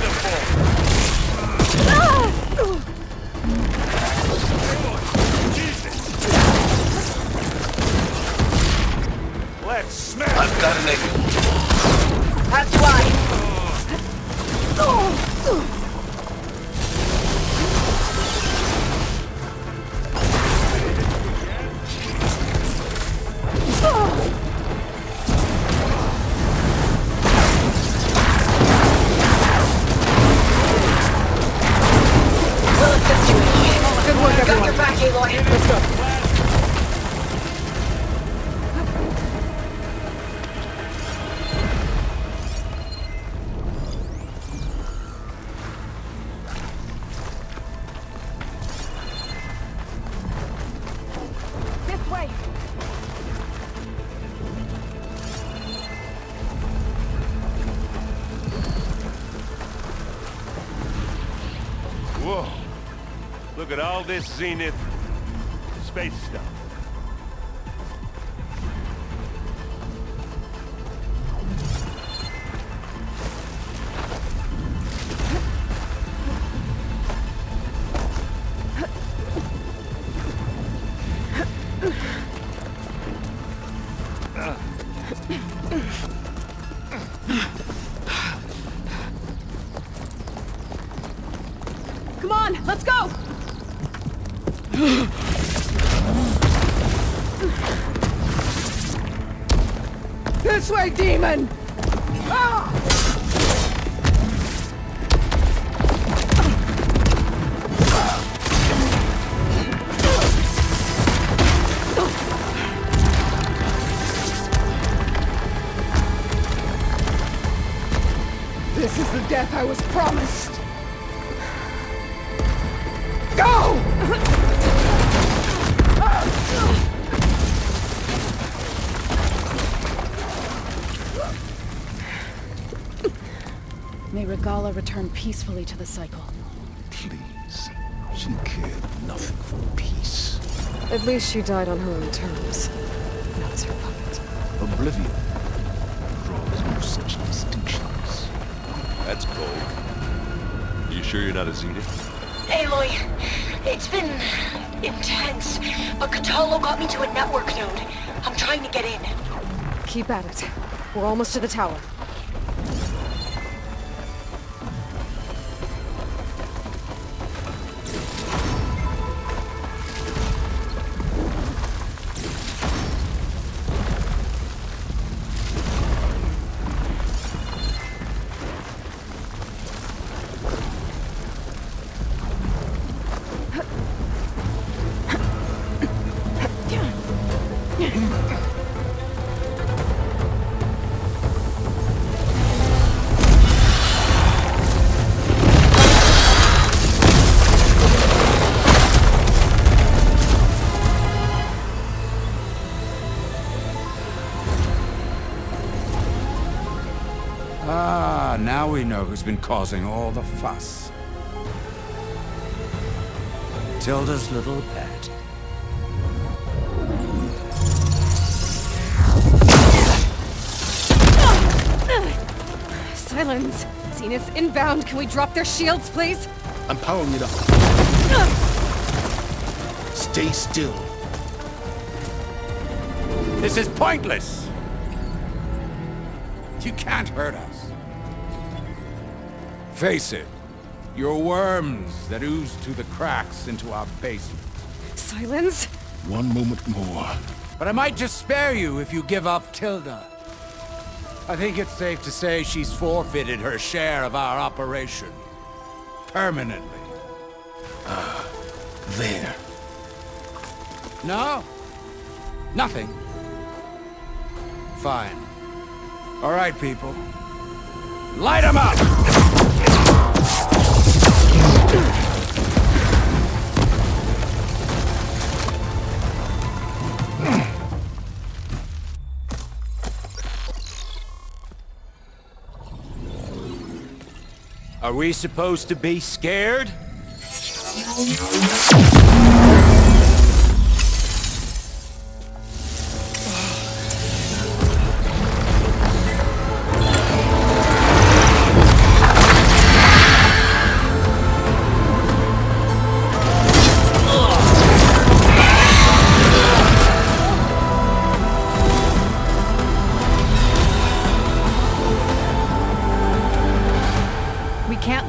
[SPEAKER 7] Look at all this Zenith space stuff.
[SPEAKER 1] Come on, let's go! This way, demon! Ah! This is the death I was promised! Go!
[SPEAKER 6] May Regala return peacefully to the cycle.
[SPEAKER 4] Please. She cared nothing for peace.
[SPEAKER 1] At least she died on her own terms. Not as her puppet.
[SPEAKER 4] Oblivion draws no such distinctions.
[SPEAKER 7] That's cold. You sure you're not a Zenith?
[SPEAKER 14] Aloy, it's been intense, but Catalo got me to a network node. I'm trying to get in.
[SPEAKER 1] Keep at it. We're almost to the tower.
[SPEAKER 13] Ah, now we know who's been causing all the fuss. Tilda's little pet.
[SPEAKER 1] Silence! Zenith's inbound. Can we drop their shields, please?
[SPEAKER 4] I'm powering it up. Stay still.
[SPEAKER 13] This is pointless! You can't hurt us. Face it. You're worms that ooze through the cracks into our basement.
[SPEAKER 1] Silence?
[SPEAKER 4] One moment more.
[SPEAKER 13] But I might just spare you if you give up Tilda. I think it's safe to say she's forfeited her share of our operation. Permanently.
[SPEAKER 4] There.
[SPEAKER 13] No? Nothing. Fine. All right, people. Light 'em up! Are we supposed to be scared?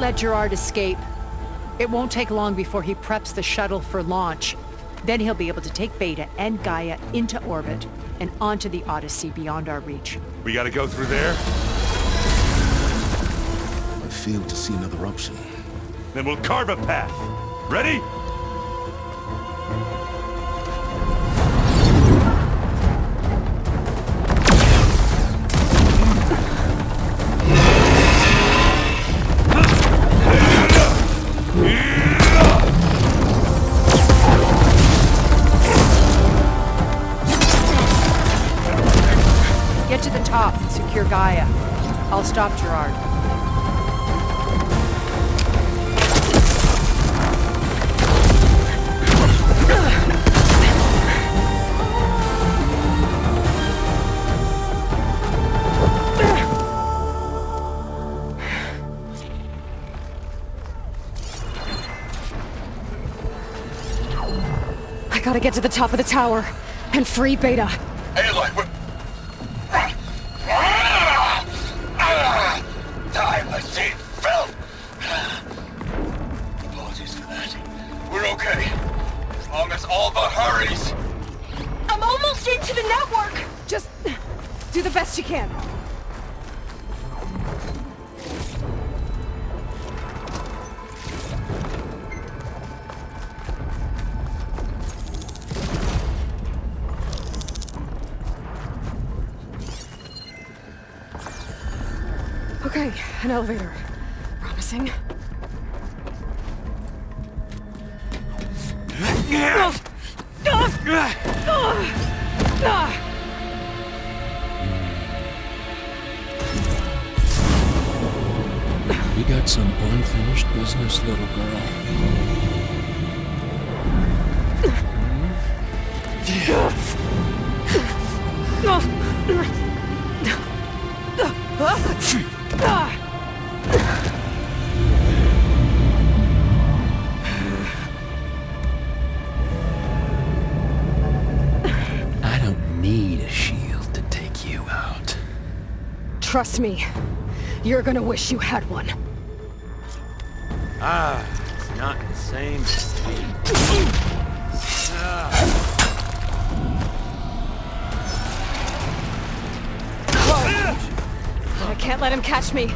[SPEAKER 5] Let Gerard escape. It won't take long before he preps the shuttle for launch. Then he'll be able to take Beta and Gaia into orbit and onto the Odyssey beyond our reach.
[SPEAKER 7] We gotta go through there?
[SPEAKER 4] I fail to see another option.
[SPEAKER 7] Then we'll carve a path. Ready?
[SPEAKER 5] Get to the top and secure Gaia. I'll stop Gerard.
[SPEAKER 1] gotta get to the top of the tower and free Beta.
[SPEAKER 4] Aloy, time I see filth. Apologies for that. We're okay. As long as Alva hurries.
[SPEAKER 8] I'm almost into the network!
[SPEAKER 1] Just do the best you can. Okay, an elevator. Promising.
[SPEAKER 16] We got some unfinished business, little girl. I don't need a shield to take you out.
[SPEAKER 1] Trust me, you're gonna wish you had one.
[SPEAKER 13] It's not the same as me.
[SPEAKER 1] I can't let him catch me.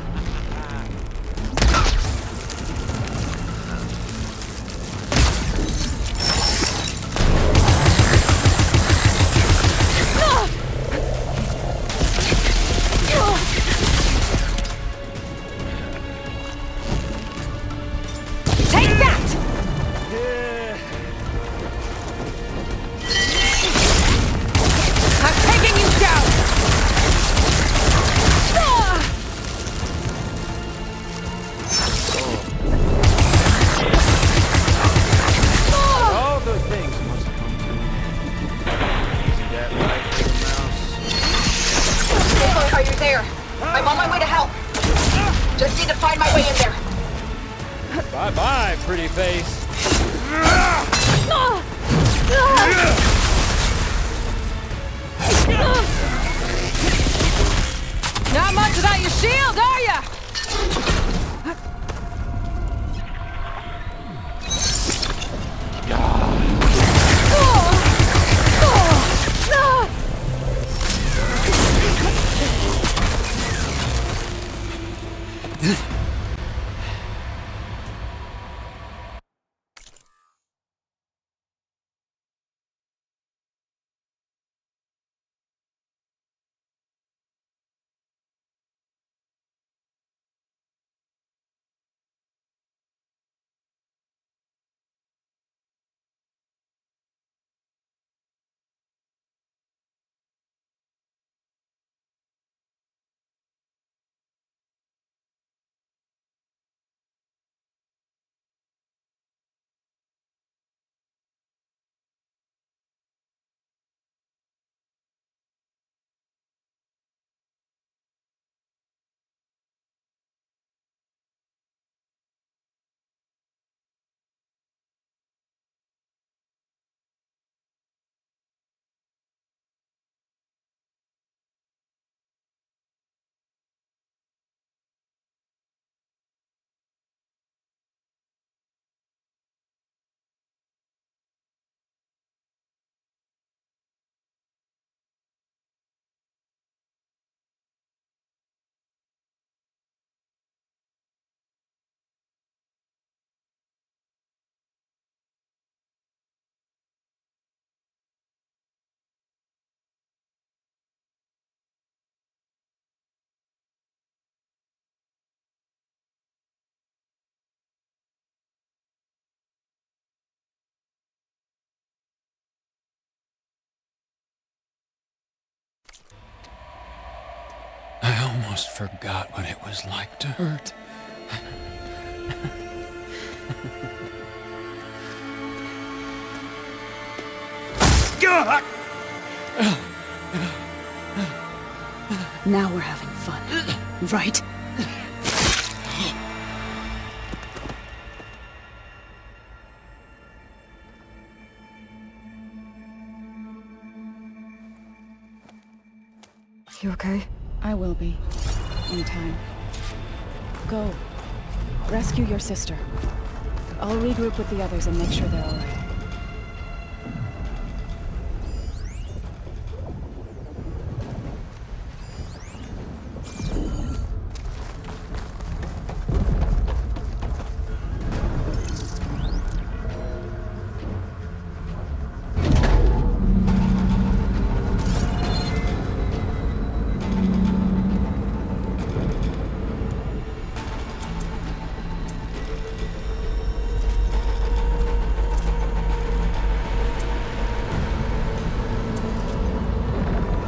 [SPEAKER 13] Bye-bye, pretty face.
[SPEAKER 1] Not much without your shield, are ya?
[SPEAKER 16] I almost forgot what it was like to hurt.
[SPEAKER 6] Now we're having fun, right?
[SPEAKER 1] okay?
[SPEAKER 6] I will be. In time. Go. Rescue your sister. I'll regroup with the others and make sure they're alright.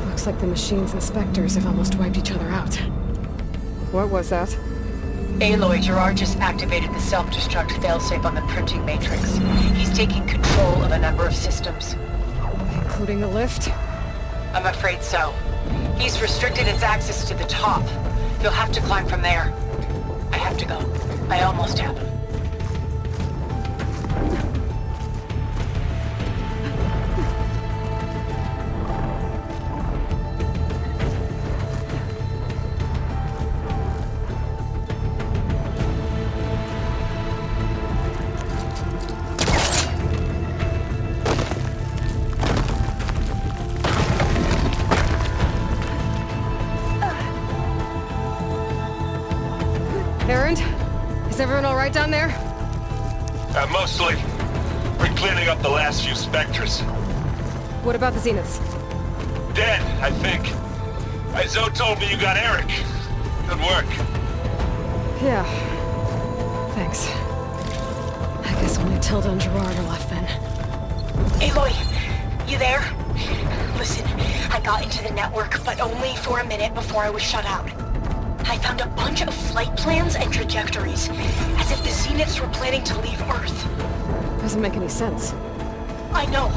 [SPEAKER 1] Looks like the machine's inspectors have almost wiped each other out. What was that?
[SPEAKER 18] Aloy, Gerard just activated the self-destruct failsafe on the printing matrix. He's taking control of a number of systems.
[SPEAKER 1] Including the lift?
[SPEAKER 18] I'm afraid so. He's restricted its access to the top. You'll have to climb from there. I have to go. I almost have him.
[SPEAKER 1] Erend? Is everyone alright down there?
[SPEAKER 11] Mostly. We're cleaning up the last few specters.
[SPEAKER 1] What about the Zeniths?
[SPEAKER 11] Dead, I think. Zoe told me you got Eric. Good work.
[SPEAKER 1] Yeah. Thanks. I guess only Tilda and Gerard are left then.
[SPEAKER 8] Aloy, you there? Listen, I got into the network, but only for a minute before I was shut out. I found a bunch of flight plans and trajectories, as if the Zeniths were planning to leave Earth.
[SPEAKER 1] Doesn't make any sense.
[SPEAKER 8] I know,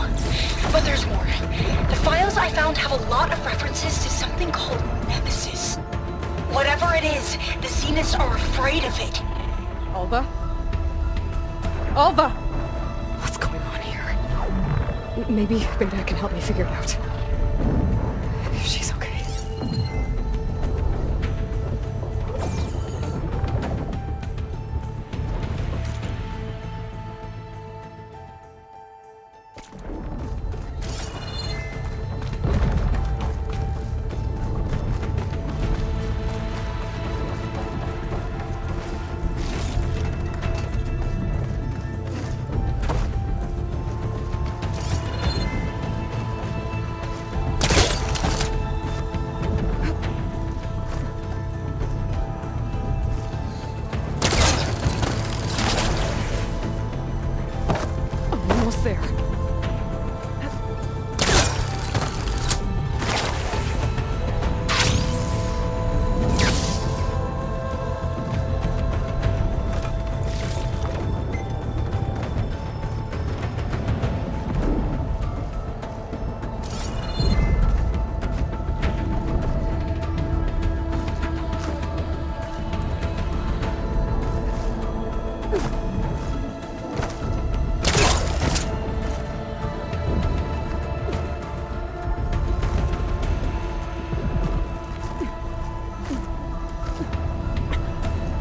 [SPEAKER 8] but there's more. The files I found have a lot of references to something called Nemesis. Whatever it is, the Zeniths are afraid of it.
[SPEAKER 1] Alva? Alva! What's going on here? Maybe Beta can help me figure it out. If she's okay. Almost there.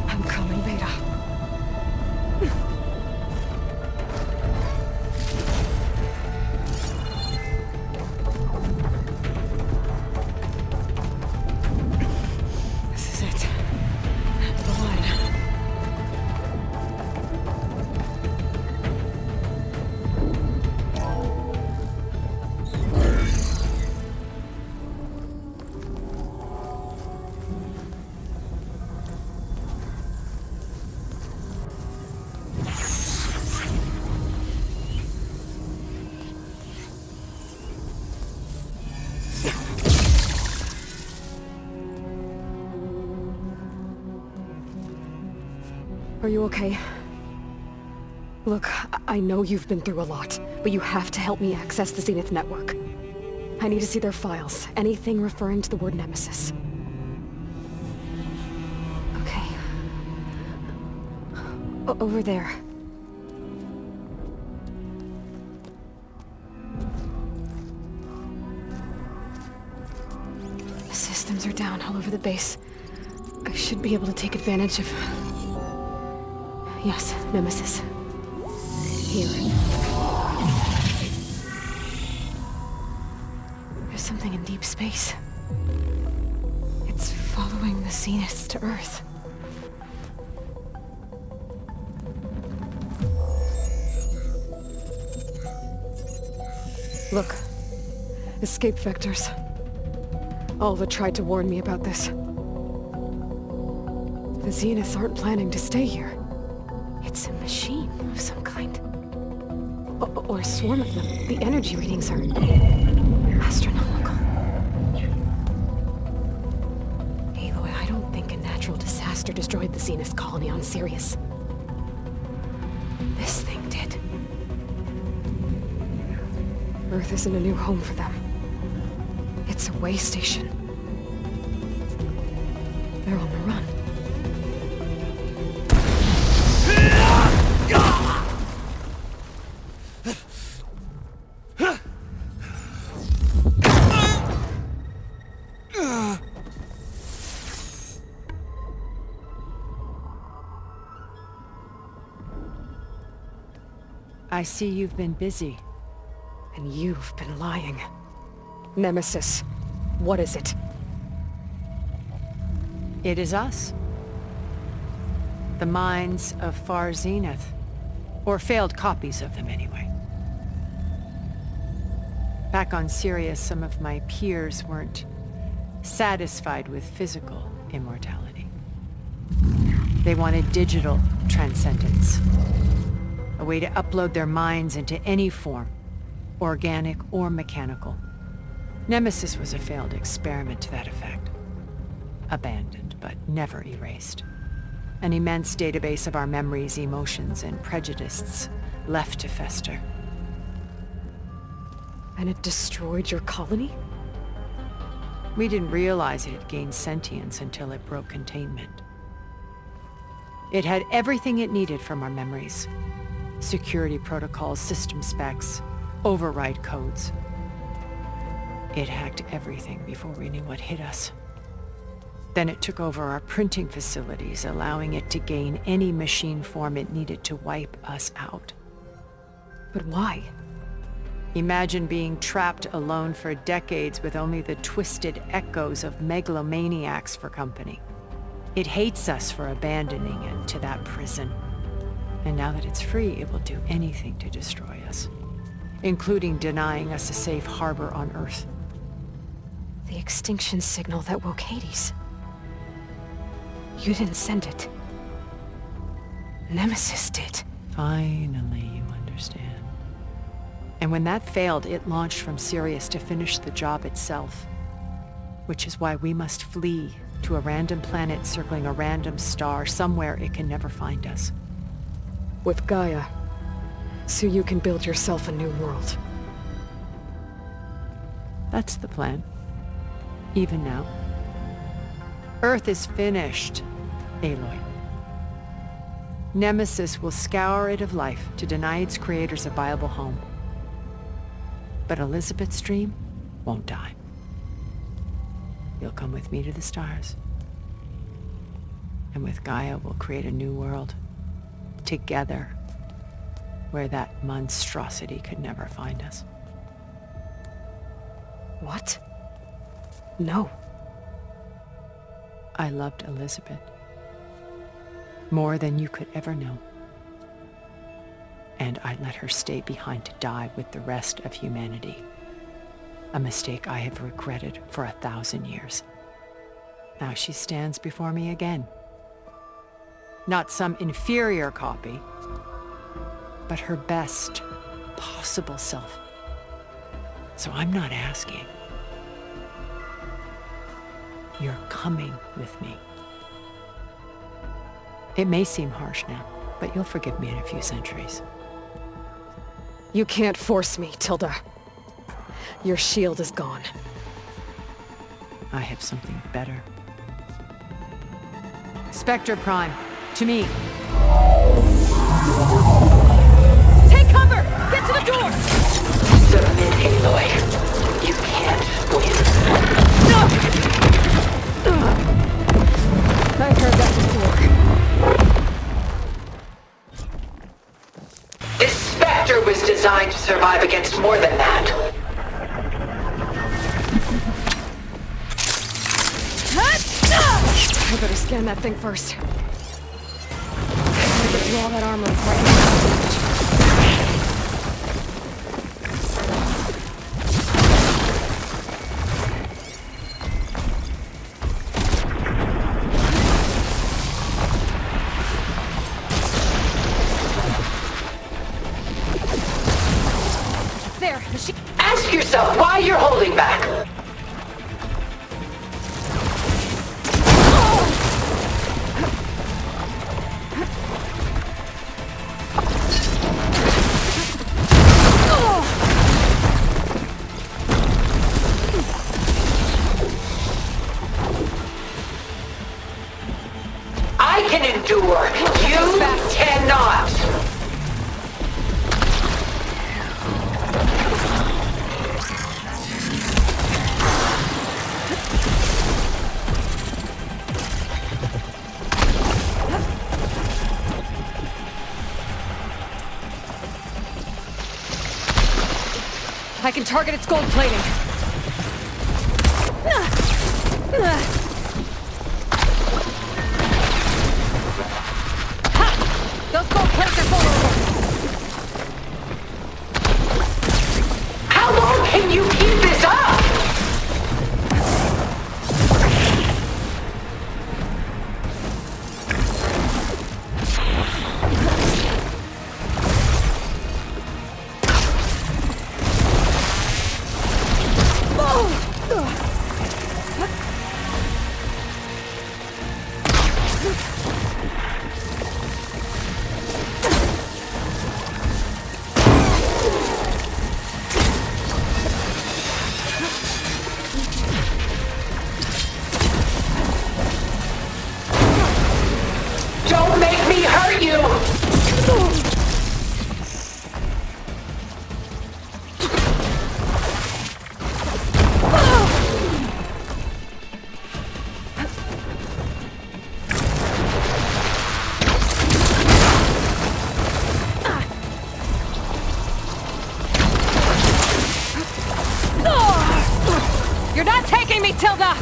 [SPEAKER 1] I'm coming, Beta. This is it. The line. Are you okay? Look, I know you've been through a lot, but you have to help me access the Zenith network. I need to see their files, anything referring to the word Nemesis. Okay. Over there. The systems the base. I should be able to take advantage of... Yes, Nemesis. Here. There's something in deep space. It's following the zeniths to Earth. Look. Escape vectors. Alva tried to warn me about this. The zeniths aren't planning to stay here. It's a machine of some kind. Or a swarm of them. The energy readings are... astronomical. Aloy, I don't think a natural disaster destroyed the zenith colony on Sirius. This thing did. Earth isn't a new home for them. It's a way station. They're on the run.
[SPEAKER 5] I see you've been busy.
[SPEAKER 1] And you've been lying. Nemesis, what is it?
[SPEAKER 5] It is us. The minds of Far Zenith. Or failed copies of them, anyway. Back on Sirius, some of my peers weren't satisfied with physical immortality. They wanted digital transcendence. A way to upload their minds into any form, organic or mechanical. Nemesis was a failed experiment to that effect. Abandoned, but never erased. An immense database of our memories, emotions, and prejudices left to fester.
[SPEAKER 1] And it destroyed your colony?
[SPEAKER 5] We didn't realize it had gained sentience until it broke containment. It had everything it needed from our memories. Security protocols, system specs, override codes. It hacked everything before we knew what hit us. Then it took over our printing facilities, allowing it to gain any machine form it needed to wipe us out.
[SPEAKER 1] But why?
[SPEAKER 5] Imagine being trapped alone for decades with only the twisted echoes of megalomaniacs for company. It hates us for abandoning it to that prison. And now that it's free, it will do anything to destroy us, including denying us a safe harbor on Earth.
[SPEAKER 1] The extinction signal that woke Hades. You didn't send it. Nemesis did.
[SPEAKER 5] Finally, you understand. And when that failed, it launched from Sirius to finish the job itself. Which is why we must flee to a random planet circling a random star, somewhere it can never find us.
[SPEAKER 1] With Gaia, so you can build yourself a new world.
[SPEAKER 5] That's the plan. Even now. Earth is finished, Aloy. Nemesis will scour it of life to deny its creators a viable home. But Elizabeth's dream won't die. You'll come with me to the stars. And with Gaia, we'll create a new world. Together, where that monstrosity could never find us.
[SPEAKER 1] What? No.
[SPEAKER 5] I loved Elizabeth. More than you could ever know. And I let her stay behind to die with the rest of humanity. A mistake I have regretted for 1,000 years. Now she stands before me again. Not some inferior copy, but her best possible self. So I'm not asking. You're coming with me. It may seem harsh now, but you'll forgive me in a few centuries.
[SPEAKER 1] You can't force me, Tilda. Your shield is gone.
[SPEAKER 5] I have something better. Spectre Prime, to me.
[SPEAKER 2] Take cover! Get to the door!
[SPEAKER 12] Submit, Aloy. You can't win.
[SPEAKER 2] No!
[SPEAKER 18] designed to survive against more than that.
[SPEAKER 1] I better scan that thing first. I get through all that armor before I can damage.
[SPEAKER 2] There,
[SPEAKER 18] Ask yourself why you're holding back. I can endure. You cannot.
[SPEAKER 2] I can target its gold plating. Those gold plates are vulnerable.
[SPEAKER 18] How long can you keep this up? Don't make me hurt you!
[SPEAKER 2] You're not taking me, Tilda!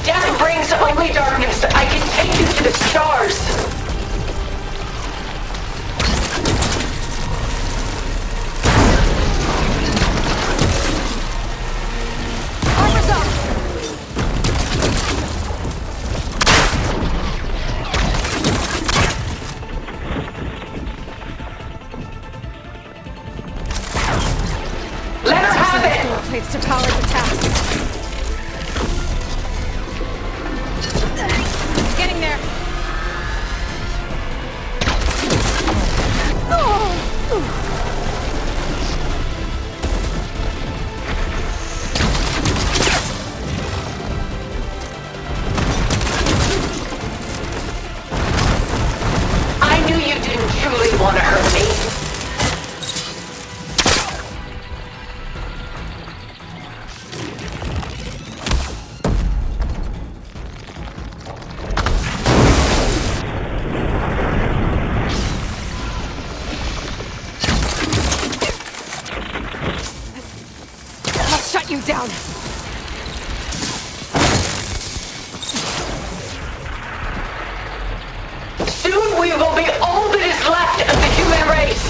[SPEAKER 18] Death brings only darkness. I can take you to the stars.
[SPEAKER 2] Armor's up!
[SPEAKER 18] Let her have it!
[SPEAKER 1] Gold plates to power its attacks.
[SPEAKER 2] Getting there.
[SPEAKER 18] I knew you didn't truly want to hurt me.
[SPEAKER 2] I'll shut you down.
[SPEAKER 18] Soon we will be all that is left of the human race.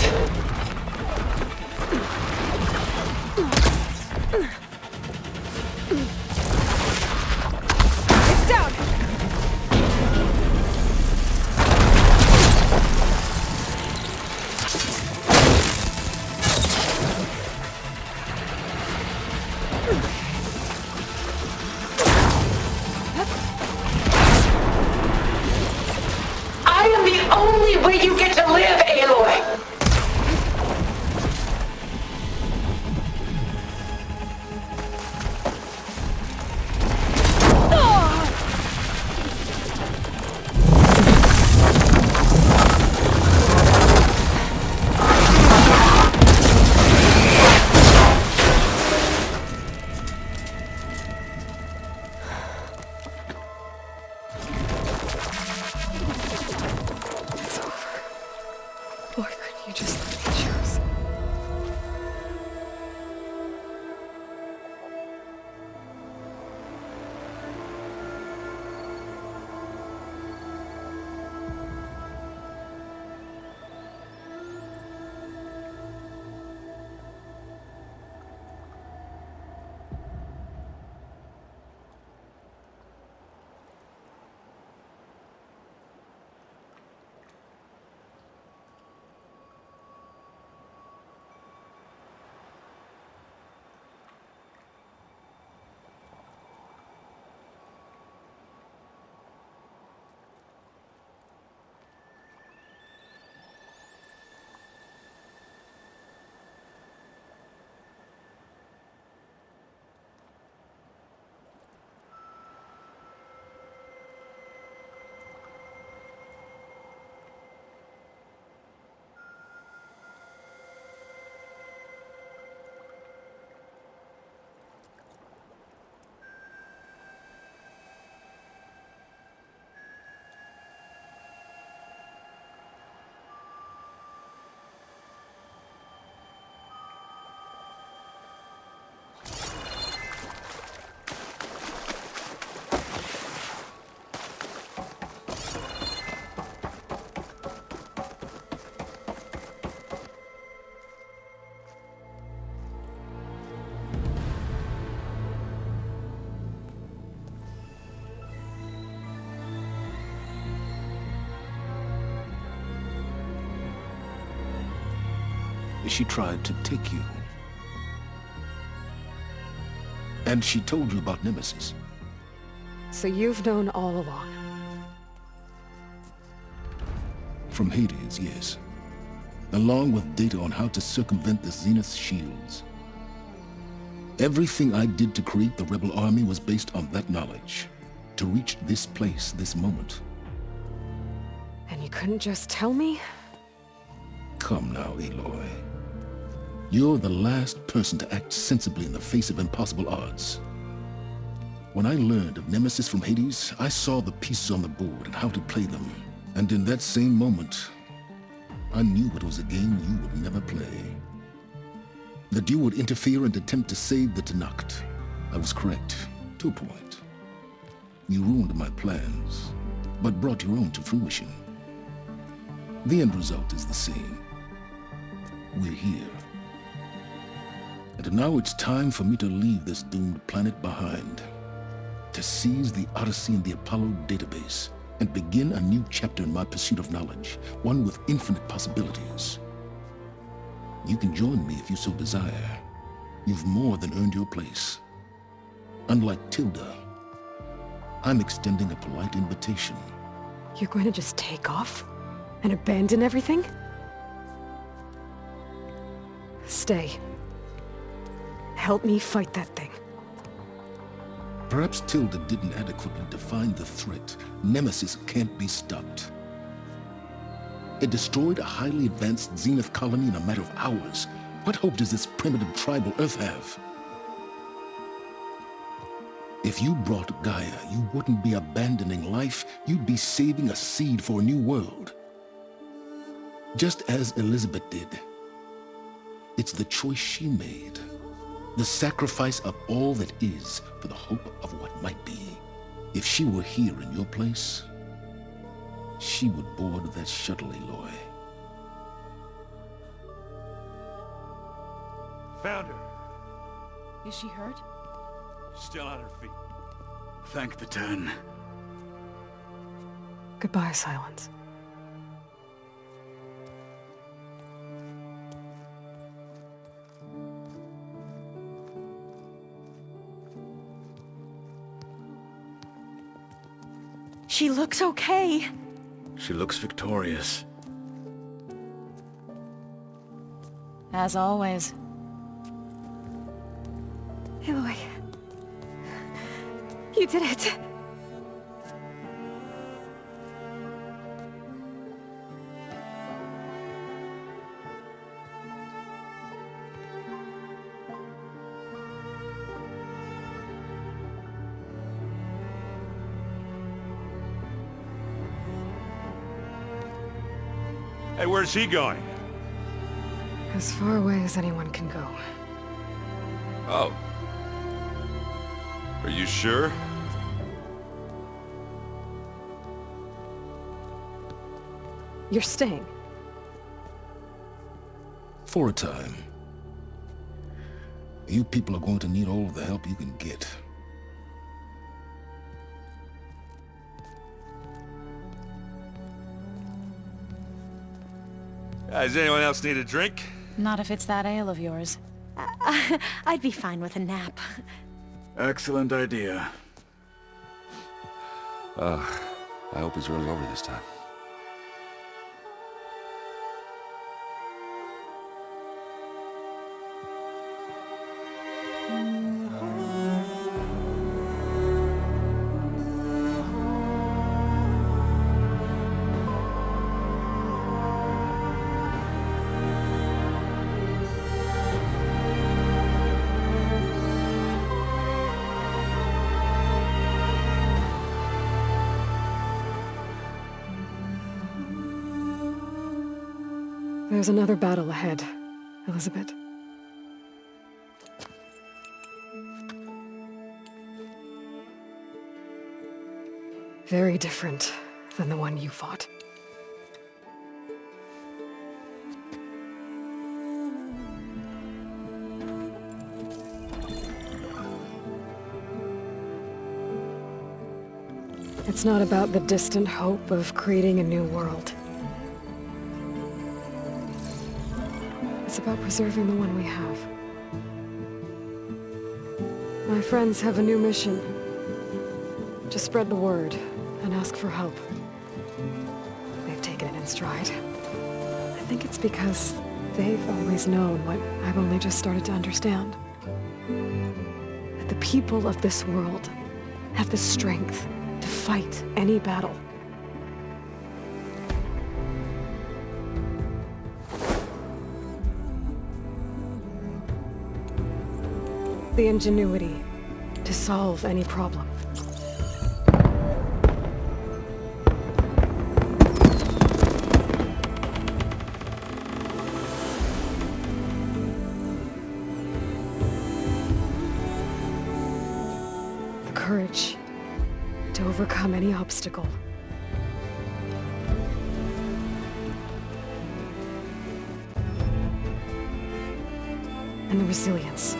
[SPEAKER 2] It's down.
[SPEAKER 18] I am the only way you get to live, Aloy.
[SPEAKER 4] She tried to take you. And she told you about Nemesis.
[SPEAKER 1] So you've known all along.
[SPEAKER 4] From Hades, yes. Along with data on how to circumvent the Zenith's shields. Everything I did to create the rebel army was based on that knowledge. To reach this place, this moment.
[SPEAKER 1] And you couldn't just tell me?
[SPEAKER 4] Come now, Aloy. You're the last person to act sensibly in the face of impossible odds. When I learned of Nemesis from Hades, I saw the pieces on the board and how to play them. And in that same moment, I knew it was a game you would never play. That you would interfere and attempt to save the Tenakth. I was correct, to a point. You ruined my plans, but brought your own to fruition. The end result is the same. We're here. And now it's time for me to leave this doomed planet behind. To seize the Odyssey and the Apollo database, and begin a new chapter in my pursuit of knowledge, one with infinite possibilities. You can join me if you so desire. You've more than earned your place. Unlike Tilda, I'm extending a polite invitation.
[SPEAKER 1] You're going to just take off? And abandon everything? Stay. Help me fight that thing.
[SPEAKER 4] Perhaps Tilda didn't adequately define the threat. Nemesis can't be stopped. It destroyed a highly advanced Zenith colony in a matter of hours. What hope does this primitive tribal Earth have? If you brought Gaia, you wouldn't be abandoning life, you'd be saving a seed for a new world. Just as Elizabeth did. It's the choice she made. The sacrifice of all that is for the hope of what might be. If she were here in your place, she would board that shuttle, Aloy.
[SPEAKER 11] Found her.
[SPEAKER 6] Is she hurt?
[SPEAKER 11] Still on her feet.
[SPEAKER 9] Thank the Ten.
[SPEAKER 1] Goodbye, Silence.
[SPEAKER 8] She looks okay.
[SPEAKER 9] She looks victorious.
[SPEAKER 6] As always.
[SPEAKER 1] Aloy. You did it.
[SPEAKER 11] Hey, where's he going?
[SPEAKER 1] As far away as anyone can go.
[SPEAKER 3] Oh. Are you sure?
[SPEAKER 1] You're staying.
[SPEAKER 4] For a time. You people are going to need all the help you can get.
[SPEAKER 11] Does anyone else need a drink?
[SPEAKER 6] Not if it's that ale of yours.
[SPEAKER 8] I'd be fine with a nap.
[SPEAKER 9] Excellent idea.
[SPEAKER 3] I hope it's really over this time.
[SPEAKER 1] There's another battle ahead, Elizabeth. Very different than the one you fought. It's not about the distant hope of creating a new world. It's about preserving the one we have. My friends have a new mission. To spread the word and ask for help. They've taken it in stride. I think it's because they've always known what I've only just started to understand. That the people of this world have the strength to fight any battle. The ingenuity to solve any problem. The courage to overcome any obstacle. And the resilience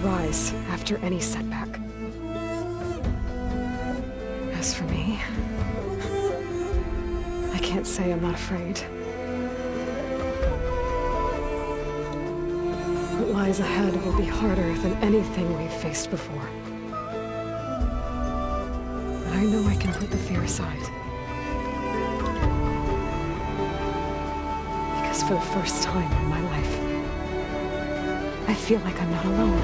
[SPEAKER 1] rise after any setback. As for me, I can't say I'm not afraid. What lies ahead will be harder than anything we've faced before. But I know I can put the fear aside. Because for the first time in my life, I feel like I'm not alone.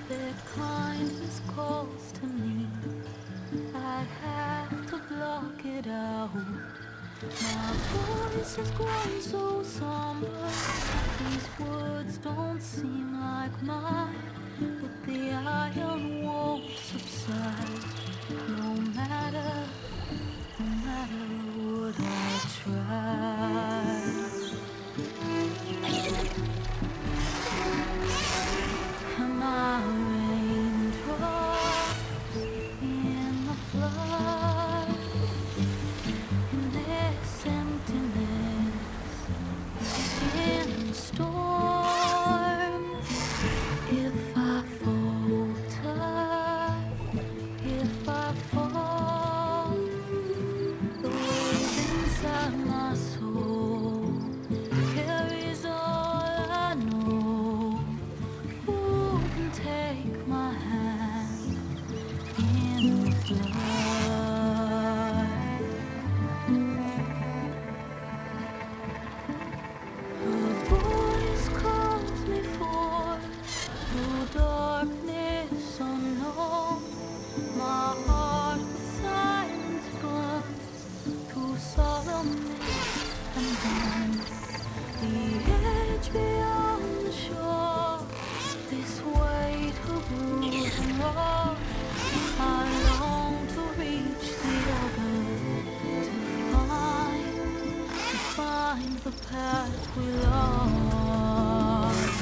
[SPEAKER 17] Their kindness calls to me. I have to block it out. My voice has grown so somber. These words don't seem like mine, but the iron won't subside. No matter what I try. Am I that we lost.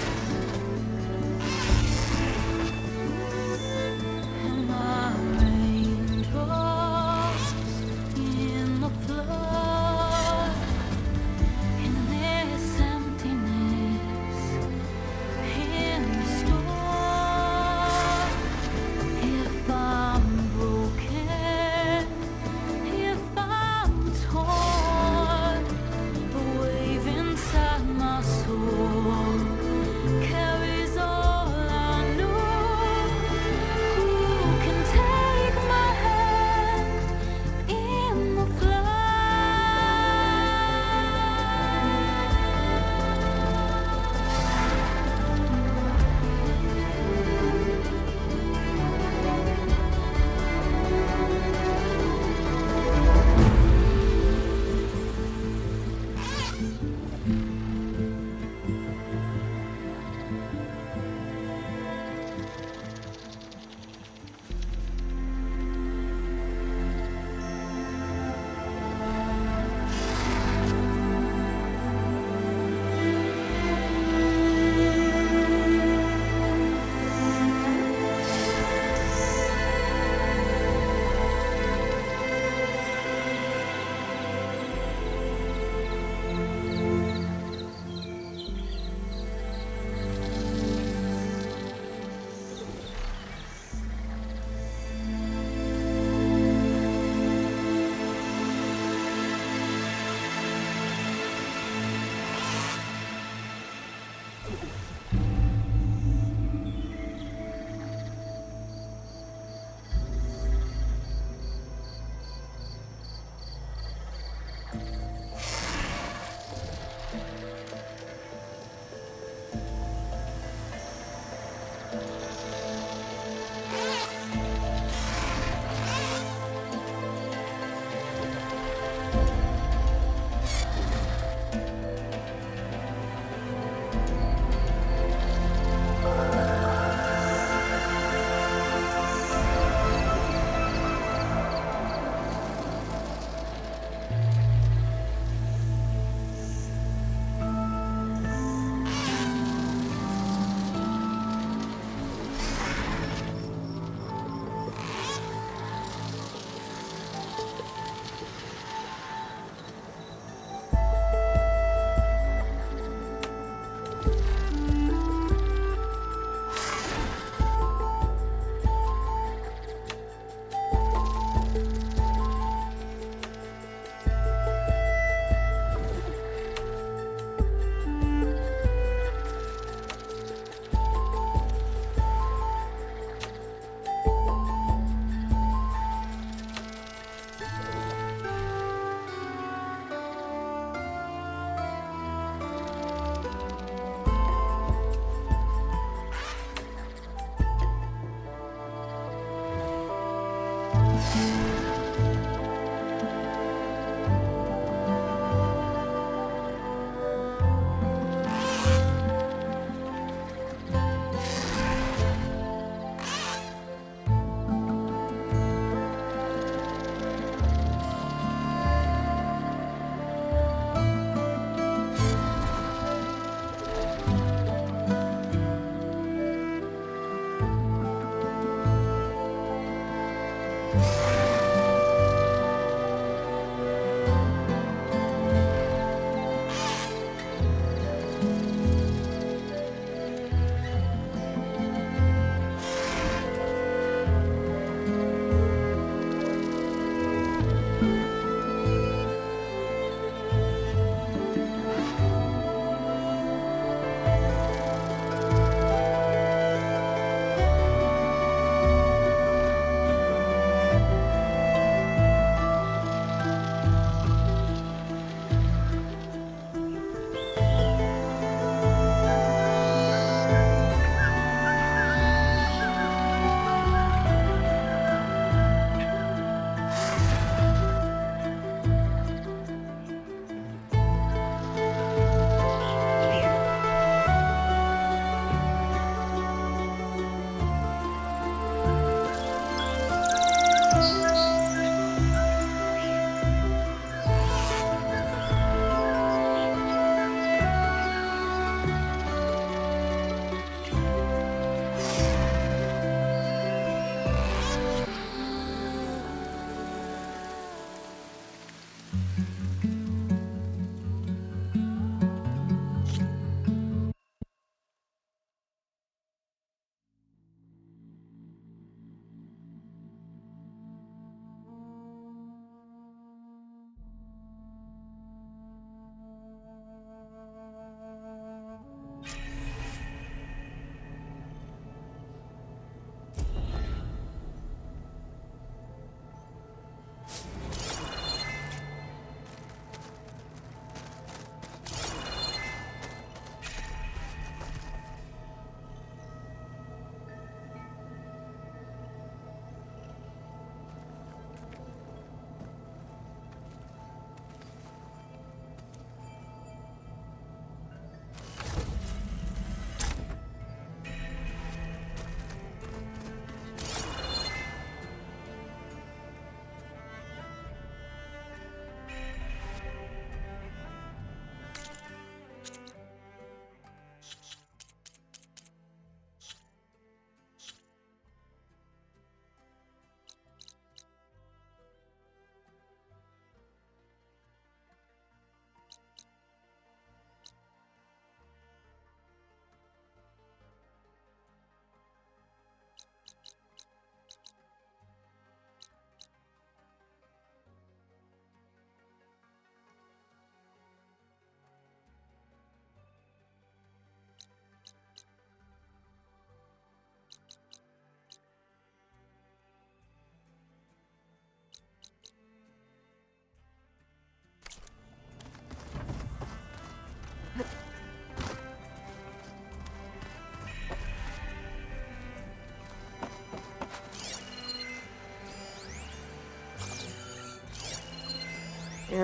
[SPEAKER 17] And my raindrops in the flood, in this emptiness, in the storm. If I'm broken, if I'm torn, the wave inside my soul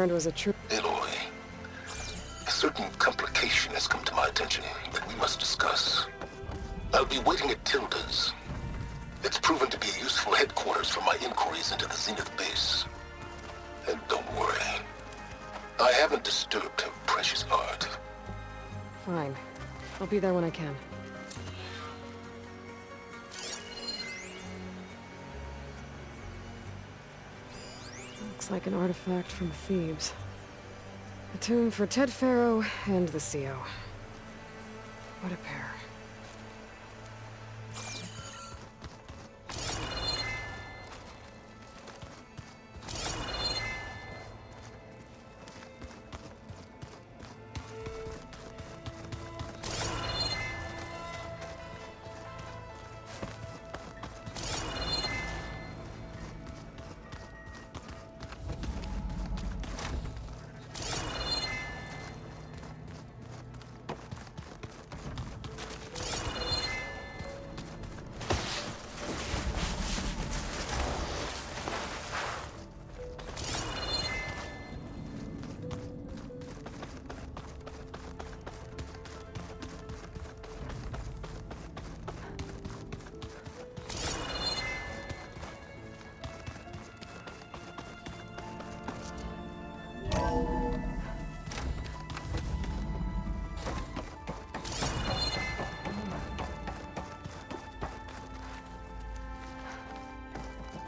[SPEAKER 1] learned was a true...
[SPEAKER 4] Aloy, a certain complication has come to my attention that we must discuss. I'll be waiting at Tilda's. It's proven to be a useful headquarters for my inquiries into the Zenith base. And don't worry, I haven't disturbed her precious art.
[SPEAKER 1] Fine. I'll be there when I can. Looks like an artifact from Thebes. A tomb for Ted Pharaoh and the CO. What a pair.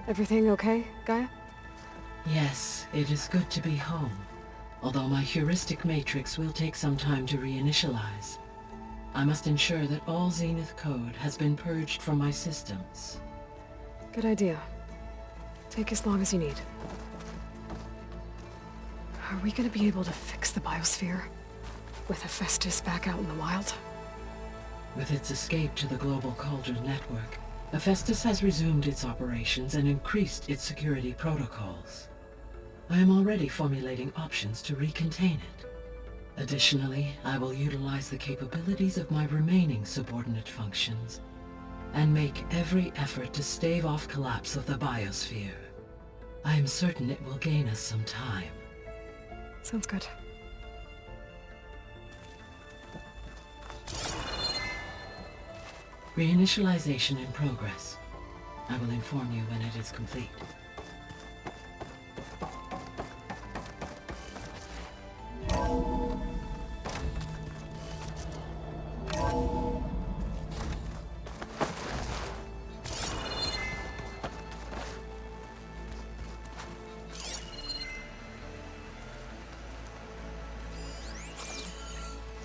[SPEAKER 1] Everything okay, Gaia?
[SPEAKER 19] Yes, it is good to be home. Although my heuristic matrix will take some time to reinitialize. I must ensure that all Zenith code has been purged from my systems.
[SPEAKER 1] Good idea. Take as long as you need. Are we gonna be able to fix the biosphere? With Hephaestus back out in the wild?
[SPEAKER 19] With its escape to the global Cauldron network, Hephaestus has resumed its operations and increased its security protocols. I am already formulating options to recontain it. Additionally, I will utilize the capabilities of my remaining subordinate functions and make every effort to stave off collapse of the biosphere. I am certain it will gain us some time.
[SPEAKER 1] Sounds good.
[SPEAKER 19] Reinitialization in progress. I will inform you when it is complete.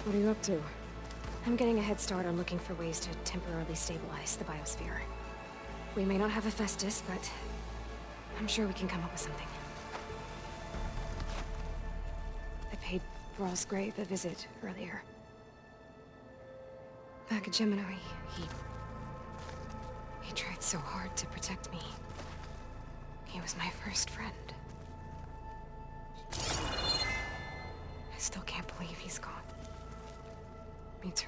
[SPEAKER 1] What are you up to?
[SPEAKER 22] I'm getting a head start on looking for ways to temporarily stabilize the biosphere. We may not have Hephaestus, but I'm sure we can come up with something. I paid Brawl's grave a visit earlier. Back at Gemini, he tried so hard to protect me. He was my first friend. I still can't believe he's gone. Me too.